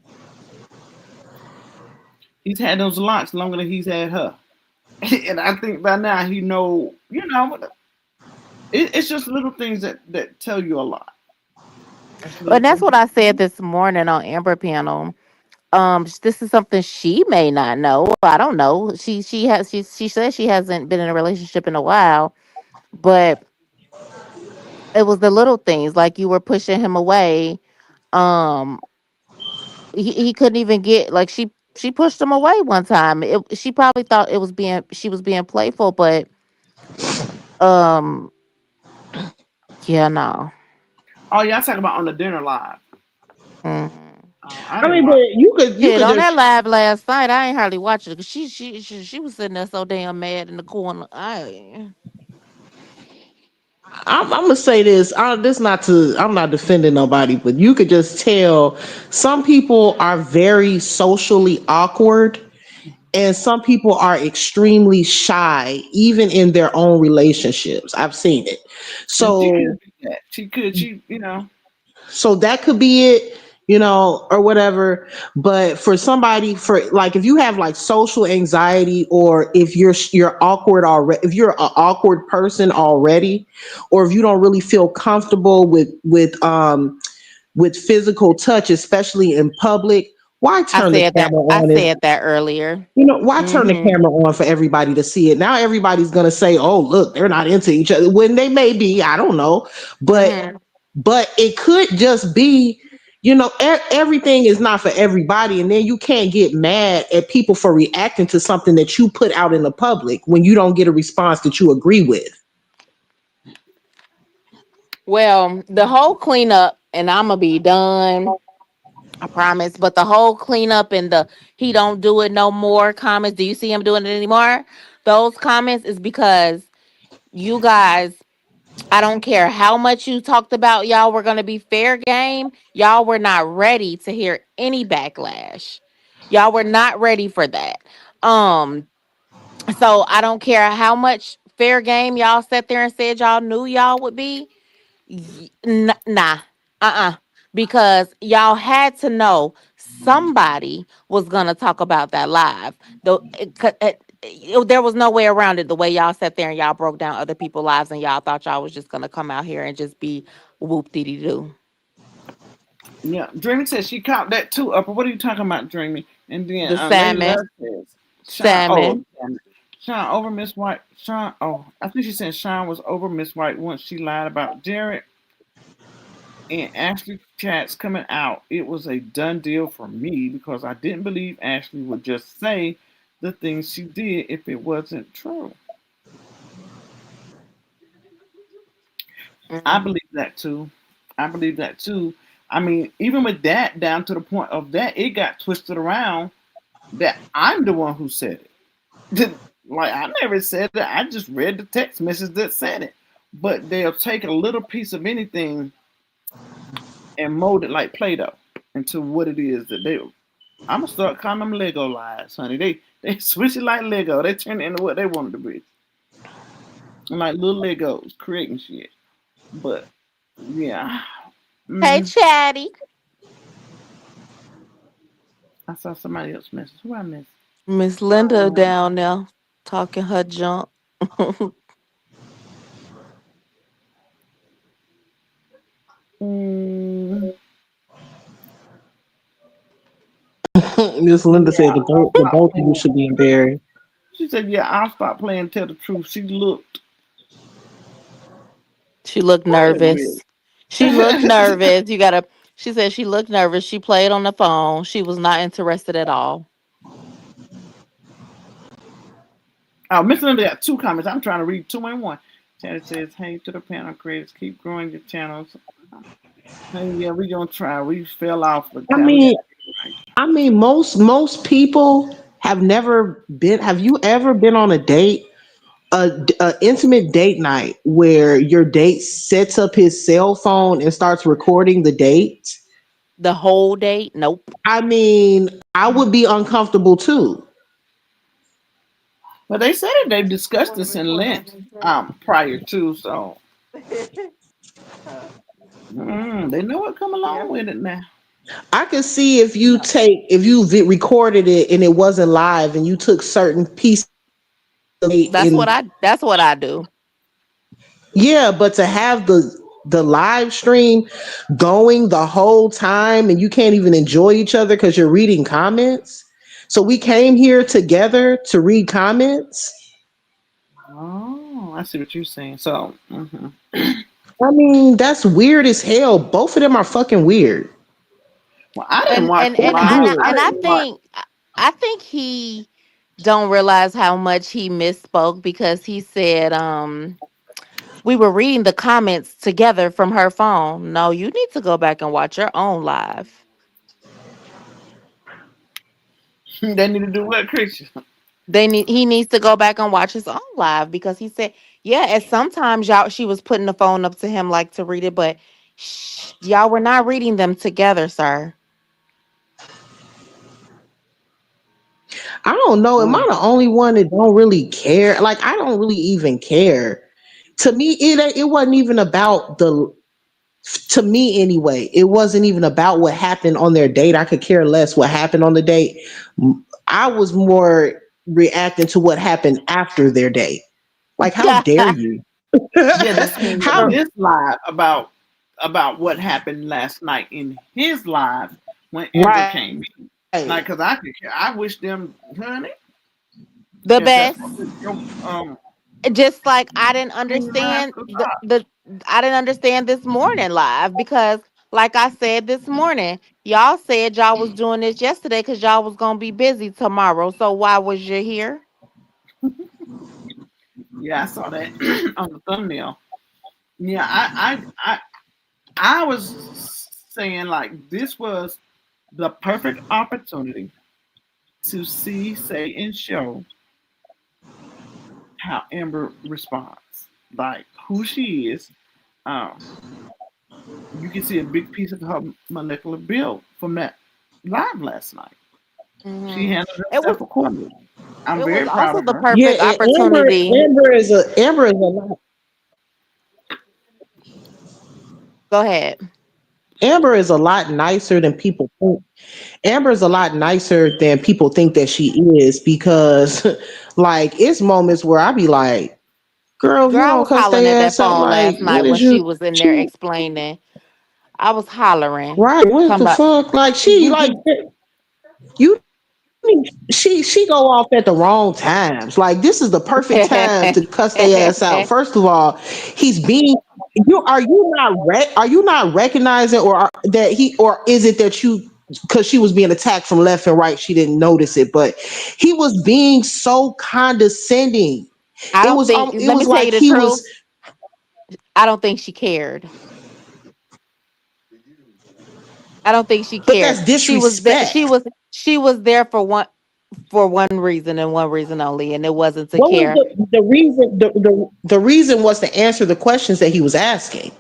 He's had those locks longer than he's had her, and I think by now he know. It's just little things that tell you a lot. That's little And that's things. what I said this morning on Amber panel. This is something she may not know. I don't know. She says she hasn't been in a relationship in a while, but it was the little things like you were pushing him away. Um, he couldn't even get like she pushed him away one time. She probably thought she was being playful, but um, yeah, no. Oh, y'all talking about on the dinner live. Mhm. Oh, I I didn't mean, but watch. you Shit, could on that just live last night, I ain't hardly watching it because she was sitting there so damn mad in the corner. I I'm gonna say this. This not to. I'm not defending nobody, but you could just tell some people are very socially awkward, and some people are extremely shy, even in their own relationships. I've seen it. And she So could be that. She could. She. so that could be it, or whatever. But for somebody, for like, if you have like social anxiety, or if you're awkward already, if you're an awkward person already, or if you don't really feel comfortable with physical touch, especially in public, why I turn the said that. camera I on? If said that earlier. why turn the Hmm. camera on for everybody to see it? Now everybody's gonna say, "Oh, look, they're not into each other," when they may be. I don't know, but Hmm. it could just be, everything is not for everybody, and then you can't get mad at people for reacting to something that you put out in the public when you don't get a response that you agree with. Well, the whole cleanup, and I'm gonna be done. I promise. But the whole cleanup and the he don't do it no more comments. Do you see him doing it anymore? Those comments is because you guys, I don't care how much you talked about y'all were gonna be fair game. Y'all were not ready to hear any backlash. Y'all were not ready for that. Um, so I don't care how much fair game y'all sat there and said y'all knew y'all would be. Nah, because y'all had to know somebody was gonna talk about that live. There was no way around it. The way y'all sat there and y'all broke down other people's lives, and y'all thought y'all was just gonna come out here and just be whoop dee doo. Yeah, Dreamy says she caught that too. Upper, what are you talking about, Dreamy? And then The Lady salmon, Love says Sean. Oh, salmon. damn it. Sean over Miss White. Sean. Oh, I think she said Sean was over Miss White once she lied about Jared and Ashley chats coming out. It was a done deal for me because I didn't believe Ashley would just say the things she did if it wasn't true. I Mhm. believe that too. I believe that too. I mean, even with that, down to the point of that, it got twisted around that I'm the one who said it. Like I never said it. I just read the text message that said it. But they'll take a little piece of anything and mold it like Play-Doh into what it is that they. I'm gonna start calling them Lego lies, honey. They switch it like Lego. They turn it into what they want it to be, like little Legos creating shit. But yeah, Hey, mm, Chatty. I saw somebody else message. Who I missed? Miss Linda down there talking her junk. Mm, Miss Linda yeah, said I'll the stop both of you playing. should be embarrassed. She said, "Yeah, I'll stop playing. Tell the truth." She looked. She looked Wait a minute. nervous. She looked nervous. You gotta. She said she looked nervous. She played on the phone. She was not interested at all. Oh, Miss Linda got two comments. I'm trying to read two in one. Chad says, "Hey to the panel creators, keep growing your channels." Hey, yeah, we gonna try. We fell off, but I we got mean, it right. most people have never been. Have you ever been on a date, a intimate date night where your date sets up his cell phone and starts recording the date? The whole date? Nope. I mean, I would be uncomfortable too. But they said that they've discussed this in length prior to, so they know what come along with it now. I could see if you recorded it and it wasn't live, and you took certain pieces of it That's what and I. That's what I do. yeah, but to have the live stream going the whole time and you can't even enjoy each other because you're reading comments. So we came here together to read comments. Oh, I see what you're saying. So, I mean, that's weird as hell. Both of them are fucking weird. well, I didn't And watch and the and live. and I, Weird. I and I didn't watch. think I think he don't realize how much he misspoke because he said we were reading the comments together from her phone. No, you need to go back and watch your own live. They need to do what, Christian? He needs to go back and watch his own live because he said, yeah, at sometimes y'all she was putting the phone up to him like to read it, but y'all were not reading them together, sir. I don't know. Am I Mm. the only one that don't really care? Like, I don't really even care. To me, it wasn't even about the. To me, anyway, it wasn't even about what happened on their date. I could care less what happened on the date. I was more reacting to what happened after their date. Like, how dare you? Yeah, this one, How this live about what happened last night in his live when Amber right? came in. Like, cause I could care. I wish them, honey, The if that's best. what your Just like I didn't bring your ass understand to the top. the I didn't understand this morning live because like I said this morning, y'all said y'all was doing this yesterday because y'all was gonna be busy tomorrow. So why was you here? Yeah, I saw that on the thumbnail. Yeah, I was saying like this was the perfect opportunity to see, say, and show how Amber responds, like who she is. Um, you can see a big piece of her molecular build from that live last night. She Hmm. handled It was herself accordingly. I'm it was very proud also of the her. Yeah, perfect and opportunity. Amber is a Go ahead. Amber is a lot nicer than people think. Amber is a lot nicer than people think that she is because, like, it's moments where I be like, "Girl, if Girl, you I don't was cuss hollering at their that ass out, phone like, last night what when is she you?" was in She there explaining. I was hollering. right? What Talking the about fuck? Like, she like you. She go off at the wrong times. Like, this is the perfect time to cuss their ass out. First of all, he's being you. Are you not recognizing that he or is it that you? Because she was being attacked from left and right, she didn't notice it. But he was being so condescending. I don't think It let me was tell like you the he truth. was. I don't think she cared. I don't think she But cared. that's She was there. disrespect. She was there for one reason and one reason only, and it wasn't to What was care. the reason? The reason was to answer the questions that he was asking.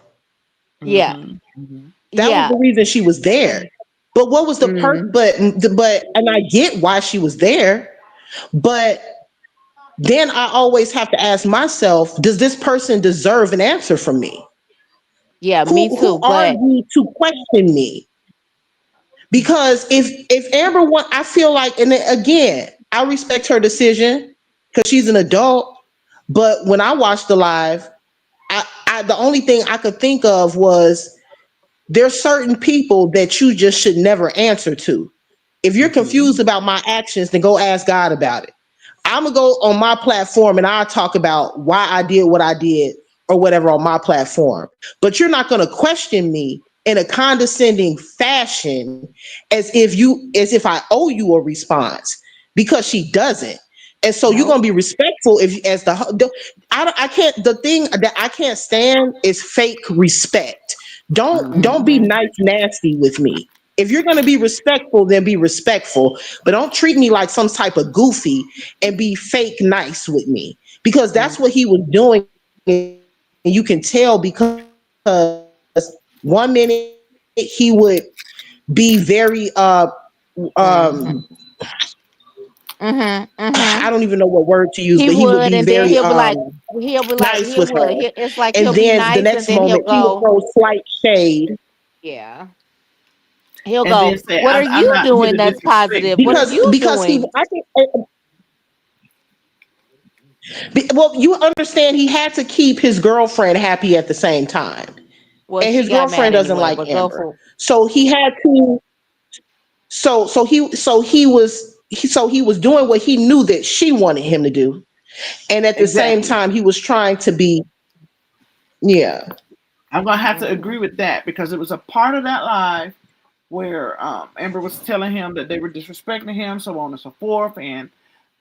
Yeah, Mm-hmm. Mm-hmm. That was yeah. the reason she was there. But what was the Mm, and I get why she was there, but then I always have to ask myself, does this person deserve an answer from me? yeah, me too. Who are But you to question me? Because if Amber want, I feel like, and then again, I respect her decision because she's an adult. But when I watched the live, the only thing I could think of was there's certain people that you just should never answer to. If you're Mm-hmm. confused about my actions, then go ask God about it. I'm gonna go on my platform and I'll talk about why I did what I did or whatever on my platform. But you're not gonna question me in a condescending fashion as if I owe you a response because she doesn't. And so you're no. gonna be respectful if as I can't the thing that I can't stand is fake respect. Don't be Mm-hmm. Hmm. nice nasty with me. If you're gonna be respectful, then be respectful. But don't treat me like some type of goofy and be fake nice with me. Because that's what he was doing. And you can tell because 1 minute he would be very Hmm. um Hmm. Hmm. I don't even know what word to use, He but he would would, be and then very nice he with her. would. It's like And he'll be then the nice, and next then he'll moment he would go, throw slight shade yeah. He'll And then go, say, "What are I'm you not here doing? to That's disrespect positive. What are you. you because he doing?" I think well you understand he had to keep his girlfriend happy at the same time. Well, And she his got mad girlfriend doesn't anyway, like but go Amber. for So he had to so he was doing what he knew that she wanted him to do. And at the same Exactly. time he was trying to be yeah. I'm gonna have to it. agree with that because it was a part of that live where Amber was telling him that they were disrespecting him, so on and so forth, and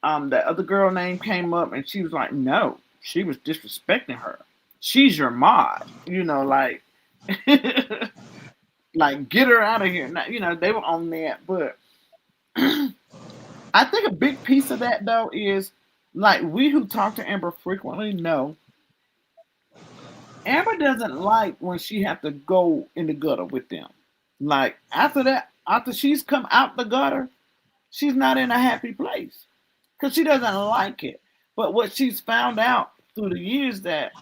that other girl name came up, and she was like, "No, she was disrespecting her. She's your mod, like, like get her out of here." Now, they were on that, but I think a big piece of that though is like we who talk to Amber frequently know Amber doesn't like when she have to go in the gutter with them. Like after that, after she's come out the gutter, she's not in a happy place because she doesn't like it. But what she's found out through the years that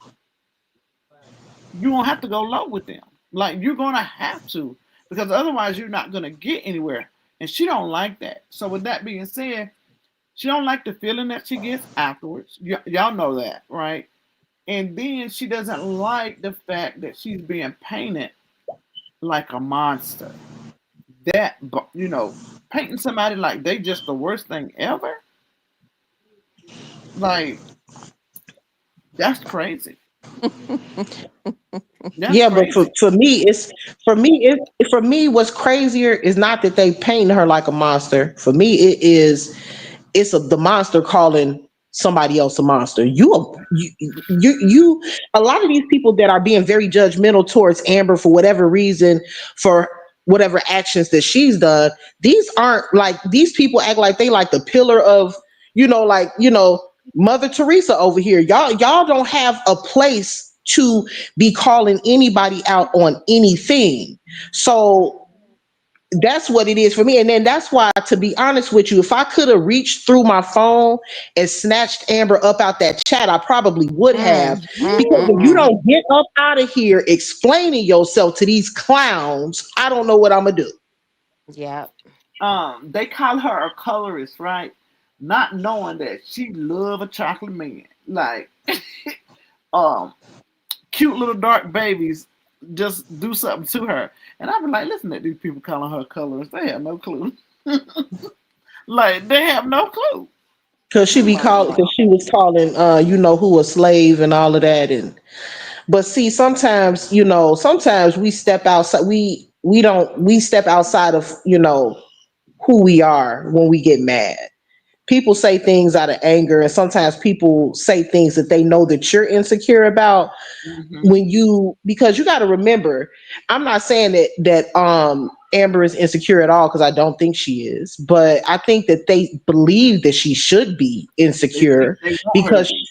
you don't have to go low with them. Like you're gonna have to because otherwise you're not gonna get anywhere. And she don't like that. So with that being said, she don't like the feeling that she gets afterwards. Y'all know that, right? And then she doesn't like the fact that she's being painted like a monster. That, painting somebody like they just the worst thing ever, like that's crazy. That's Yeah, but crazy. for me, what's crazier is not that they paint her like a monster. For me, the monster calling somebody else a monster. You a lot of these people that are being very judgmental towards Amber for whatever reason, for whatever actions that she's done, these aren't like these people act like they like the pillar of, like, Mother Teresa over here. Y'all don't have a place to be calling anybody out on anything. So that's what it is for me. And then that's why, to be honest with you, if I could have reached through my phone and snatched Amber up out that chat, I probably would have. Mm, mm, Because mm, if you Ooh. mm. don't get up out of here explaining yourself to these clowns, I don't know what I'm gonna do. Yep. They call her a colorist, right? Not knowing that she love a chocolate man. Like, um, cute little dark babies just do something to her. And I be like, listen to these people calling her colorist. They have no clue. Like, they have no clue. I'm like, Because wow. she was calling, who a slave and all of that. And but see, sometimes, sometimes we step outside. We don't we step outside of, who we are when we get mad. People say things out of anger, and sometimes people say things that they know that you're insecure about. Hmm. When you Because you got to remember, I'm not saying that Amber is insecure at all, because I don't think she is, but I think that they believe that she should be insecure They want her to because be.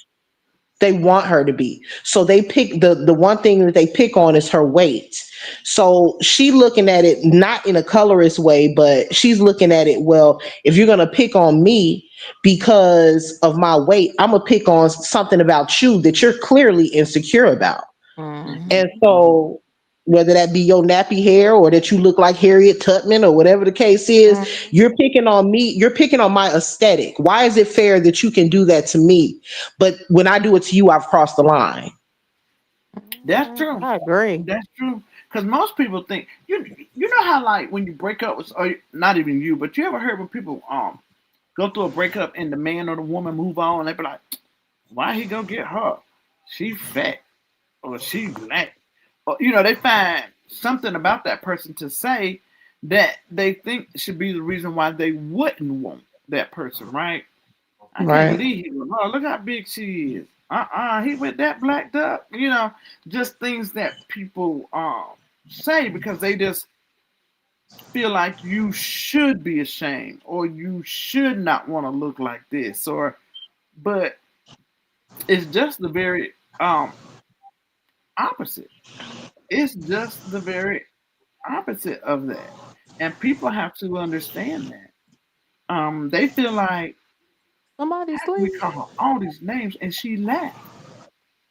they want her to be. So they pick the one thing that they pick on is her weight. So she looking at it not in a colorist way, but she's looking at it, well, if you're gonna pick on me because of my weight, I'm gonna pick on something about you that you're clearly insecure about. Mhm. And Hmm. so, whether that be your nappy hair or that you look like Harriet Tubman or whatever the case is, Mhm. you're picking on me. You're picking on my aesthetic. Why is it fair that you can do that to me, but when I do it to you, I've crossed the line? That's true. I agree. That's true. Because most people think you know how like when you break up with or not even you, but you ever heard when people go through a breakup and the man or the woman move on, they be like, why he go get her? She fat or she black. Or they find something about that person to say that they think should be the reason why they wouldn't want that person, right? I can't Right. believe he was. Oh, look how big she is. He with that black duck. Just things that people say because they just feel like you should be ashamed or you should not want to look like this but it's just the very opposite. It's just the very opposite of that. And people have to understand that. They feel like Somebody how can we sleep. call her all these names and she laughed.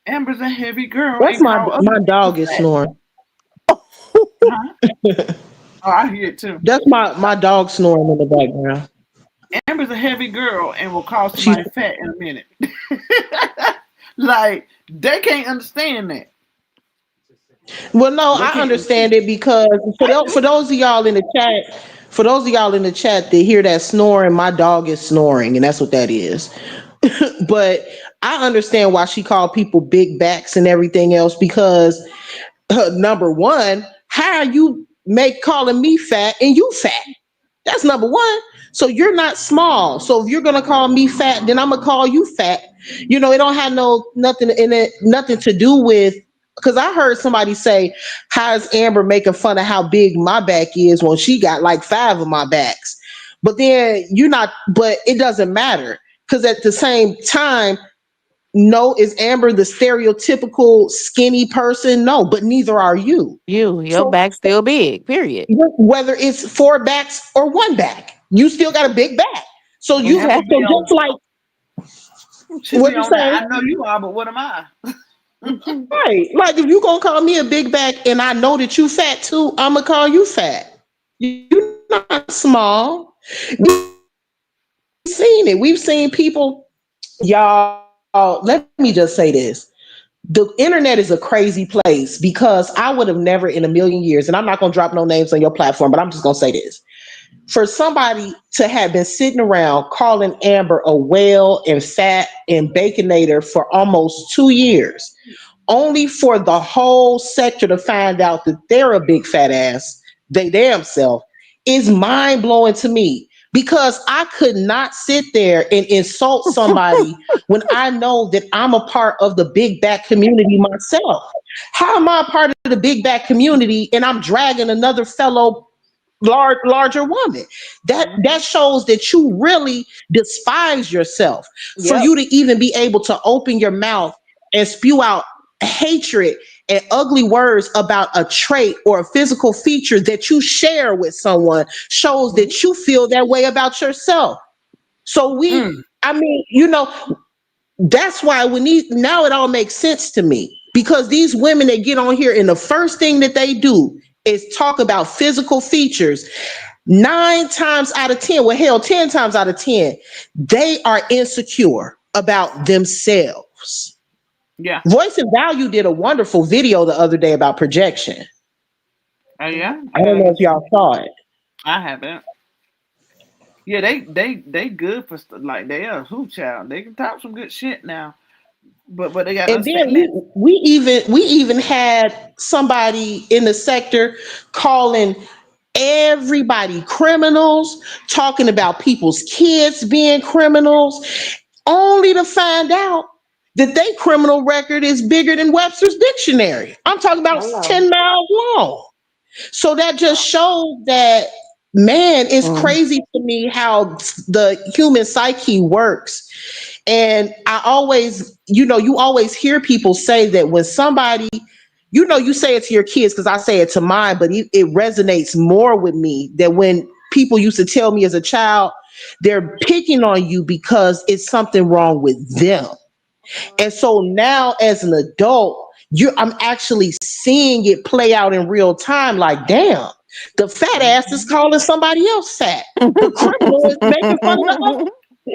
Amber's a heavy girl That's and call other my people dog is fat. snoring. Huh? Oh, I hear it too. That's my dog snoring in the background. Amber's a heavy girl and will call She's somebody fat in a minute. Like they can't understand that. Well, no, They I can't understand. understand it because I do. for those of y'all in the chat, that hear that snoring, my dog is snoring, and that's what that is. But I understand why she called people big backs and everything else because number one, how are you make calling me fat and you fat? That's number one. So you're not small. So if you're gonna call me fat, then I'm gonna call you fat. It don't have nothing in it, nothing to do with. Because I heard somebody say, "How is Amber making fun of how big my back is when she got like five of my backs?" But then you're not, but it doesn't matter because at the same time, no, is Amber the stereotypical skinny person? No, but neither are you. Your So back still big, period. whether it's four backs or one back, you still got a big back. So you, Amber Exactly. be so on. just like She what be you on that. say, I know you are, but what am I? right? Like if you gonna call me a big back and I know that you fat too, I'm gonna call you fat. You're not small. We've seen it. We've seen people, y'all. Let me just say this: the internet is a crazy place because I would have never in a million years, and I'm not gonna drop no names on your platform, but I'm just gonna say this for somebody to have been sitting around calling Amber a whale and fat and baconator for almost 2 years, only for the whole sector to find out that they're a big fat ass, they damn self, is mind blowing to me because I could not sit there and insult somebody when I know that I'm a part of the big back community myself. How am I a part of the big back community and I'm dragging another fellow larger woman? That Mhm. shows that you really despise yourself for Yep. you to even be able to open your mouth and spew out hatred and ugly words about a trait or a physical feature that you share with someone shows Mhm. that you feel that way about yourself. So Mm. I mean, that's why when now it all makes sense to me because these women that get on here and the first thing that they do is talk about physical features. 9 times out of 10, well, hell, 10 times out of 10, they are insecure about themselves. Yeah. Voice and Value did a wonderful video the other day about projection. Oh yeah. I I don't gotta know go if see. y'all saw it. I haven't. Yeah, they good for like they are who child. They can talk some good shit now, but they got to And then understand that. we even had somebody in the sector calling everybody criminals, talking about people's kids being criminals, only to find out that their criminal record is bigger than Webster's dictionary. I'm talking about Hello. 10 miles long. So that just shows that, man, it's Mm. crazy to me how the human psyche works. And I always, you always hear people say that when somebody, you say it to your kids because I say it to mine, but it resonates more with me that when people used to tell me as a child, they're picking on you because it's something wrong with them. And so now as an adult, I'm actually seeing it play out in real time like, damn, the fat ass is Mhm. calling somebody else fat. The criminal is making fun of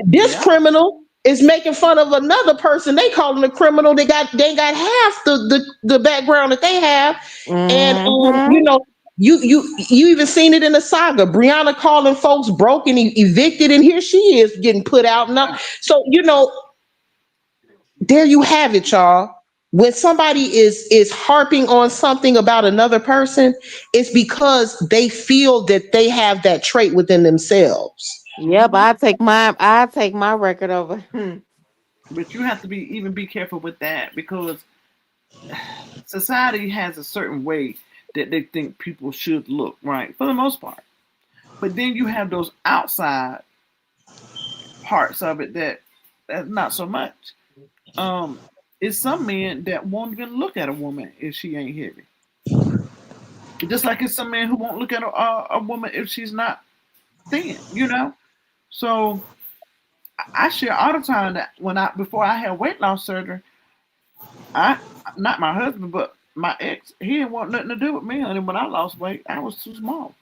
this Yeah. criminal is making fun of another person. They calling a criminal. They got half the background that they have, and Mhm. you even seen it in the saga. Brianna calling folks broke and evicted, and here she is getting put out. Now, so there you have it, y'all. When somebody is harping on something about another person, it's because they feel that they have that trait within themselves. Yep, Hmm. I take my record over. But you have to be careful with that because society has a certain way that they think people should look, right? For the most part. But then you have those outside parts of it that's not so much. Um, it's some men that won't even look at a woman if she ain't heavy. Just like it's some men who won't look at a woman if she's not thin. So I share all the time that when I before I had weight loss surgery, I not my husband but my ex, he didn't want nothing to do with me. And when I lost weight, I was too small.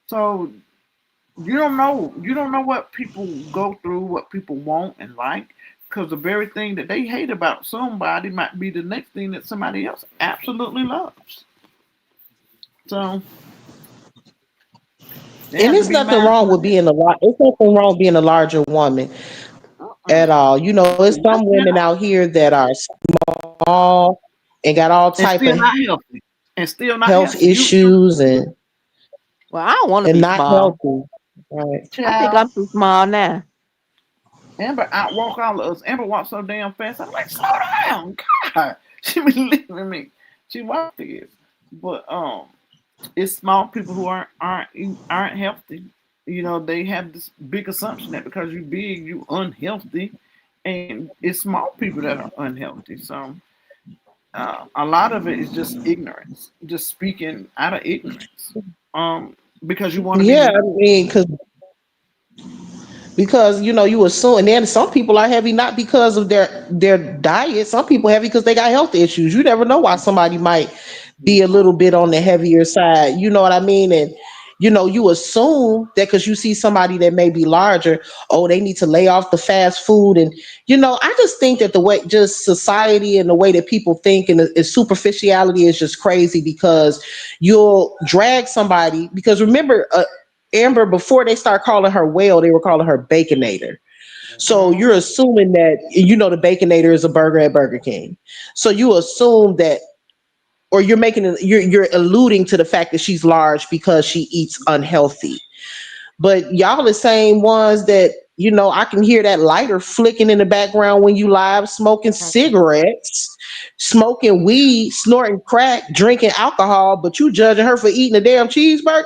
So you don't know what people go through, what people want and like, because the very thing that they hate about somebody might be the next thing that somebody else absolutely loves. So they And have to there's be nothing mindful wrong of with that. being a lot. There's nothing wrong with being a larger woman Uh-uh. at all. It's some Just women out here that are small and got all and type still of not healthy. And still not health healthy. You issues Well, I don't want to and be not small. healthy. Right. I think child. I'm too small now. Amber outwalk all of us. Amber walks so damn fast. I'm like, slow down, God. She be leaving me. She walks fast, but it's small people who aren't healthy. they have this big assumption that because you big, you unhealthy, and it's small people that are unhealthy. So a lot of it is just ignorance, just speaking out of ignorance, because you want to be Yeah, I liked. mean, because you assume, and then some people are heavy not because of their diet. Some people heavy because they got health issues. You never know why somebody might be a little bit on the heavier side. You know what I mean? And you assume that because you see somebody that may be larger, oh, they need to lay off the fast food. And I just think that the way just society and the way that people think and the superficiality is just crazy, because you'll drag somebody, because remember, Amber, before they start calling her whale, they were calling her Baconator. So you're Mhm. assuming that the Baconator is a burger at Burger King. So you assume that, or you're alluding to the fact that she's large because she eats unhealthy. But y'all the same ones that I can hear that lighter flicking in the background when you live, smoking cigarettes, smoking weed, snorting crack, drinking alcohol, but you judging her for eating a damn cheeseburger.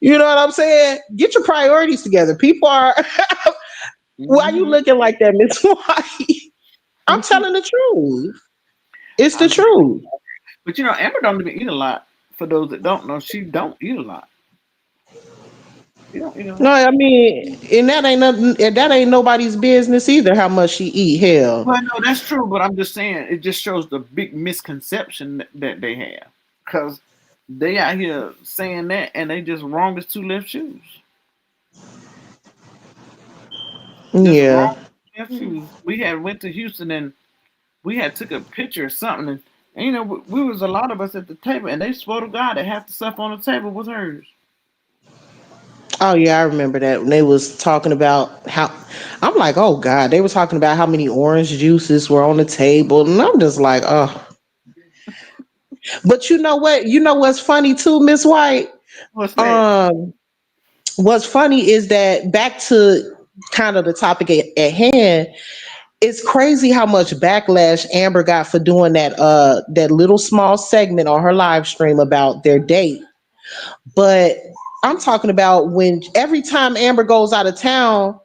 You know what I'm saying? Get your priorities together. People are. Why you Mhm. looking like that, Miss White? I'm telling the truth. It's the I'm just saying. truth. But Amber don't even eat a lot. For those that don't know, she don't eat a lot. She don't eat a No, lot. I mean, and that ain't nothing. And that ain't nobody's business either. How much she eat? Hell, Well, no, that's true. But I'm just saying, it just shows the big misconception that they have, because they out here saying that, and they just wrong as two left shoes. Just yeah. wrong as left shoes. We had went to Houston, and we had took a picture or something, and we was a lot of us at the table, and they swear to God that half the stuff on the table was hers. Oh yeah, I remember that when they was talking about how. I'm like, oh God, they were talking about how many orange juices were on the table, and I'm just like, oh. But you know what? You know what's funny too, Miss White? What's that? Um, what's funny is that back to kind of the topic at hand, it's crazy how much backlash Amber got for doing that little small segment on her live stream about their date. But I'm talking about when every time Amber goes out of town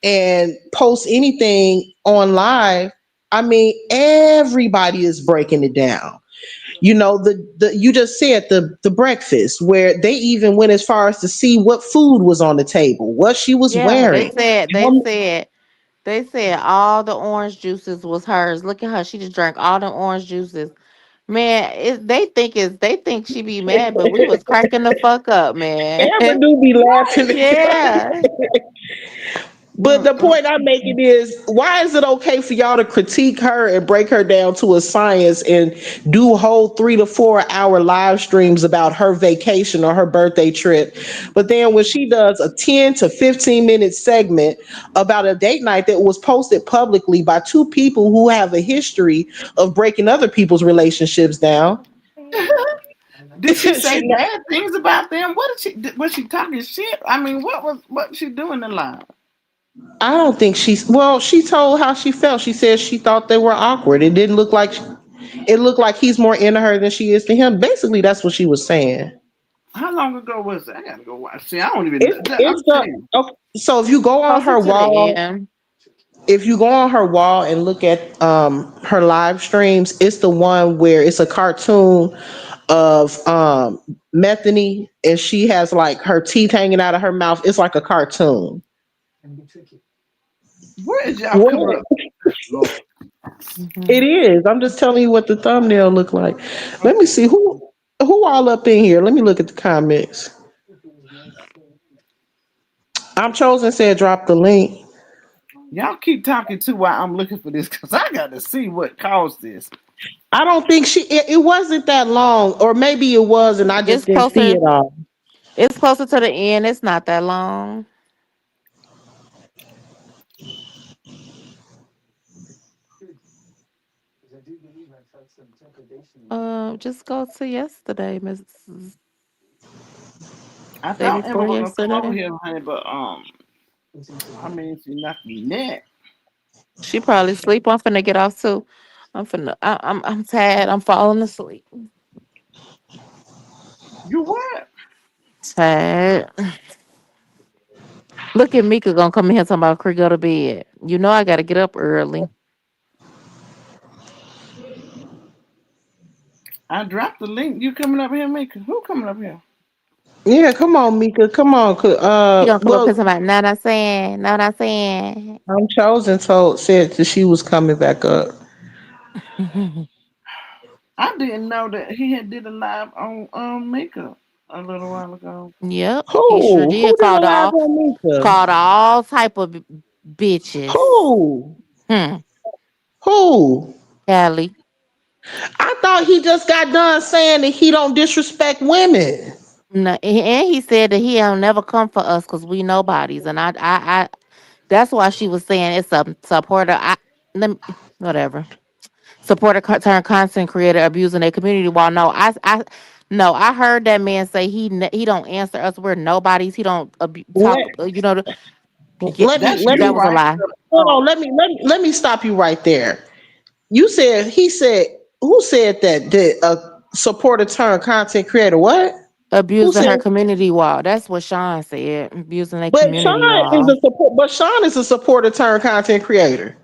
and posts anything on live, I mean everybody is breaking it down. The you just said the breakfast where they even went as far as to see what food was on the table, what she was Yeah, they wearing. said they how said they said all the orange juices was hers. Look at her. She just drank all the orange juices. Man, they think she be mad, but we was cracking the fuck up, man. Amber do be laughing. Yeah. But the Mm-mm. point I'm making is, why is it okay for y'all to critique her and break her down to a science and do whole 3 to 4 hour live streams about her vacation or her birthday trip? But then when she does a 10 to 15 minute segment about a date night that was posted publicly by two people who have a history of breaking other people's relationships down, Did she say she, bad things about them? What did she? Was she talking shit? I mean, what she doing in live? I don't think she told how she felt. She said she thought they were awkward. It didn't look like it looked like he's more into her than she is to him. Basically, that's what she was saying. How long ago was that? I gotta go watch. See, I don't even. It's I'm the saying, okay, so if you go on Closer her to the wall, end. if you go on her wall and look at her live streams, it's the one where it's a cartoon of Methany, and she has like her teeth hanging out of her mouth. It's like a cartoon. where is y'all coming What? up? Lord. It Mhm. is. I'm just telling you what the thumbnail looked like. Let me see who all up in here. Let me look at the comments. I'm chosen said drop the link. Y'all keep talking too while I'm looking for this, because I got to see what caused this. I don't think it wasn't that long, or maybe it was and I It's just didn't see closer it all. it's closer to the end. It's not that long. Just go to yesterday, Mrs. I Day thought Amber before was gonna come over yesterday. here, honey, but I mean, she nothing that. She probably sleep. I'm finna get off too. I'm tired. I'm falling asleep. You what? Tired. Look at Mika gonna come in here talking about Cree go to bed. You know I gotta get up early. I dropped the link. You coming up here, Mika? Who coming up here? Yeah, come on, Mika. Come on. He gonna come up here talking Well, about know what I'm saying, know what I'm saying. I'm chosen told said that she was coming back up. I didn't know that he had did a live on Mika a little while ago. Yep, he sure Who did. did a live on Mika? Called all type of bitches. Who? Hmm. Who? Callie. I thought he just got done saying that he don't disrespect women. No, and he said that he don't never come for us because we nobodies, and that's why she was saying it's a supporter. Whatever supporter turn content creator abusing their community. While no, I heard that man say he don't answer us. We're nobodies. He don't talk. Let Yeah, That's let you, that me was a right? lie. hold on. Let me stop you right there. You said he said who said that? Did a supporter turn content creator? What? Who Abusing said? her community wall. That's what Sean said. Abusing their But community wall. Sean is a supporter turned content creator.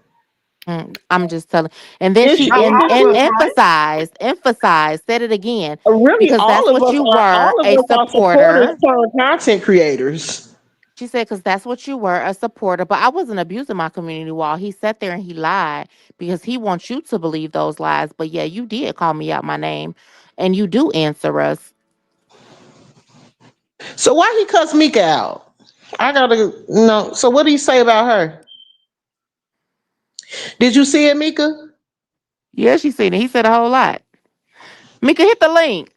I'm just telling. And then It's, she Not it's, all of us, right? emphasized, said it again really because that's what you were, all of a us are supporters supporter. turned content creators. She said, because that's what you were, a supporter. But I wasn't abusing my community wall. He sat there and he lied because he wants you to believe those lies. But yeah, you did call me out my name and you do answer us. So why he cuss Mika out? I gotta know. So what did he say about her? Did you see it, Mika? Yeah, she said it. He said a whole lot. Mika, hit the link.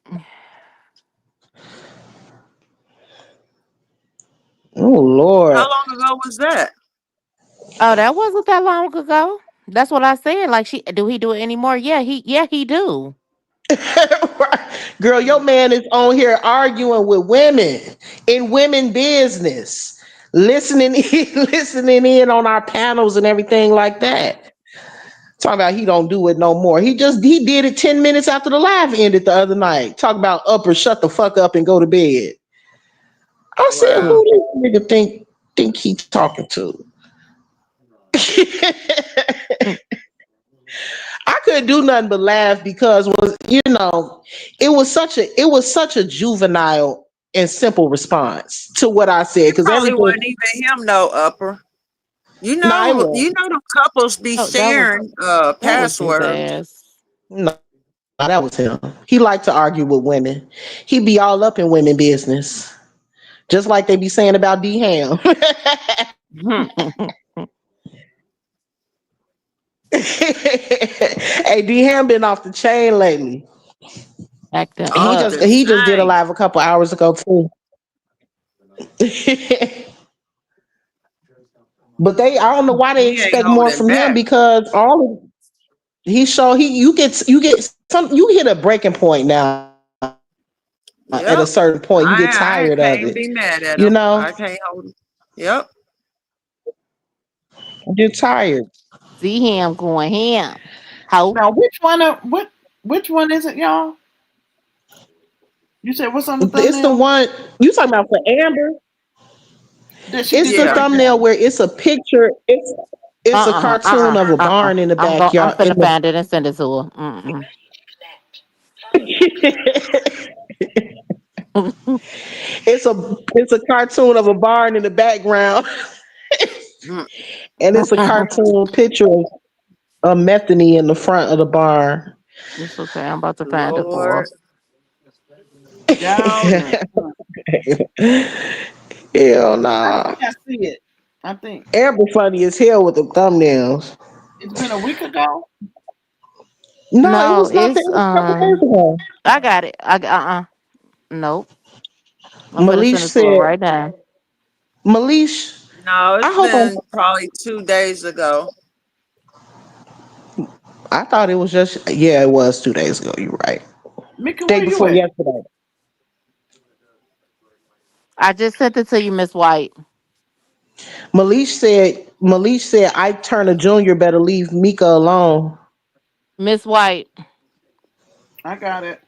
Oh How Lord. long ago was that? Oh, that wasn't that long ago. That's what I said. Like do he do it anymore? Yeah, he do. Girl, your man is on here arguing with women in women business, listening in, listening in on our panels and everything like that. Talking about he don't do it no more. He did it 10 minutes after the live ended the other night. Talk about up or shut the fuck up and go to bed. I said, Wow. who this nigga think he talking to? I couldn't do nothing but laugh because it was such a juvenile and simple response to what I said It because probably everything. wasn't even him, no upper. No, it You won't. know them couples be Oh, sharing that was his passwords. ass. No, that was him. He liked to argue with women. He be all up in women business, just like they be saying about D Ham. Hmm. Hey, D Ham been off the chain lately. Acting Off up. the He just did a chain. live a couple hours ago too. But I don't know why they He ain't expect more holding from him back. because you hit a breaking point now. At a certain point, you get tired of it. I You can't be know, mad at him. I can't hold him. Yep. you get tired. See him going ham. Ho. Now, which one is it, y'all? You said what's on the It's the thumbnail? one you talking about for Amber. That she It's did the Yeah. right there. thumbnail where it's a picture. It's a cartoon of a barn in the I'm backyard. finna find it and send it to her. It's a cartoon of a barn in the background, Mm. and it's a cartoon picture of a Methany in the front of the barn. It's okay. I'm about to find it for her. Lord. Downer. Hell I nah. think I see it. I think Amber funny as hell with the thumbnails. it's been a week ago. No, it No, was not that. It it's was a couple days ago. I got it. Nope. I'm gonna send Malish it to her said, right now. Malish, No, I it's hope been probably 2 days ago. I thought it was just, yeah, it was 2 days ago. You're right. Mika, Day where you before at? yesterday. I just sent it to you, Miss White. Malish said, Ike Turner Jr. better leave Mika alone. Miss White. I got it.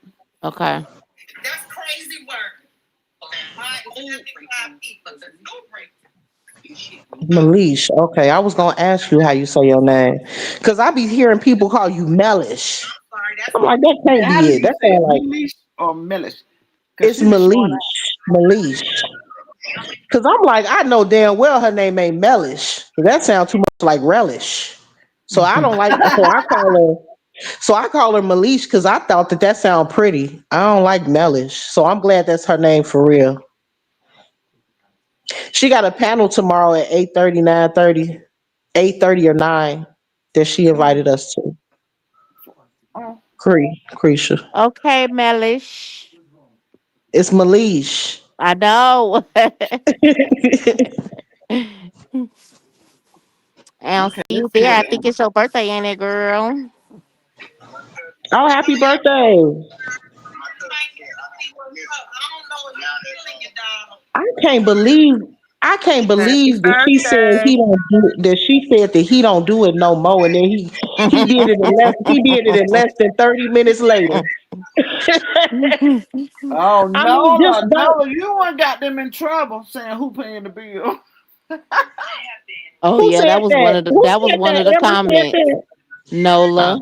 Okay. Malish. Okay, I was gonna ask you how you say your name, cause I be hearing people call you Mellish. I'm like, that can't How do be it. you That say it? sound like Milish or Millish? Because it's she was showing out. Malish. Malish. Cause I'm like, I know damn well her name ain't Mellish. That sounds too much like relish. So I don't like. So I call her. So I call her Malish because I thought that sounded pretty. I don't like Mellish. So I'm glad that's her name for real. She got a panel tomorrow at 8:30, 9:30, 8:30 or 9 that she invited us to. Oh, Creesha. Okay, Mellish. It's Malish. I know. I'll see okay. you Let's see there. what I it think is. it's your birthday, ain't it, girl? Oh, happy birthday. I can't believe I can't Happy believe that she said birthday. he don't do that she said that he don't do it no more and then he did it in less than 30 minutes later. Oh, I mean just Nola, don't Nola, you one got them in trouble saying who paying the bill. Oh who yeah, said that? Who that was said one of that? the Ever said comments. that? Nola.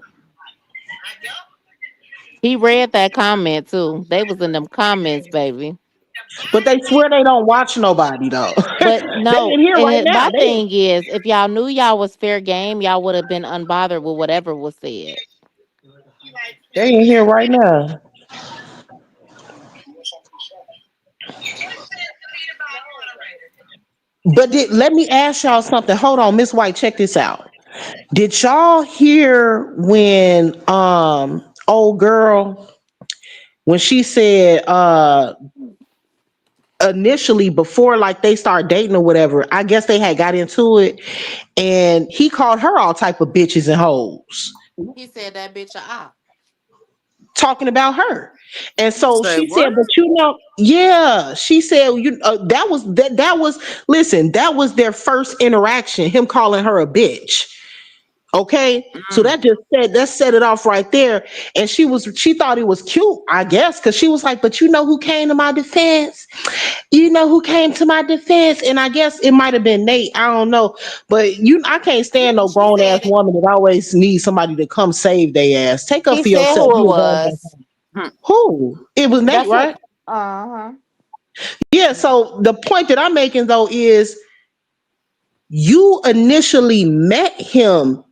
He read that comment too. They was in them comments, baby. But they swear they don't watch nobody though. But They no, in here and right now. my thing is, if y'all knew y'all was fair game, y'all would have been unbothered with whatever was said. They in here right now. But let me ask y'all something. Hold on, Miss White, check this out. Did y'all hear when old girl when she said initially before like they start dating or whatever, I guess they had got into it and he called her all type of bitches and hoes He said that bitch a op. talking about her. And so Say she said, what? but you know, yeah, she said, that was listen, that was their first interaction, him calling her a bitch. Okay, so Mm. that set it off right there. And she thought it was cute, I guess, because she was like, but you know who came to my defense? You know who came to my defense? And I guess it might have been Nate. I don't know. But I can't stand no She grown ass said it. woman that always needs somebody to come save their ass. Take up He for said yourself. who it You a grown ass. was. Hmm. Who? It was Nate, That's what. right? Uh huh. Yeah. So the point that I'm making though is you initially met him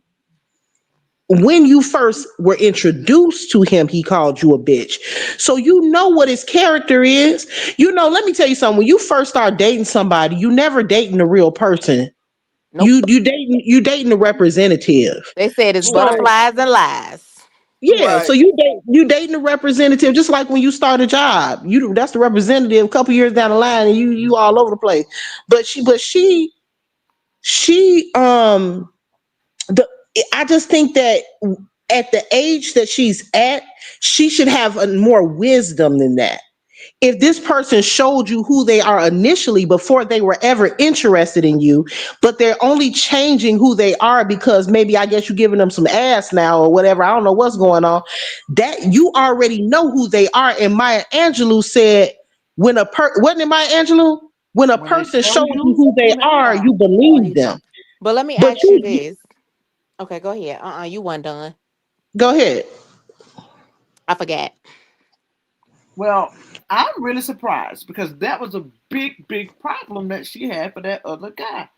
when you first were introduced to him, he called you a bitch. So you know what his character is. You know, let me tell you something. When you first start dating somebody, you never dating a real person. Nope. You dating a representative. They said it's So butterflies and lies. yeah, Right. so you dating a representative just like when you start a job. That's the representative a couple years down the line and you all over the place. But she the I just think that at the age that she's at, she should have more wisdom than that. If this person showed you who they are initially before they were ever interested in you, but they're only changing who they are because maybe I guess you're giving them some ass now or whatever. I don't know what's going on. That you already know who they are. And Maya Angelou said, wasn't it Maya Angelou? When a When they person show shows you you who they who they are, are. you What believe he them. talking? But let me But ask you this. Okay, go ahead. You weren't done. go ahead. I forgot. Well, I'm really surprised because that was a big, big problem that she had for that other guy.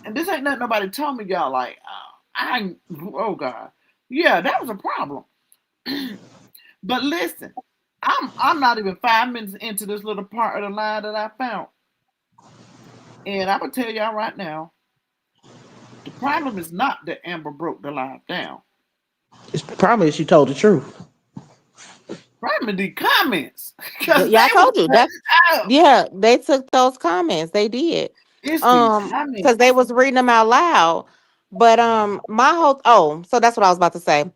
And this ain't nothing nobody told me, y'all. Like, oh God, yeah, that was a problem. But listen, I'm not even 5 minutes into this little part of the line that I found, and I'm gonna tell y'all right now, the problem is not that Amber broke the line down. It's probably she told the truth. Problem is the comments, because they Yeah, I was told you that. cutting out. Yeah, they took those comments. They did. It's the Because they comments. was reading them out loud. But my whole so that's what I was about to say.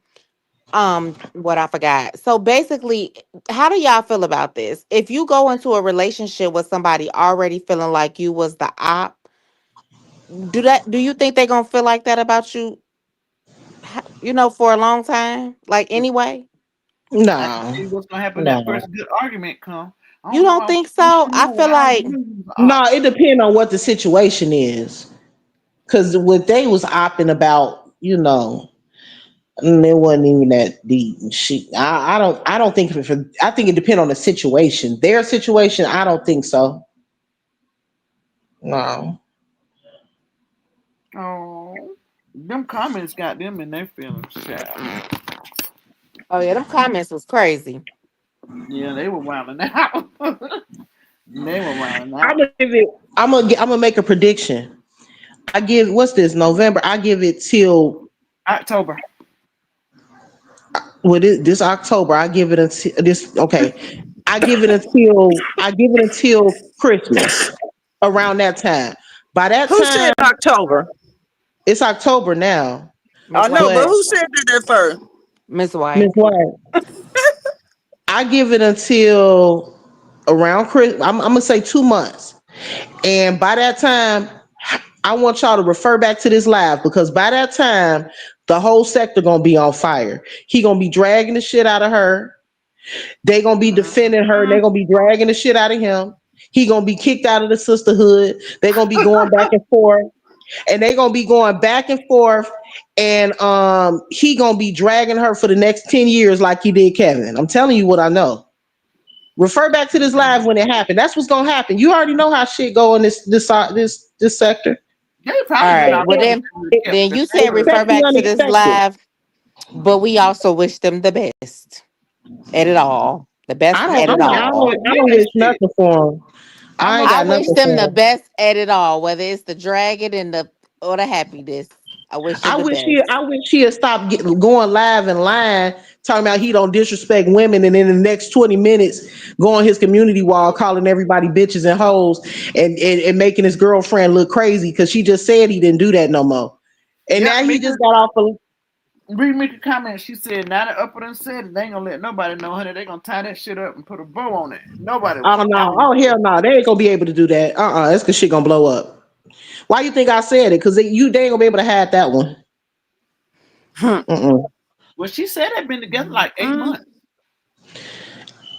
What I forgot. So basically, how do y'all feel about this? If you go into a relationship with somebody already feeling like you was the op, do you think they're gonna feel like that about you? For a long time? Like anyway? I can No, see what's gonna happen. That no. first good argument come. I You don't know. don't I think wish so? you I knew. feel I like knew you was No, up. it depends on what the situation is. Cause what they was opping about, it wasn't even that deep. And I don't think I think it depends on the situation. Their situation, I don't think so. No. Oh, them comments got them in their feelings, child. oh yeah, them comments was crazy. Yeah, they were wilding out. They were wilding I'm out. gonna give it. I'm gonna make a prediction. I give what's this November. I give it till October. this October. I give it until this. Okay, I give it until Christmas around that time. By that Who said time, October? it's October now. I Miss know, White. but But who said that at first? Miss Miss White. White, I give it until around Christmas. I'm gonna say 2 months, and by that time, I want y'all to refer back to this live because by that time, the whole sector gonna be on fire. He gonna be dragging the shit out of her. They gonna be defending her. They Mhm. gonna be dragging the shit out of him. He gonna be kicked out of the sisterhood. They gonna be going back and forth, and they gonna be going back and forth. And he gonna be dragging her for the next 10 years like he did Kevin. I'm telling you what I know. Refer back to this live when it happened. That's what's gonna happen. You already know how shit go in this sector. They All probably get right. off Well everything except then the you said nerve. refer Expect the back to this unexpected. live, but we also wish them the best at it all. The best I don't. at Yeah, it I'm, I yeah, all. yeah. don't. I Get don't that wish shit. nothing for him. I'm I ain't up I got for wish nothing them that. for the him. best at it all, whether it's the dragon and the or the happiness. I wish them I the wish he. best. I wish he had stopped going live and lying, talking about he don't disrespect women, and in the next 20 minutes, go on his community wall calling everybody bitches and hoes, and making his girlfriend look crazy because she just said he didn't do that no more. And Yeah, now he Mika. just got off of. Read Mika comment. She said, "Now that Upper done said it, they ain't gonna let nobody know, honey. They gonna tie that shit up and put a bow on it. Nobody I don't know. ever Oh know." hell no, they ain't gonna be able to do that. That's cause shit gonna blow up. Why you think I said it? Cause they ain't gonna be able to hide that one. Mm-mm. Well, she said they've been together like 8 months.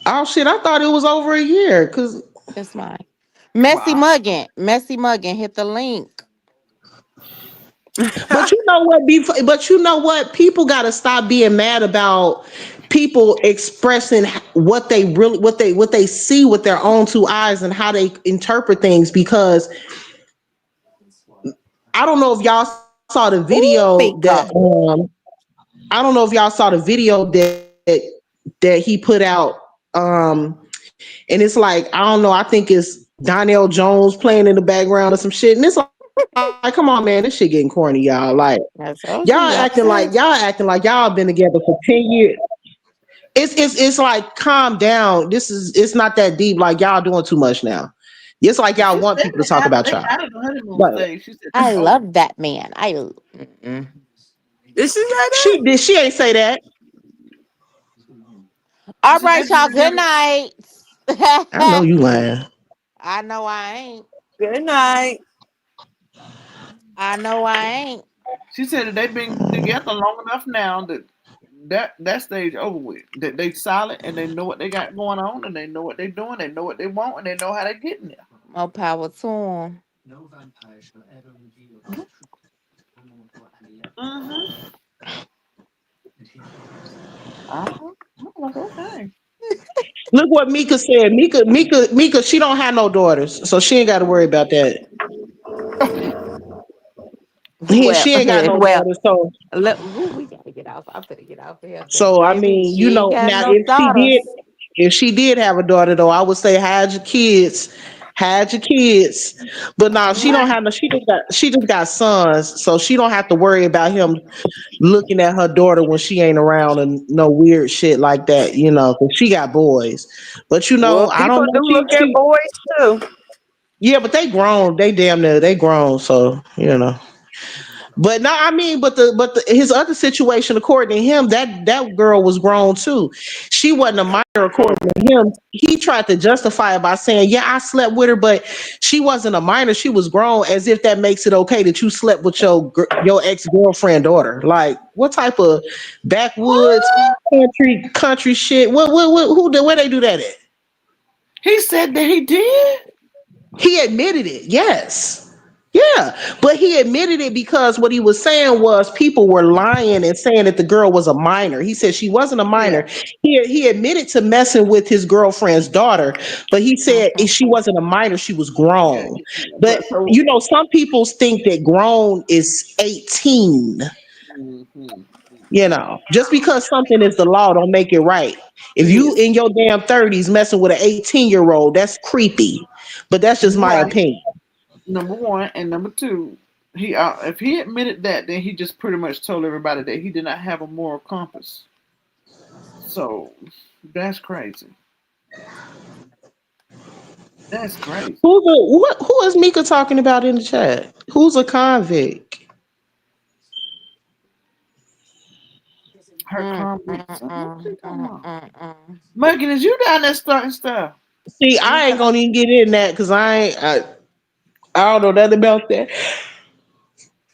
Oh shit, I thought it was over a year. Cause That's mine. Wow. Messy Muggin, hit the link. but you know what? But you know what? People gotta stop being mad about people expressing what they see with their own two eyes and how they interpret things. Because I don't know if y'all saw the Ooh, video Mika. that I don't know if y'all saw the video that he put out. And it's like, I don't know, I think it's Donnell Jones playing in the background or some shit. And it's like, come on, man, this shit getting corny, y'all. Like, I told you, y'all acting like y'all been together for 10 years. It's like calm down. It's not that deep. Like y'all doing too much now. It's like Well, y'all she want said people to talk about they y'all. out of the honeymoon But stage. She said they I over. love that man. Mm-mm. Did she say that? she ain't say that. She All said right, they've been y'all. Good together. night. I know you lying. I know I ain't. Good night. I know I ain't. She said that they've been together long enough now that that stage over with. That they solid and they know what they got going on and they know what they're doing. They know what they want and they know how they getting there. More power to him. Mm-hmm. Uh-huh. I'm like, okay. Look what Mika said. Mika, she don't have no daughters, so she ain't got to worry about that. Well, She ain't got no well. daughters, so Look, ooh, we gotta get off. I'm finna get off of here because I baby, mean, she ain't got now no daughters. if she did have a daughter though, I would say hide your kids. But no, she don't Mm, have no. She just got sons, so she don't have to worry about him looking at her daughter when she ain't around and no weird shit like that. Because she got boys. But Well, I don't people know. do look at boys too. Yeah, but they grown. They damn near they grown. So. But no, I mean, but his other situation, according to him, that girl was grown too. She wasn't a minor, according to him. He tried to justify it by saying, "Yeah, I slept with her, but she wasn't a minor. She was grown." As if that makes it okay that you slept with your ex girlfriend daughter. Like, what type of backwoods country shit? Where they do that at? He said that he did. He admitted it. Yes. Yeah, but he admitted it because what he was saying was people were lying and saying that the girl was a minor. He said she wasn't a Yeah. minor. He admitted to messing with his girlfriend's daughter, but he said if she wasn't a minor, she was Yeah. grown. But But so. you know, some people think that grown is 18. Mhm. You know, just because something is the law don't make it right. If you Listen, in your damn 30s messing with an 18-year-old, that's creepy. But that's just you're my right. opinion. Number one and number two, he if he admitted that, then he just pretty much told everybody that he did not have a moral compass. So that's crazy. That's crazy. Who is Mika talking about in the chat? Who's a convict? Her convicts. What you talking about? Mm. Megan, is you down there starting stuff? See, Or you I ain't got gonna even get in that because I don't know nothing about that.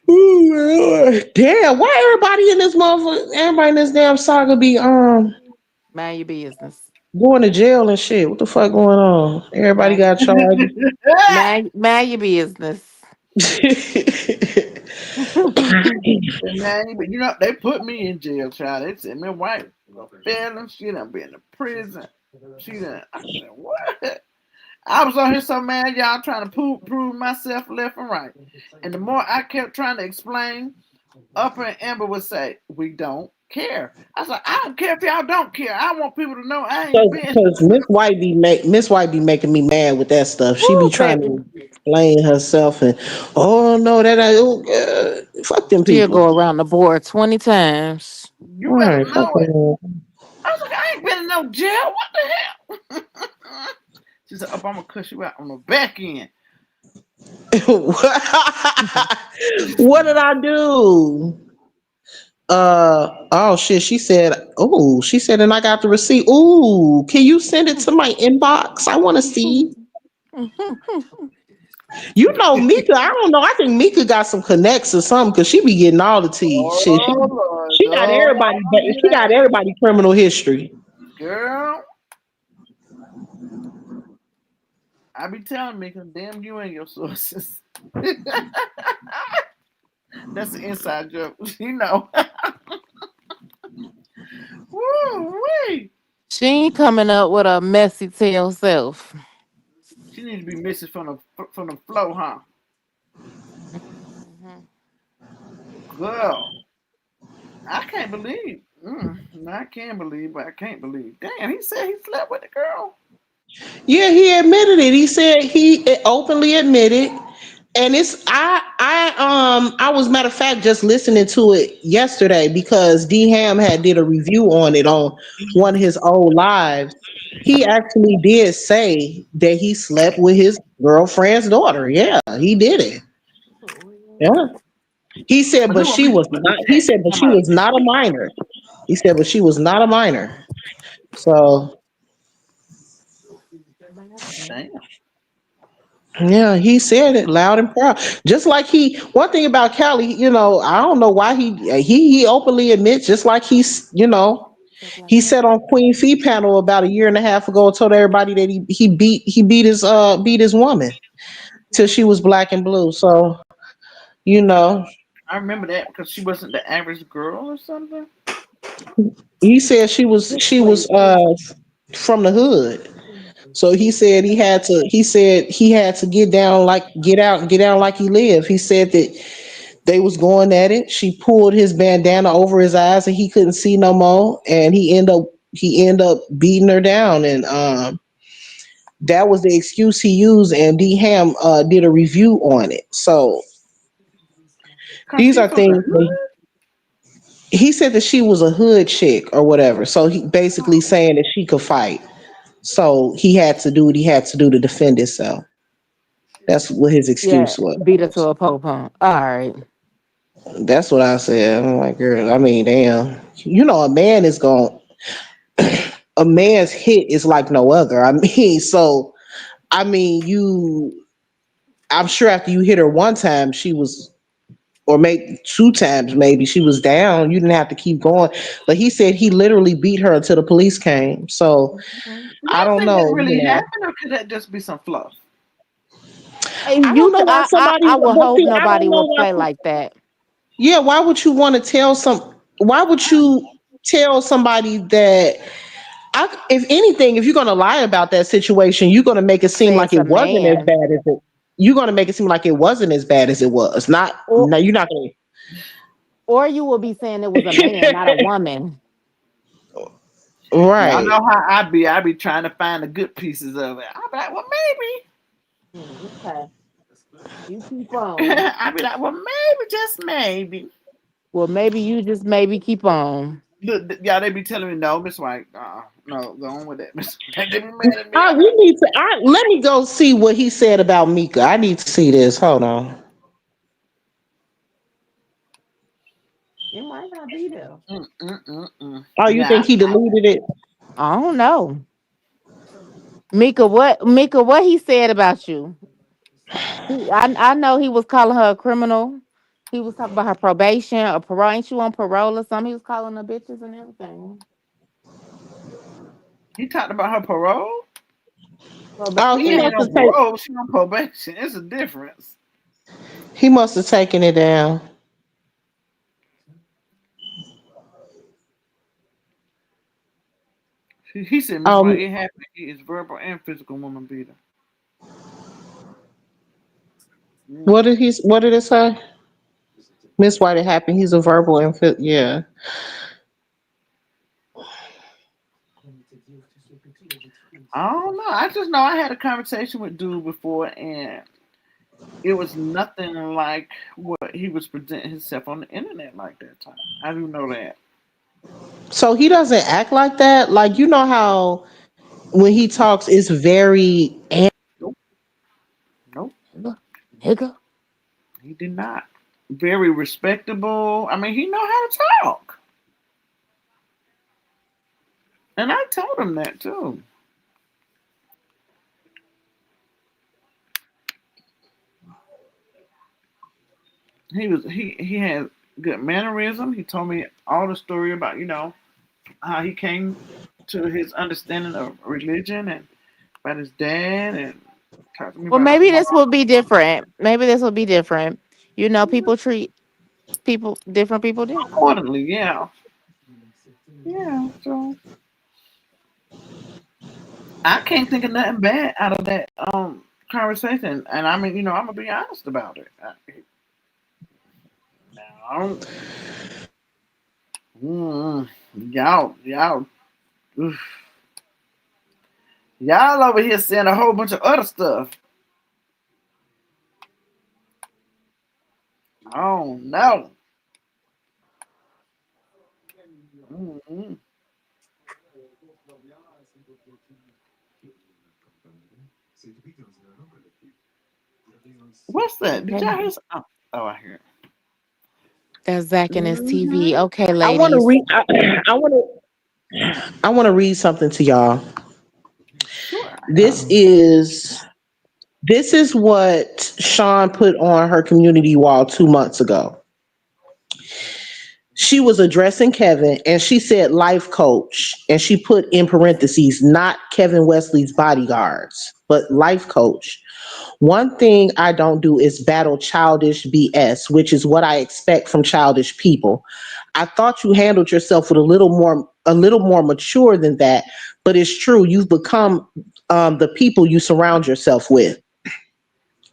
Ooh, Lord. Damn, why everybody in this motherfucker, everybody in this damn saga be Mind your business. going to jail and shit? What the fuck going on? Everybody Mind, got charged. mind your business. man, but you know they put me in jail, child. They said my wife a felon. She done been to prison. She done. I said what? I was on here so mad, y'all trying to prove myself left and right. And the more I kept trying to explain, Upper and Amber would say, "We don't care." I was like, "I don't care if y'all don't care. I want people to know I ain't been." Because Miss White be making me mad with that stuff. She be Woo, trying baby. to explain herself and oh no fuck them She'll people. go around the board 20 times. You All better right, fuck know it. them. I was like, "I ain't been in no jail. What the hell?" She said, "Up, I'm gonna cuss you out on the back end." What did I do? Oh shit, she said and I got the receipt. Ooh, can you send it to my inbox? I wanna see. You know Mika, I don't know. I think Mika got some connects or something because she be getting all the tea. Shit, Oh Lord, she got don't do she got that, everybody criminal history. girl. I be telling me, cause damn you and your sources. That's an inside joke, you know. Woo wee. She ain't coming up with a messy tail self. She needs to be missing from the flow, huh? Mhm. Girl, I can't believe. I can believe, but I can't believe. Damn, he said he slept with the girl. Yeah, he admitted it. He said he openly admitted. And I was matter of fact just listening to it yesterday because D Ham had did a review on it on one of his old lives. He actually did say that he slept with his girlfriend's daughter. Yeah, he did it. Yeah. He said, But but who gonna she read was the not. He chat? said, but Come she on. was not a minor. He said, but she was not a minor. So Damn. yeah, he said it loud and proud. Just like one thing about Cali, I don't know why he openly admits, just like he said on Queen Fee panel about a year and a half ago, and told everybody that he beat his woman till she was black and blue. So you know, I remember that because she wasn't the average girl or something. he said she was from the hood. So he said he had to get down like he lived. He said that they was going at it. She pulled his bandana over his eyes and he couldn't see no more. And he ended up beating her down. And that was the excuse he used. And D Ham did a review on it. So Cause these she are from the things that hood. he said that she was a hood chick or whatever. So he basically saying that she could fight. So he had to do what he had to do to defend himself. That's what his Yeah, excuse was. beat her to a pole pump. All right. That's what I said. I'm like, girl, I mean, damn. A man's hit is like no other. I mean, so I mean, I'm sure after you hit her one time, she was or maybe 2 times. Maybe she was down. You didn't have to keep going. But he said he literally beat her until the police came. So Mhm. I Y'all don't think that know. really happened, or could that just be some fluff? And I don't know why somebody. I would But hope see, I nobody don't know would why. play like that. Yeah, why would you want to tell some? Why would you tell somebody that? If anything, if you're going to lie about that situation, you're going to make it seem Say like it's a it wasn't as man. bad as it. You're going to make it seem like it wasn't as bad as it was. Not. Or No, you're not going or you will be saying it was a man, not a to. woman. Y'all Right. know how I be. I be trying to find the good pieces of it. I be like, well, Okay. You keep maybe. on. I be like, well, maybe, just maybe. Well, maybe you just maybe keep on. Look, y'all, they be telling me, no, Miss White, no, go on with that, Miss White. They be mad at me. I I'm we like, need to. Let me go see what he said about Mika. I need to see this. Hold on. It might not be there. Oh, you yeah, think he deleted it? I don't know. Mika, what he said about you? I know he was calling her a criminal. He was talking about her probation or parole. Ain't you on parole or something? He was calling her bitches and everything. he talked about her parole. Oh, She he Probation. ain't must on have taken. parole. She on probation. It's a difference. He must have taken it down. He said, Miss White, Um, it happened. He is verbal and physical woman beater. Mm. what did it say? Miss White, it happened. He's a verbal and yeah. I don't know. I just know I had a conversation with dude before, and it was nothing like what he was presenting himself on the internet like that time. I do know that. So he doesn't act like that. Like you know how when he talks, it's very. Nope. Nope. Nigga. He did not. Very respectable. I mean, he know how to talk, and I told him that too. He had good mannerism. He told me all the story about how he came to his understanding of religion and about his dad and talked to me Well, about his maybe mom. this will be different. Maybe this will be different. You know, people treat different people different. Accordingly, yeah, yeah. So I can't think of nothing bad out of that conversation, and I mean, I'm gonna be honest about it. I don't, mm, y'all, oof. Y'all over here saying a whole bunch of other stuff. Oh no. Mm-mm. What's that? Did y'all Okay. hear? Oh, I hear it. That's Zach and his TV. Mm-hmm. Okay, I want to ladies. read. I want to read something to y'all. Sure. This is this is what Sean put on her community wall 2 months ago. She was addressing Kevin and she said life coach and she put in parentheses not Kevin Wesley's bodyguards but life coach. One thing I don't do is battle childish BS, which is what I expect from childish people. I thought you handled yourself with a little more mature than that, but it's true you've become the people you surround yourself with.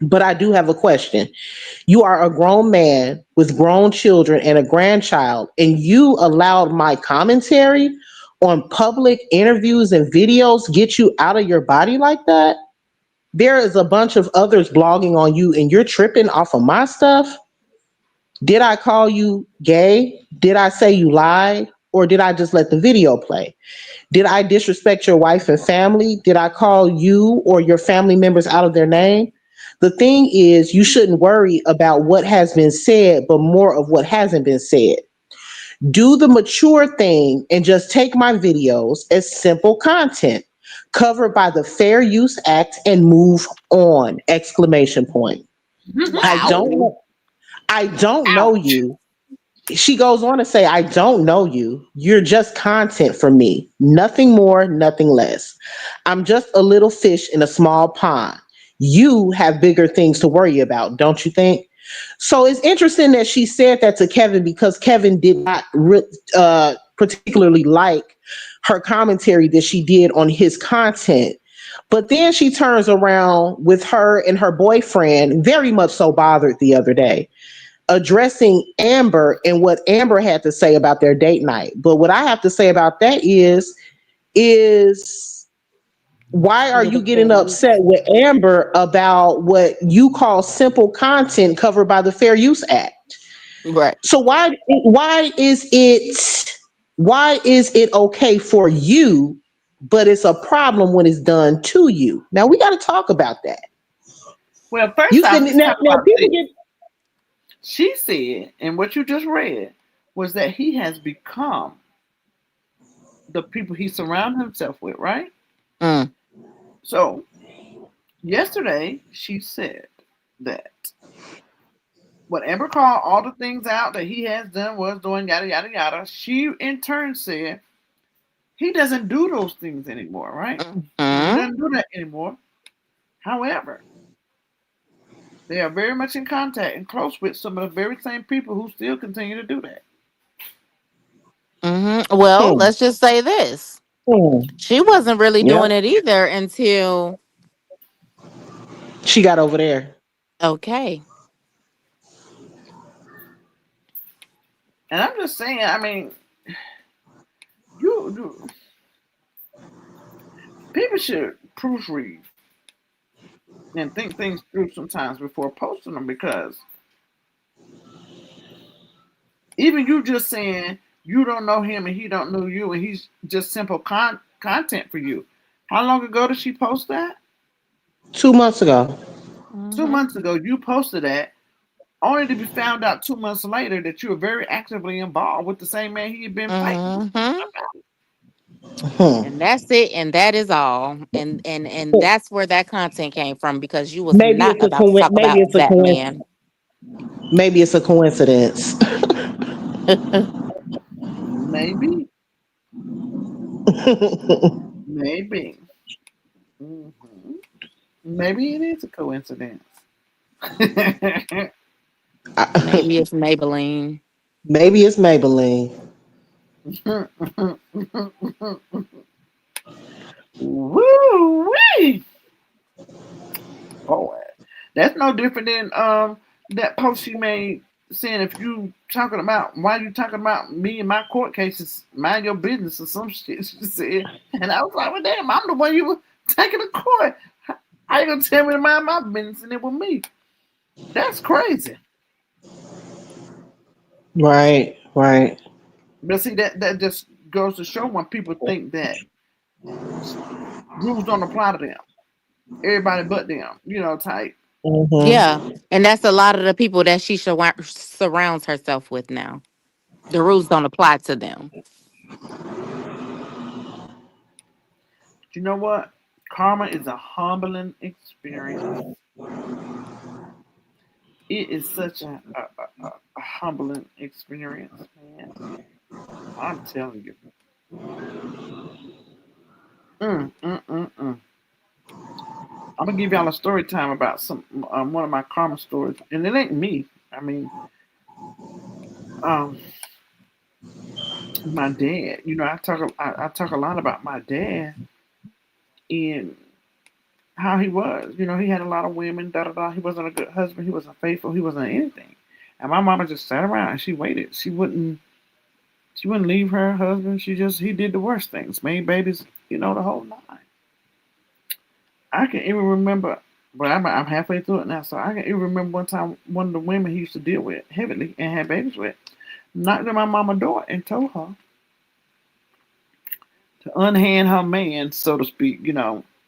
But I do have a question. You are a grown man with grown children and a grandchild, and you allowed my commentary on public interviews and videos get you out of your body like that? There is a bunch of others blogging on you, and you're tripping off of my stuff? Did I call you gay? Did I say you lied? Or did I just let the video play? Did I disrespect your wife and family? Did I call you or your family members out of their name? The thing is, you shouldn't worry about what has been said, but more of what hasn't been said. Do the mature thing and just take my videos as simple content covered by the Fair Use Act and move on! Exclamation point. I don't Wow. know. I don't know Ouch. you. She goes on to say, I don't know you. You're just content for me. Nothing more, nothing less. I'm just a little fish in a small pond. You have bigger things to worry about, don't you think? So it's interesting that she said that to Kevin because Kevin did not particularly like her commentary that she did on his content. But then she turns around with her and her boyfriend, very much so bothered the other day, addressing Amber and what Amber had to say about their date night. But what I have to say about that is why are you Little getting upset fairies. with Amber about what you call simple content covered by the Fair Use Act? Right. So why is it okay for you, but it's a problem when it's done to you? Now we got to talk about that. Well, first You off, can let's talk now about people this. get She said, and what you just read was that he has become the people he surrounded himself with, right? Mm. So yesterday she said that when Amber called all the things out that he has done, was doing, yada yada yada, she in turn said he doesn't do those things anymore, right? He Mm. doesn't do that anymore. However, they are very much in contact and close with some of the very same people who still continue to do that. Mm-hmm. Well, hmm, let's just say this. hmm, She wasn't really yeah, doing it either until she got over there. okay. And I'm just saying, I mean, you people should proofread and think things through sometimes before posting them because even you just saying you don't know him and he don't know you and he's just simple content for you. How long ago did she post that? 2 months ago. Mm-hmm. 2 months ago, you posted that, only to be found out 2 months later that you were very actively involved with the same man he had been fighting. Mm-hmm. Hmm. And that's it, and that is all. And that's where that content came from because you was Maybe not it's a about to talk maybe about it's a that man. maybe it's a coincidence. Maybe, maybe, hmm maybe it is a coincidence. Maybe it's Maybelline. Maybe it's Maybelline. Woo wee! Boy, that's no different than that post she made saying if you talking about why you talking about me and my court cases, mind your business or some shit she said. And I was like, well damn, I'm the one you were taking to court. How you gonna tell me to mind my business and it was me? That's crazy. Right, right. But see that just goes to show when people think that rules don't apply to them. Everybody but them, type. Yeah, Mm-hmm. and that's a lot of the people that she surrounds herself with now. The rules don't apply to them. You know what? Karma is a humbling experience. It is such a humbling experience, man. I'm telling you. Mm. I'm gonna give y'all a story time about some one of my karma stories, and it ain't me. I mean, um, my dad. I talk a lot about my dad and how he was. He had a lot of women. Da da da. He wasn't a good husband. He wasn't faithful. He wasn't anything. And my mama just sat around and she waited. She wouldn't. She wouldn't leave her husband. He did the worst things, made babies, the whole nine. I can even remember, but I'm halfway through it now, so I can even remember one time one of the women he used to deal with heavily and had babies with knocked on my mama's door and told her to unhand her man, so to speak,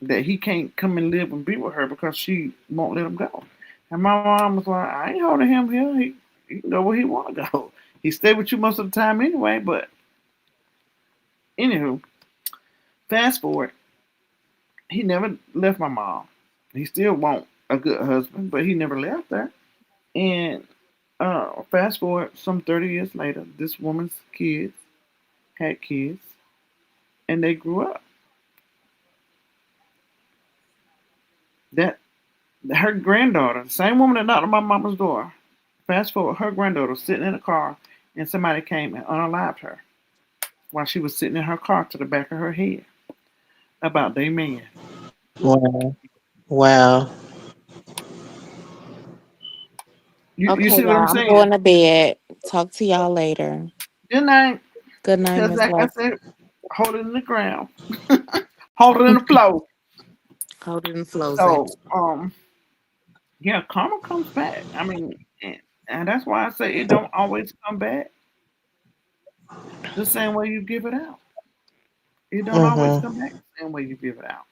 that he can't come and live and be with her because she won't let him go. And my mom was like, I ain't holding him here. He can go where he want to go. He stayed with you most of the time anyway, but anywho, fast forward, he never left my mom. He still want a good husband, but he never left her. And Fast forward some 30 years later, this woman's kids had kids, and they grew up. That her granddaughter, the same woman that knocked on my mama's door, fast forward, her granddaughter was sitting in a car, and somebody came and unalived her while she was sitting in her car to the back of her head about their man. Wow. Wow. You Okay, see what I'm y'all. I'm saying? going to bed. Talk to y'all later. Good night. Good night, Because Miss like I Love. said, hold it in the ground, hold it in the flow. Hold it and flows in. So yeah, karma comes back. I mean, and that's why I say it don't always come back the same way you give it out. It don't always Mm-hmm. come back the same way you give it out.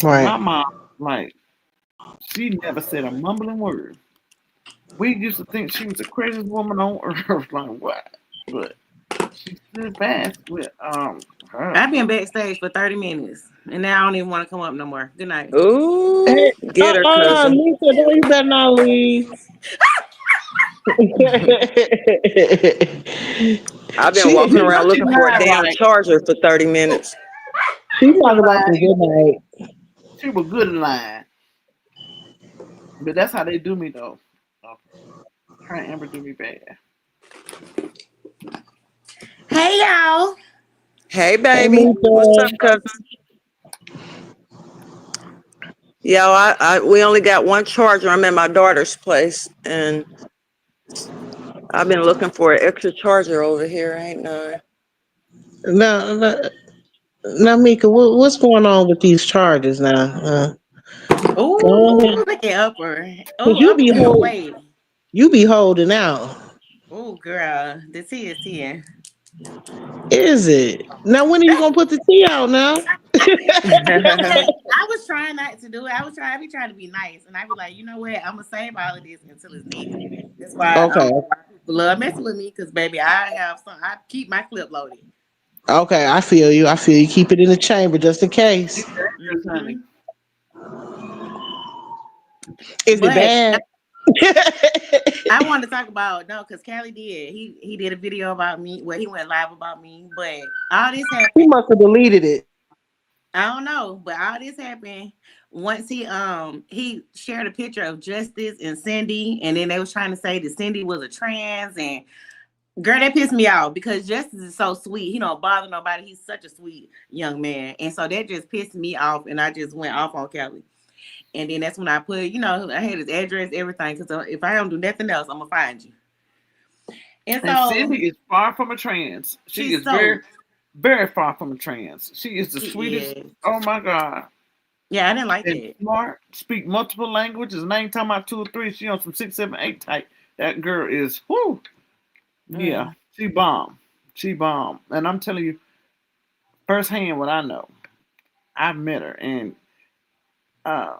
Right. My mom, like, she never said a mumbling word. We used to think she was the craziest woman on earth. Like what? But she stood fast with her. I've been backstage for 30 minutes and now I don't even want to come up no more. Good night. Ooh, Hey, get her cousin. Lisa, no, you better not leave. I've been she walking You know around she looking for a lied, damn right? charger for 30 minutes. she She was talking about some lying. good night. She was good in lying. But that's how they do me though. Her and Amber do me bad. Hey y'all. Hey, Hey, baby. What's Lisa. up, cousin? Yo, we only got one charger. I'm at my daughter's place, and I've been looking for an extra charger over here. Ain't none. Now, now, now, Mika, what's going on with these charges now? Go Ooh, ahead. look at Upper. Cause Oh, Upper can't wait. you be holding out. Oh, girl. The tea is 10. Is it? Now when are you gonna put the tea out now? I was trying not to do it. I be trying to be nice. And I be like, you know what? I'm going to save all of this until it's needed. That's why Okay. people love messing with me because, baby, I keep my clip loaded. Okay, I feel you. I feel you. Keep it in the chamber just in case. Yes, honey. Hmm. Is it But bad? I wanted to talk about, no, because Cali did. He did a video about me. Well, he went live about me. But all this He happened. must have deleted it. I don't know, but all this happened once he shared a picture of Justice and Cindy, and then they was trying to say that Cindy was a trans, and girl, that pissed me off because Justice is so sweet. He don't bother nobody. He's such a sweet young man, and so that just pissed me off, and I just went off on Kelly. And then that's when I put, I had his address, everything, because if I don't do nothing else, I'm gonna find you. And And so Cindy is far from a trans. She she's is very, so very far from a trans. She is the she sweetest. is. Oh my God. Yeah, I didn't like And that. smart, speak multiple languages. And I ain't talking about two or three. She on some 6, 7, 8 type. That girl is whoo. Yeah, Mm. she bomb. She bomb. And I'm telling you, firsthand what I know. I've met her, and uh,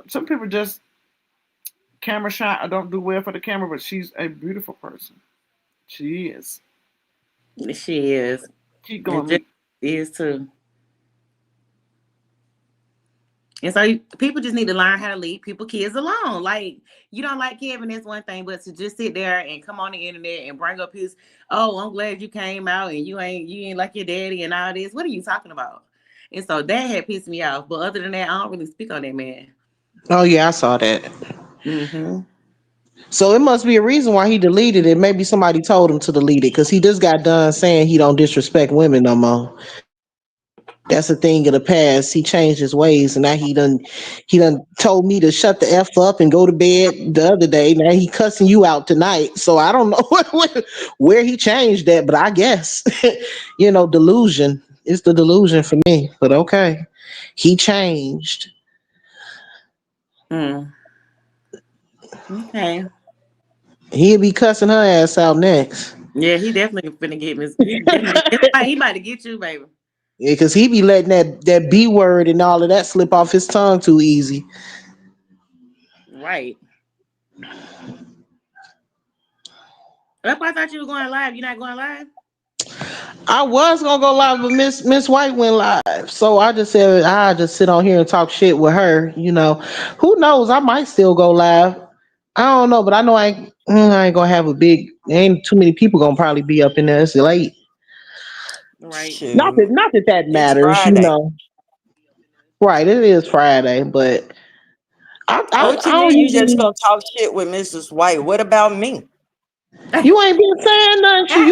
some people just camera shy or don't do well for the camera, but she's a beautiful person. She is. She is. Keep And going, Justice me. is too. And so people just need to learn how to leave people kids alone. Like you don't like Kevin, that's one thing, but to just sit there and come on the internet and bring up his, oh, I'm glad you came out and you ain't like your daddy and all this. What are you talking about? And so that had pissed me off. But other than that, I don't really speak on that man. Oh yeah, I saw that. Mm-hmm. So it must be a reason why he deleted it. Maybe somebody told him to delete it because he just got done saying he don't disrespect women no more. That's a thing of the past. He changed his ways, and now he done told me to shut the f up and go to bed the other day. Now he cussing you out tonight. So I don't know where he changed that, but I guess delusion. It's the delusion for me. But okay, he changed. Mm. Okay. He'll be cussing her ass out next. Yeah, he definitely finna get me. He about to get you, baby. Yeah, because he be letting that B word and all of that slip off his tongue too easy. Right. Up, I thought you were going live. You're not going live? I was gonna go live, but Miss White went live, so I just said I just sit on here and talk shit with her. Who knows? I might still go live. I don't know, but I know I ain't gonna have a big. Ain't too many people gonna probably be up in there. It's late. Right. Shoot, Not that that it's matters, you Friday. know. Right, it is Friday, but What I you don't mean you just usually. gonna talk shit with Mrs. White? What about me? You ain't been saying nothing.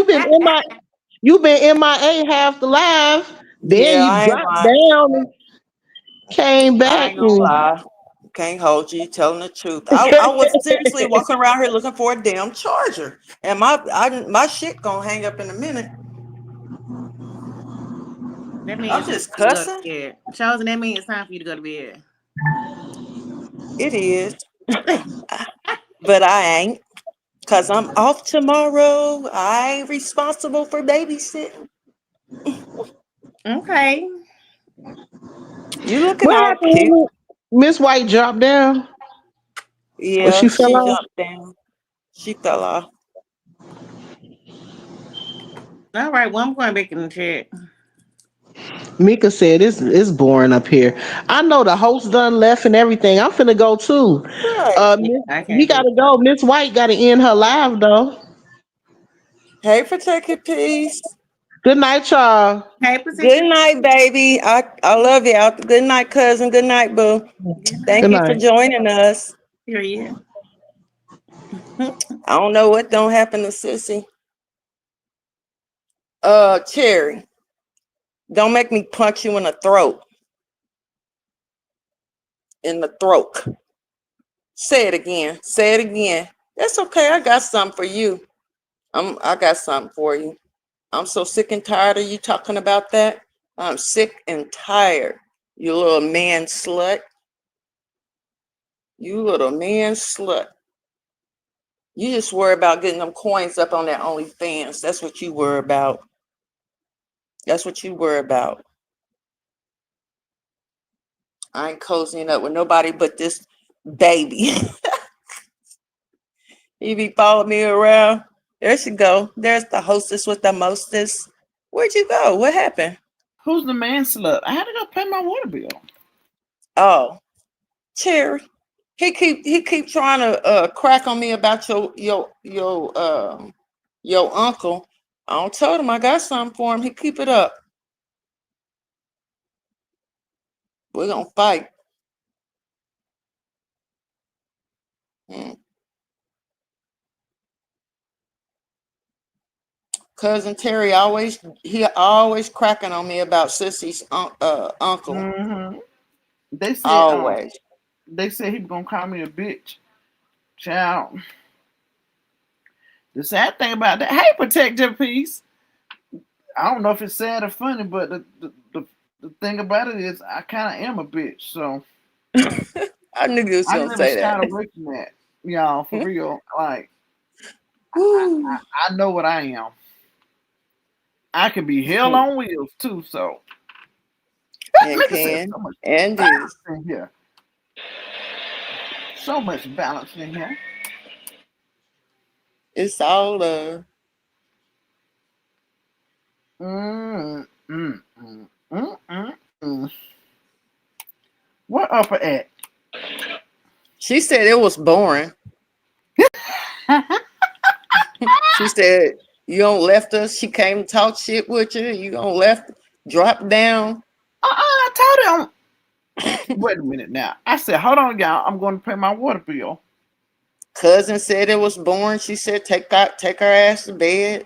You been MIA half the live. Then Yeah, you I ain't dropped lying. down and came I back ain't gonna and lie. Can't hold you telling the truth. I was seriously walking around here looking for a damn charger, and my shit gonna hang up in a minute. That means I'm it's time just for you to go to cussing. bed. Chosen, that means it's time for you to go to bed. It is, but I ain't, cause I'm off tomorrow. I ain't responsible for babysitting. Okay. You looking what all happened cute. when Miss White dropped down? Or Yeah, she fell she off? jumped down. She fell off. All right. Well, I'm going back in the chat. Mika said it's boring up here. I know the host done left and everything. I'm finna go too. Right. Yeah, I We can't do it. gotta go. Miss White gotta end her live though. Hey, protect your peace. Good night, y'all. Hey, Good protective. night, baby. I love you. Good night, cousin. Good night, boo. Good Thank Good night. you for night. joining us. Period. I don't know what don't happen to Sissy. Cherry, don't make me punch you in the throat. In the throat. Say it again. Say it again. That's okay. I got something for you. I got something for you. I'm so sick and tired of you talking about that. I'm sick and tired. You little man slut. You little man slut. You just worry about getting them coins up on that OnlyFans. That's what you worry about. That's what you worry about. I ain't cozying up with nobody but this baby. He be following me around. There she go. There's the hostess with the mostest. Where'd you go? What happened? Who's the man slut? I had to go pay my water bill. Oh, Cherry. He keep trying to crack on me about your uncle. I don't told him I got something for him. He keep it up. We're gonna fight. Mm. Cousin Terry always cracking on me about Sissy's uncle. Hmm. They said Always. they said he was gonna call me a bitch. Child. The sad thing about that, hey, protect your peace. I don't know if it's sad or funny, but the thing about it is I kind of am a bitch. So I knew you was I gonna never say shied that. away from that, y'all, for real. Like, Woo. I know what I am. I can be hell on wheels, too. So, And look at that. can So much and do. balance in here. So much balance in here. It's all love. Mm, mm, mm, mm, mm, mm. What upper at? She said it was boring. She said you don't left us. She came to talk shit with you. You don't left, drop down. I told him. Wait a minute now. I said, hold on, y'all. I'm going to pay my water bill. Cousin said it was boring. She said take her ass to bed.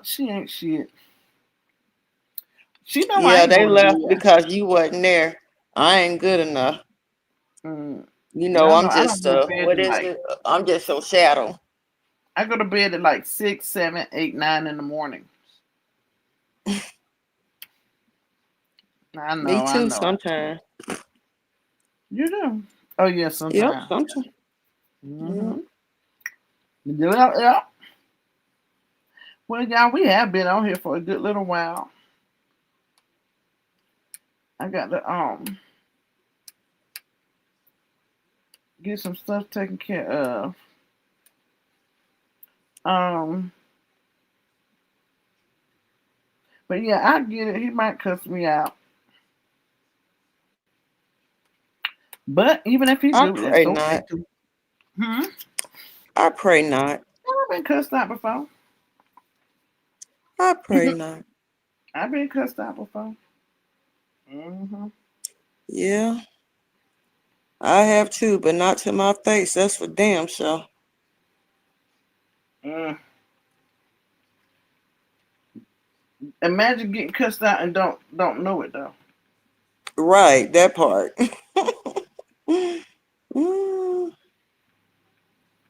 She ain't shit. She know I Yeah, ain't they going to left bed. because you wasn't there. I ain't good enough. Mm, You know, y'all know I'm I don't just go to bed what at is like it? I'm just your shadow. I go to bed at like 6, 7, 8, 9 in the morning. I Me know, I too, know. sometimes. You do. Oh yeah, Yep, sometimes. sometimes. Mm-hmm. Yeah. Yeah, yeah. Well, y'all, we have been on here for a good little while. I got to get some stuff taken care of. Um, but yeah, I get it. He might cuss me out, but even if he I do, that's pray okay not. too. Hmm? I pray not. I've been cussed out before. I pray not. I've been cussed out before. Hmm. Yeah, I have too, but not to my face. That's for damn sure. Mm. Imagine getting cussed out and don't know it though. Right, that part. Mm,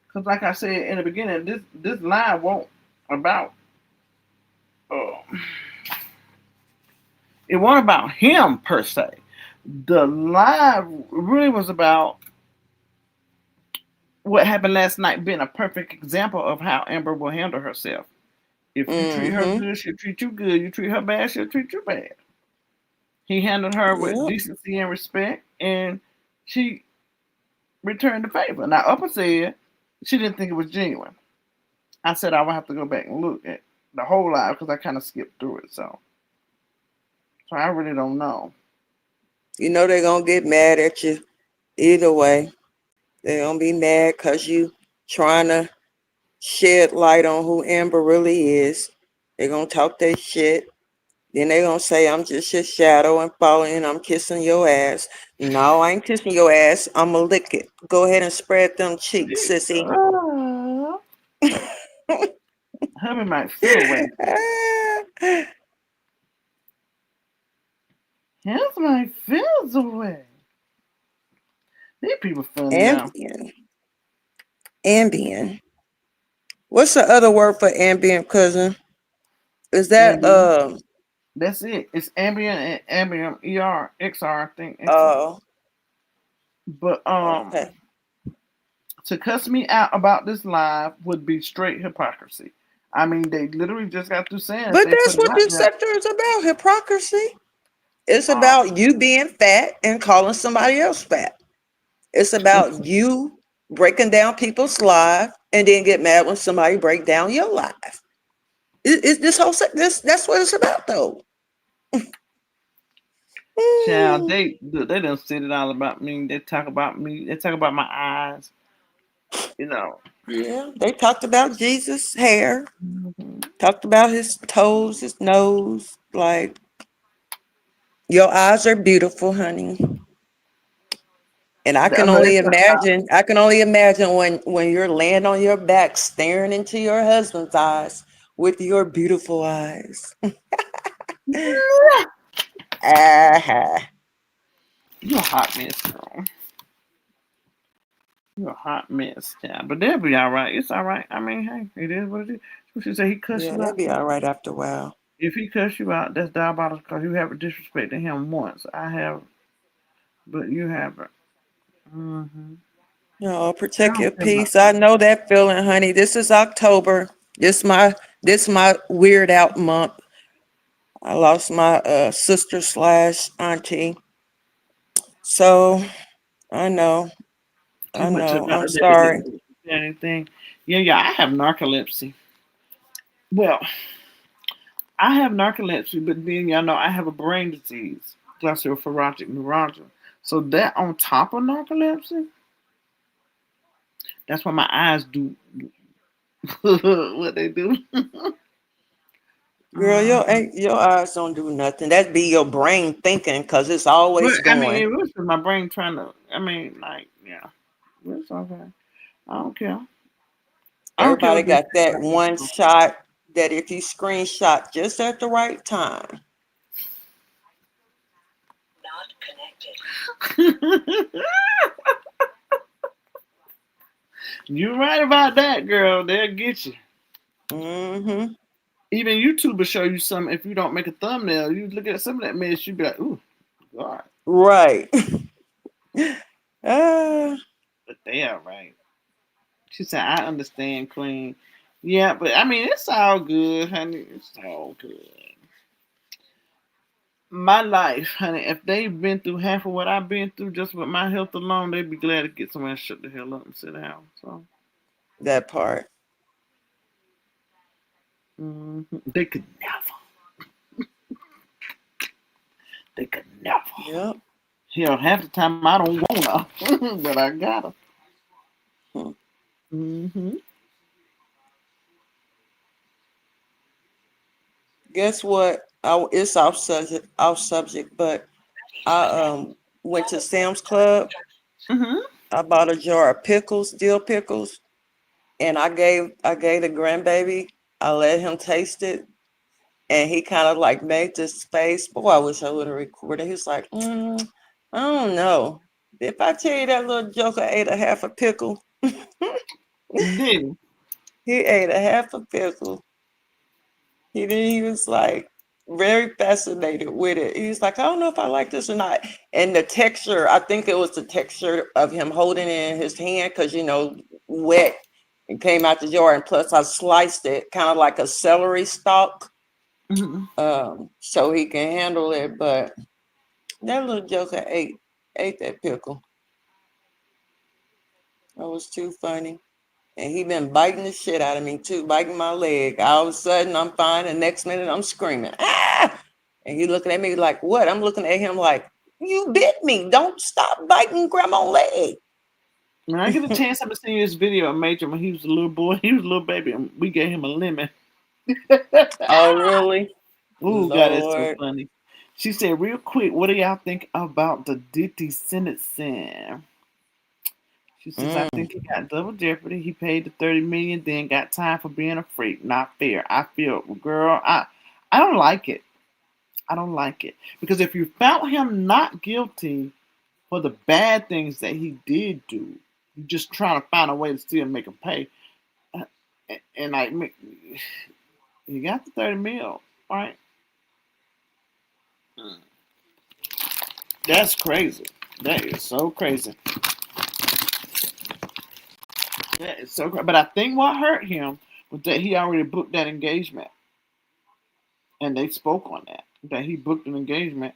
Because like I said in the beginning, this line won't about uh, it wasn't about him per se. The live really was about what happened last night being a perfect example of how Amber will handle herself. If you treat her mm-hmm. good, she'll treat you good. You treat her bad, she'll treat you bad. He handled her with Yep. decency and respect, and she returned the favor. Now, Upper said she didn't think it was genuine. I said I would have to go back and look at the whole live because I kind of skipped through it. So I really don't know. You know they're gonna get mad at you either way. They're gonna be mad because you trying to shed light on who Amber really is. They're gonna talk that shit. Then they're gonna say, I'm just your shadow and following, I'm kissing your ass. No, I ain't kissing your ass. I'ma lick it. Go ahead and spread them cheeks, sissy. Uh, Hubby might feel away. His might feels away. These people funny, y'all. Ambien. Ambien. What's the other word for ambient, cousin? Is that Ambien. That's it. It's Ambien and Ambien XR, I think. XR. oh But okay. to cuss me out about this live would be straight hypocrisy. I mean, they literally just got through saying if But they that's put it what out this there. sector is about, hypocrisy. It's Uh, about you being fat and calling somebody else fat. It's about you breaking down people's lives and then get mad when somebody break down your life. It this whole that's what it's about though. child, Mm, they done said it all about me. They talk about me. They talk about my eyes. You know. yeah, they talked about Jesus' hair, Mhm. talked about his toes, his nose. Like, your eyes are beautiful, honey. And I can only imagine, when you're laying on your back staring into your husband's eyes with your beautiful eyes. Ah, You're a hot mess, girl. You're a hot mess, child. But they'll be all right. It's all right. I mean, hey, it is what it is. She said he cussed yeah, you that'll out. be all right after a while. If he cussed you out, that's diabolical because you haven't disrespected him once. I have, but you haven't. Mm-hmm. No, I protect don't your care about peace. I that. know that feeling, honey. This is October. This my weird out month. I lost my sister slash auntie. So I know. Too I much know. about I'm it. It sorry. didn't say anything. Yeah. I have narcolepsy. Well, I have narcolepsy, but then y'all know I have a brain disease, glycophoretic neuralgia. So that on top of narcolepsy, that's why my eyes do what they do. Girl, Mhm. your eyes don't do nothing. That be your brain thinking because it's But always I mean, going. it was my brain trying to. I mean, like, yeah, it's okay. I don't care. I don't care Everybody what they say got that about me. one shot that if you screenshot just at the right time. You're right about that, girl. They'll get you. Mm-hmm. Even YouTube will show you something if you don't make a thumbnail. You look at some of that mess, you be like, ooh, God. Right. Ah, But they are right. She said, I understand, Queen. Yeah, but I mean, it's all good, honey. It's all good. My life, honey, if they've been through half of what I've been through just with my health alone, they'd be glad to get somewhere and shut the hell up and sit down. So, that part. they could never. They could never. Yep. Hell, half the time I don't wanna, but I gotta. Mm-hmm. Guess what? It's off subject, but I went to Sam's Club. Mm-hmm. I bought a jar of pickles, dill pickles, and I gave the grandbaby. I let him taste it, and he kind of like made this face. Boy, I wish I would have recorded. He was like, I don't know. If I tell you that little joker ate a half a pickle, Didn't. he ate a half a pickle. He was like very fascinated with it. He was like, I don't know if I like this or not. And the texture, I think it was the texture of him holding it in his hand because, wet. It came out the jar. And plus, I sliced it kind of like a celery stalk Mm-hmm. so he can handle it. But that little joker ate that pickle. That was too funny. And he been biting the shit out of me too, biting my leg. All of a sudden, I'm fine. The next minute, I'm screaming, ah! And he looking at me like, what? I'm looking at him like, you bit me. Don't stop biting grandma's leg. When I get a chance, I'm gonna send you this video of Major when he was a little boy. He was a little baby, and we gave him a lemon. Oh, really? Ooh, God, that's so Lord. funny. She said, real quick, what do y'all think about the Diddy sentencing? She says, I Mm. think he got double jeopardy. He paid the 30 million, then got time for being a freak. Not fair. I feel, girl, I don't like it. I don't like it. Because if you found him not guilty for the bad things that he did do, you're just trying to find a way to still make him pay. Uh, And like, you got the 30 mil, right? That's crazy. That is so crazy. That is so crazy. But I think what hurt him was that he already booked that engagement. And they spoke on that. That he booked an engagement.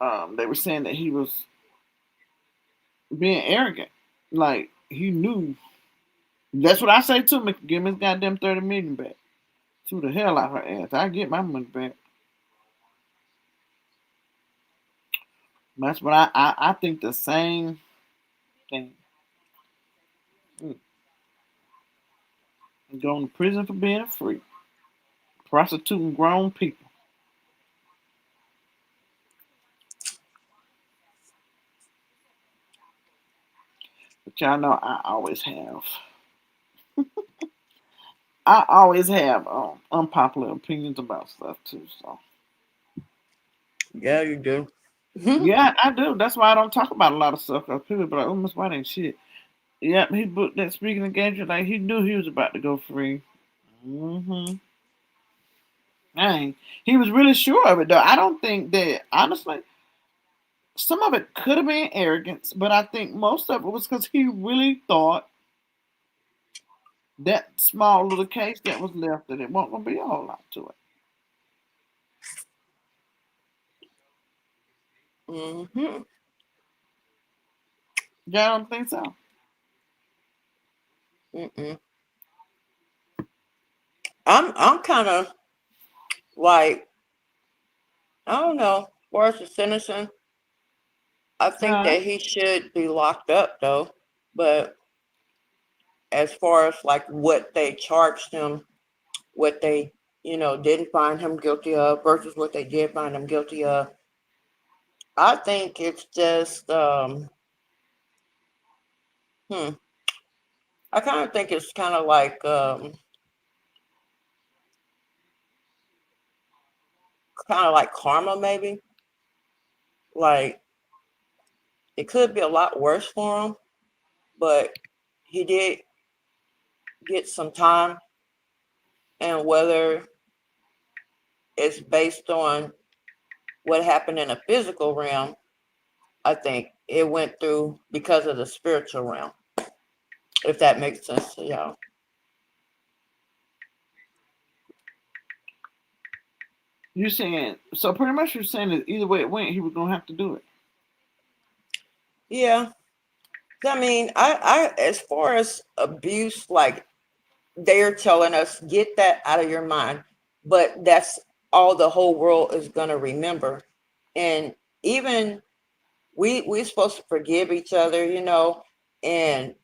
They were saying that he was being arrogant. Like he knew. That's what I say to him. Give me his goddamn 30 million back. Sue the hell out of her ass. I get my money back. That's what I think the same thing. Mm. Going to prison for being a freak. Prostituting grown people. But y'all know I always have unpopular opinions about stuff too. So Yeah, you do. yeah, I do. That's why I don't talk about a lot of stuff. Cause people be like, "Oh, Miss White ain't shit." Yep, he booked that speaking engagement like he knew he was about to go free. Mm-hmm. Dang, he was really sure of it though. I don't think that honestly. Some of it could have been arrogance, but I think most of it was because he really thought that small little case that was left that it wasn't gonna be a whole lot to it. Mm-hmm. Y'all don't think so? Mm-mm. I'm kind of like, I don't know, as far as the sentencing, I think Huh? that he should be locked up though. But as far as like what they charged him, what they, didn't find him guilty of versus what they did find him guilty of, I think it's just, hmm, I kind of think it's kind of like karma, maybe. Like it could be a lot worse for him, but he did get some time, and whether it's based on what happened in a physical realm, I think it went through because of the spiritual realm, if that makes sense to y'all. You're saying so pretty much you're saying that either way it went, he was gonna have to do it. Yeah. I mean, I as far as abuse, like they're telling us, get that out of your mind. But that's all the whole world is gonna remember. And even we're supposed to forgive each other, and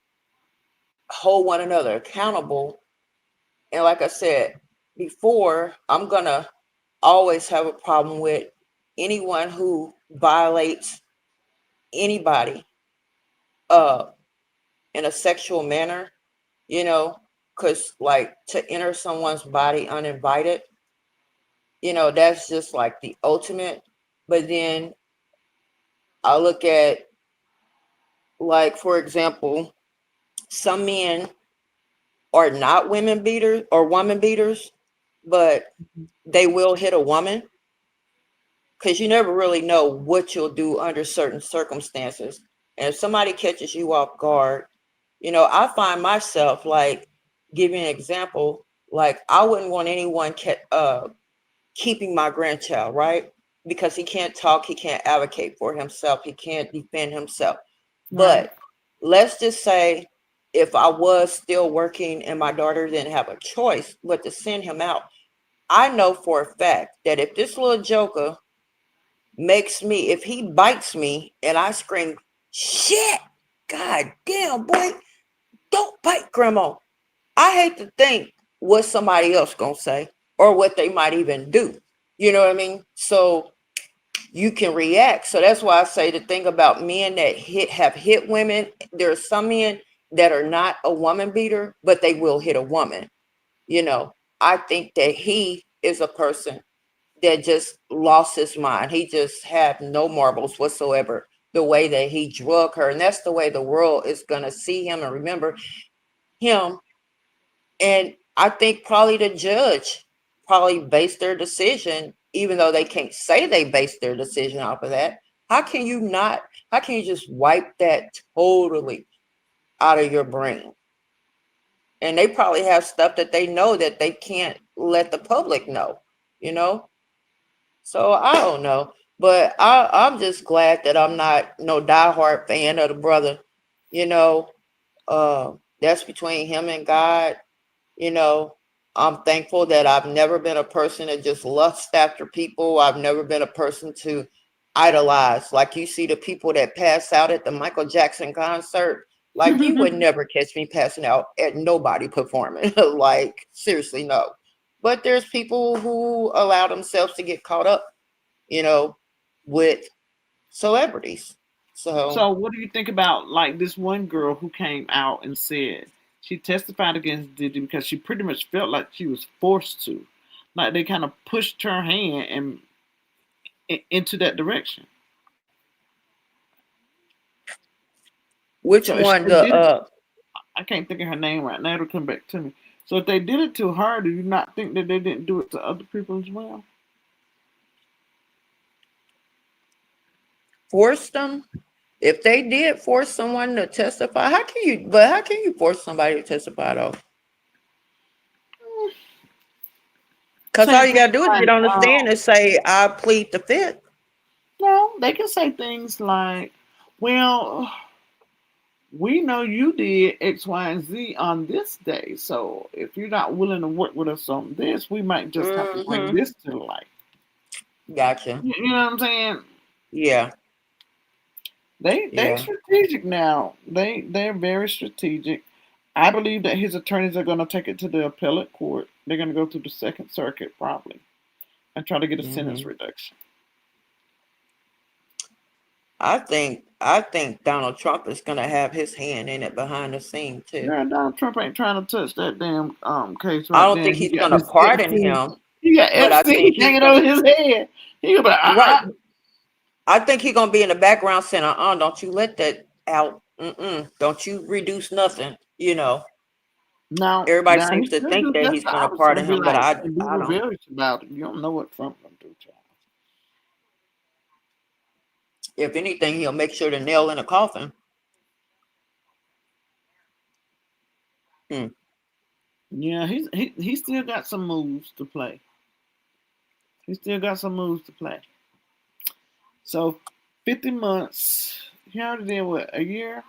hold one another accountable. And like I said before, I'm gonna always have a problem with anyone who violates anybody uh in a sexual manner, you know, because like to enter someone's body uninvited, that's just like the ultimate. But then I look at, like, for example, some men are not women beaters or woman beaters, but they will hit a woman because you never really know what you'll do under certain circumstances. And if somebody catches you off guard, I find myself like giving an example, like I wouldn't want anyone keeping my grandchild, right? Because he can't talk, he can't advocate for himself, he can't defend himself. Right. But let's just say if I was still working and my daughter didn't have a choice but to send him out, I know for a fact that if this little joker if he bites me and I scream, shit, god damn, boy, don't bite grandma. I hate to think what somebody else gonna say or what they might even do. You know what I mean? So you can react. So that's why I say the thing about men that have hit women. There are some men that are not a woman beater, but they will hit a woman. I think that he is a person that just lost his mind. He just had no marbles whatsoever. The way that he drug her, and that's the way the world is gonna see him and remember him. And I think probably the judge probably based their decision, even though they can't say they based their decision off of that. How can you just wipe that totally out of your brain? And they probably have stuff that they know that they can't let the public know, you know? So I don't know. But I'm just glad that I'm not no diehard fan of the brother. You know, that's between him and God. You know, I'm thankful that I've never been a person that just lusts after people. I've never been a person to idolize. Like you see the people that pass out at the Michael Jackson concert. Like you would never catch me passing out at nobody performing. Like seriously, no. But there's people who allow themselves to get caught up, you know, with celebrities. So So, what do you think about like this one girl who came out and said she testified against Diddy because she pretty much felt like she was forced to, like they kind of pushed her hand and into that direction. which So, if one they did it, the I can't think of her name right now. It'll come back to me. So, if they did it to her, do you not think that they didn't do it to other people as well? forced them? If they did force someone to testify, how can you force somebody to testify though? Because all Saying you things gotta do is like, get on the stand and say, I plead the fifth. no, they can say things like, well, we know you did X, Y, and Z on this day. So if you're not willing to work with us on this, we might just have to bring Mm-hmm. this to light. Gotcha. You know what I'm saying? Yeah, They yeah. strategic now. They're very strategic. I believe that his attorneys are going to take it to the appellate court. They're going to go to the Second Circuit probably and try to get a sentence Hmm. reduction. I think Donald Trump is gonna have his hand in it behind the scene too. Girl, Donald Trump ain't trying to touch that damn case I right don't there. think He he's got gonna this pardon Epstein. him, He got but I think Epstein he's hanging gonna over his head. He gonna be like, right. I think he's gonna be in the background saying, don't you let that out. Don't you reduce nothing. Everybody Now he seems to could think do that just he's the gonna opposite pardon and be him, but like, I and be I don't. rebellious about it. You don't know what Trump gonna do, child. If anything, he'll make sure to nail in a coffin. Hmm. Yeah, he still got some moves to play. He still got some moves to play. So 50 months. He already did what, a year?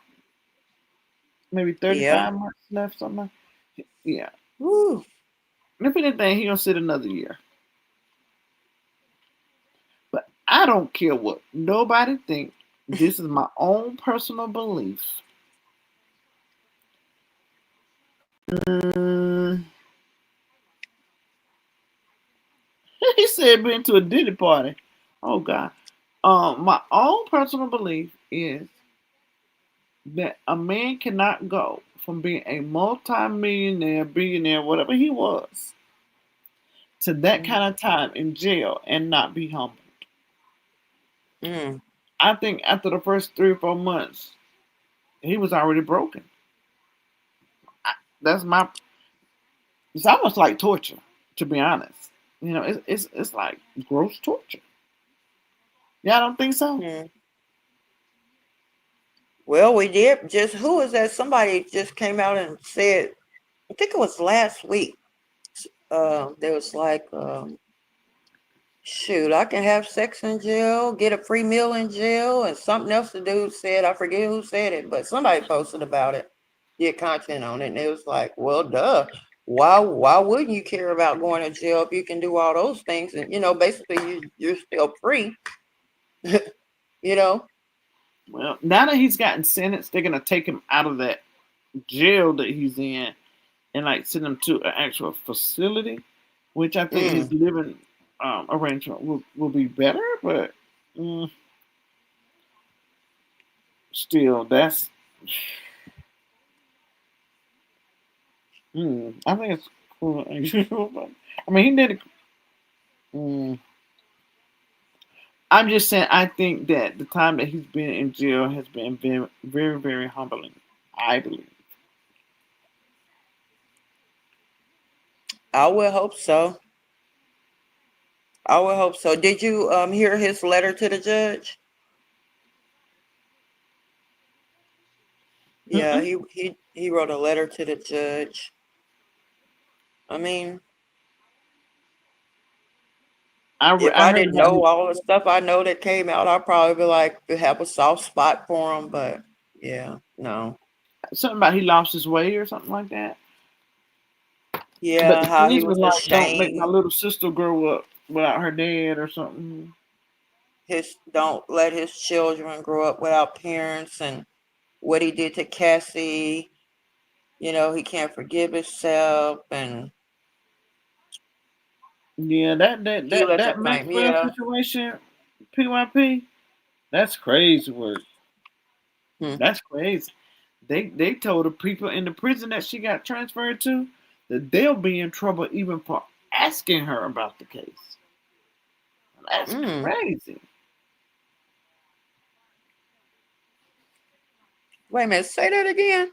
Maybe Yeah. 35 months left, something like. Yeah. Woo. If anything, he gonna sit another year. But I don't care what nobody think. This is my own personal belief. Mm, he said been to a Diddy party. Oh God. My own personal belief is that a man cannot go from being a multi-millionaire, billionaire, whatever he was, to that kind of time in jail and not be humbled. Mm. I think after the first 3 or 4 months, he was already broken. That's my. It's almost like torture, to be honest. You know, it's like gross torture. Yeah, I don't think so. Mm. Well, we did just, who was that? Somebody just came out and said, I think it was last week. There was like, shoot, I can have sex in jail, get a free meal in jail, and something else the dude said. I forget who said it, but somebody posted about it, did content on it, and it was like, well, duh. Why wouldn't you care about going to jail if you can do all those things? And basically you're still free. you know. Well, now that he's gotten sentenced, they're gonna take him out of that jail that he's in and like send him to an actual facility, which I think his living arrangement will be better. But still, that's. I think it's cool. I mean, he did it. I'm just saying, I think that the time that he's been in jail has been very, very, very humbling. I believe. I would hope so. I would hope so. Did you hear his letter to the judge? Yeah, he wrote a letter to the judge. I mean, if I didn't know all the stuff I know that came out, I'd probably be like, have a soft spot for him. But yeah, no. Something about he lost his way or something like that. Yeah, but how he was like, ashamed. Don't make my little sister grow up without her dad or something. Don't let his children grow up without parents, and what he did to Cassie. He can't forgive himself, and yeah, that Maxwell situation, PYP, that's crazy work. That's crazy. They told the people in the prison that she got transferred to that they'll be in trouble even for asking her about the case. That's crazy. Wait a minute, say that again.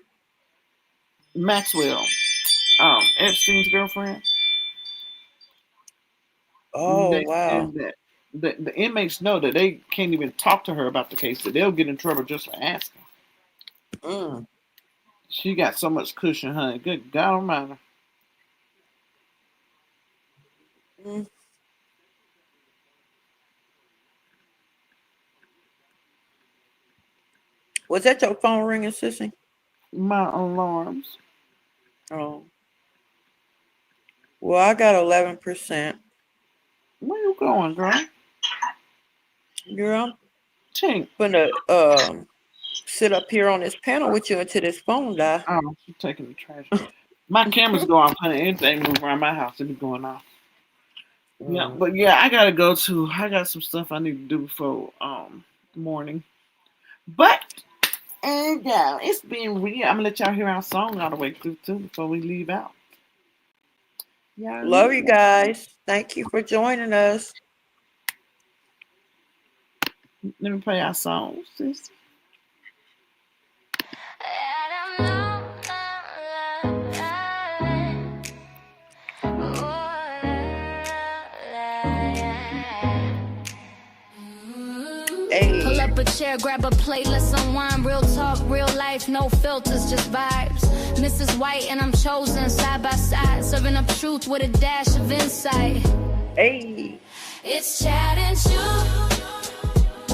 Maxwell, Epstein's girlfriend. Oh, wow. The inmates know that they can't even talk to her about the case, that they'll get in trouble just for asking. She got so much cushion, honey. Good God Almighty. Was that your phone ringing, sissy? My alarms. Oh. Well, I got 11%. Where you going, girl? Girl, Tink. I'm gonna sit up here on this panel with you until this phone die. Oh, she's taking the trash. My cameras go off, honey. Anything move around my house, it be going off. Yeah, but yeah, I gotta go too. I got some stuff I need to do before morning. But yeah, it's been real. I'm gonna let y'all hear our song all the way through too before we leave out. Yeah, love you guys. Thank you for joining us. Let me play our song, sis. Hey. Pull up a chair, grab a plate, let's unwind. Real talk, real life, no filters, just vibes. Mrs. White and I'm chosen side by side, serving up truth with a dash of insight. Hey. It's Chad and Chew.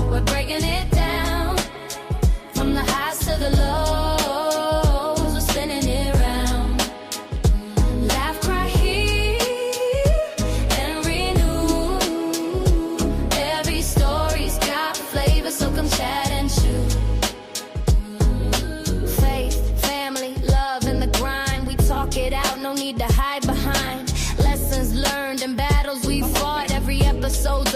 We're breaking it down. From the highs to the lows, we're spinning it round. Laugh, cry, heal, and renew. Every story's got flavor, so come chat and chew. Faith, family, love, and the grind. We talk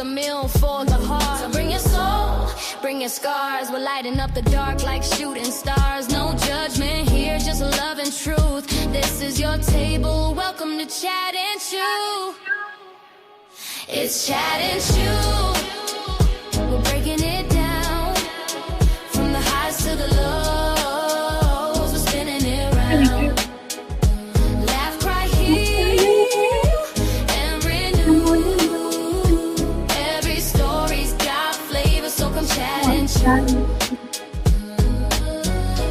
a meal for the heart. So bring your soul, bring your scars. We're lighting up the dark like shooting stars. No judgment here, just love and truth. This is your table, welcome to Chat and Chew. It's Chat and Chew. We're breaking it down, from the highs to the lows. We're spinning it round. Laugh, cry, heal, and renew. Every story's got flavor, so come chat and chew.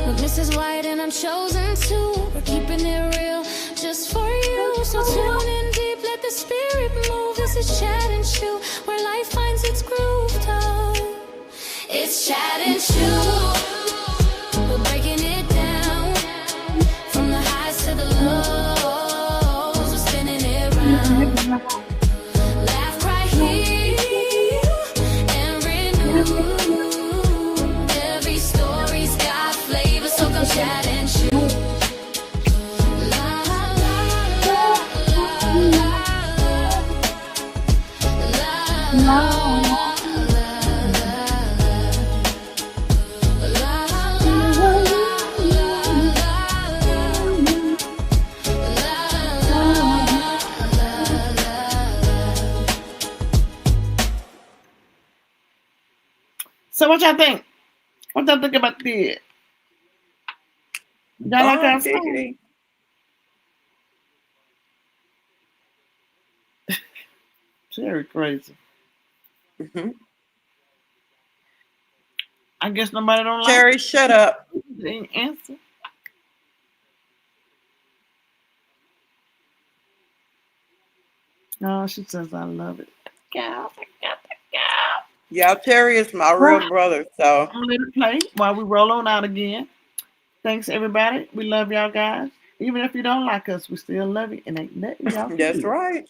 Look, Mrs. White and I'm chosen too. We're keeping it real just for you. So tune in deep, let the spirit move. This is Chat and Chew, where life finds its groove. It's Chat and Chew. We're breaking it down, from the highs to the lows. We're spinning it round. Laugh, cry, heal, and renew. Every story's got flavor, so come chat and chew. La, la, la, la, la, la. So what y'all think? What y'all think about this? Y'all like our story? Very crazy. I guess nobody don't like Terry, shut up. They ain't answer. No, she says I love it. Gal, gal. Yeah, Terry is my real brother, so. I'm gonna let it play while we roll on out again. Thanks, everybody. We love y'all guys. Even if you don't like us, we still love you. And ain't nothing y'all can That's do. right.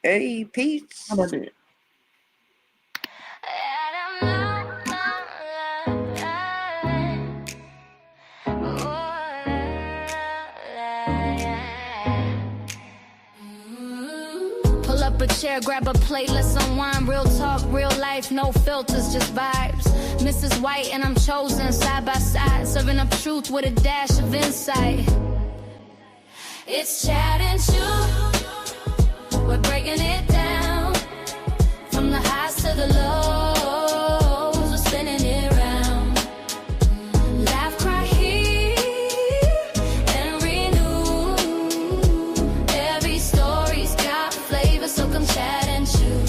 Hey, peace. How about that? Pull up a chair, grab a plate, let's unwind. Real talk, real life, no filters, just vibes. Mrs. White and I'm chosen, side by side, serving up truth with a dash of insight. It's Chat and Chew. We're breaking it down, from the highs to the lows. We're spinning it round. Laugh, cry, heal, and renew. Every story's got flavor, so come chat and chew.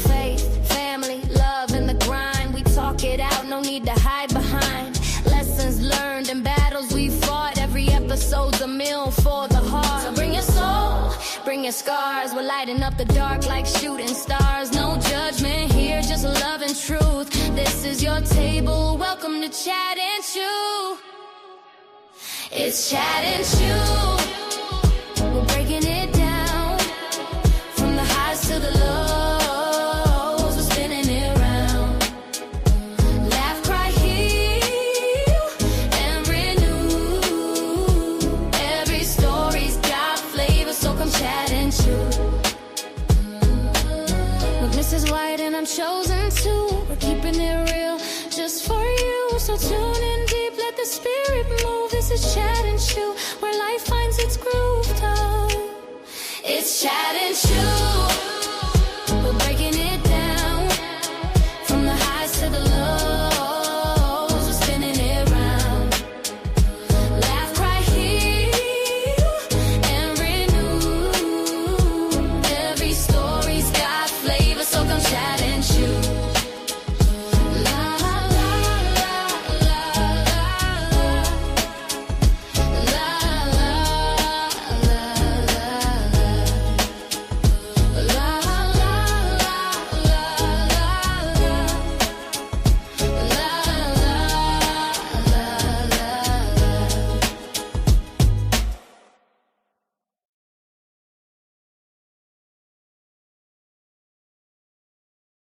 Faith, family, love, and the grind. We talk it out, no need to hide behind. Lessons learned and battles we fought. Every episode's a meal for the heart. So bring your soul, bring your scars. We're lighting up the dark like shooting stars. No judgment here, just love and truth. This is your table, welcome to Chat and Chew. It's Chat and Chew. We're breaking it down, from the highs to the lows. We're spinning it round. Laugh, cry, heal, and renew. Every story's got flavor, so come chat and chew. Look, Mrs. White and I'm chosen too. We're keeping it real just for you. So tune in deep, let the spirit move. This is Chat and Chew, where life finds its groove. It's Chat and Chew.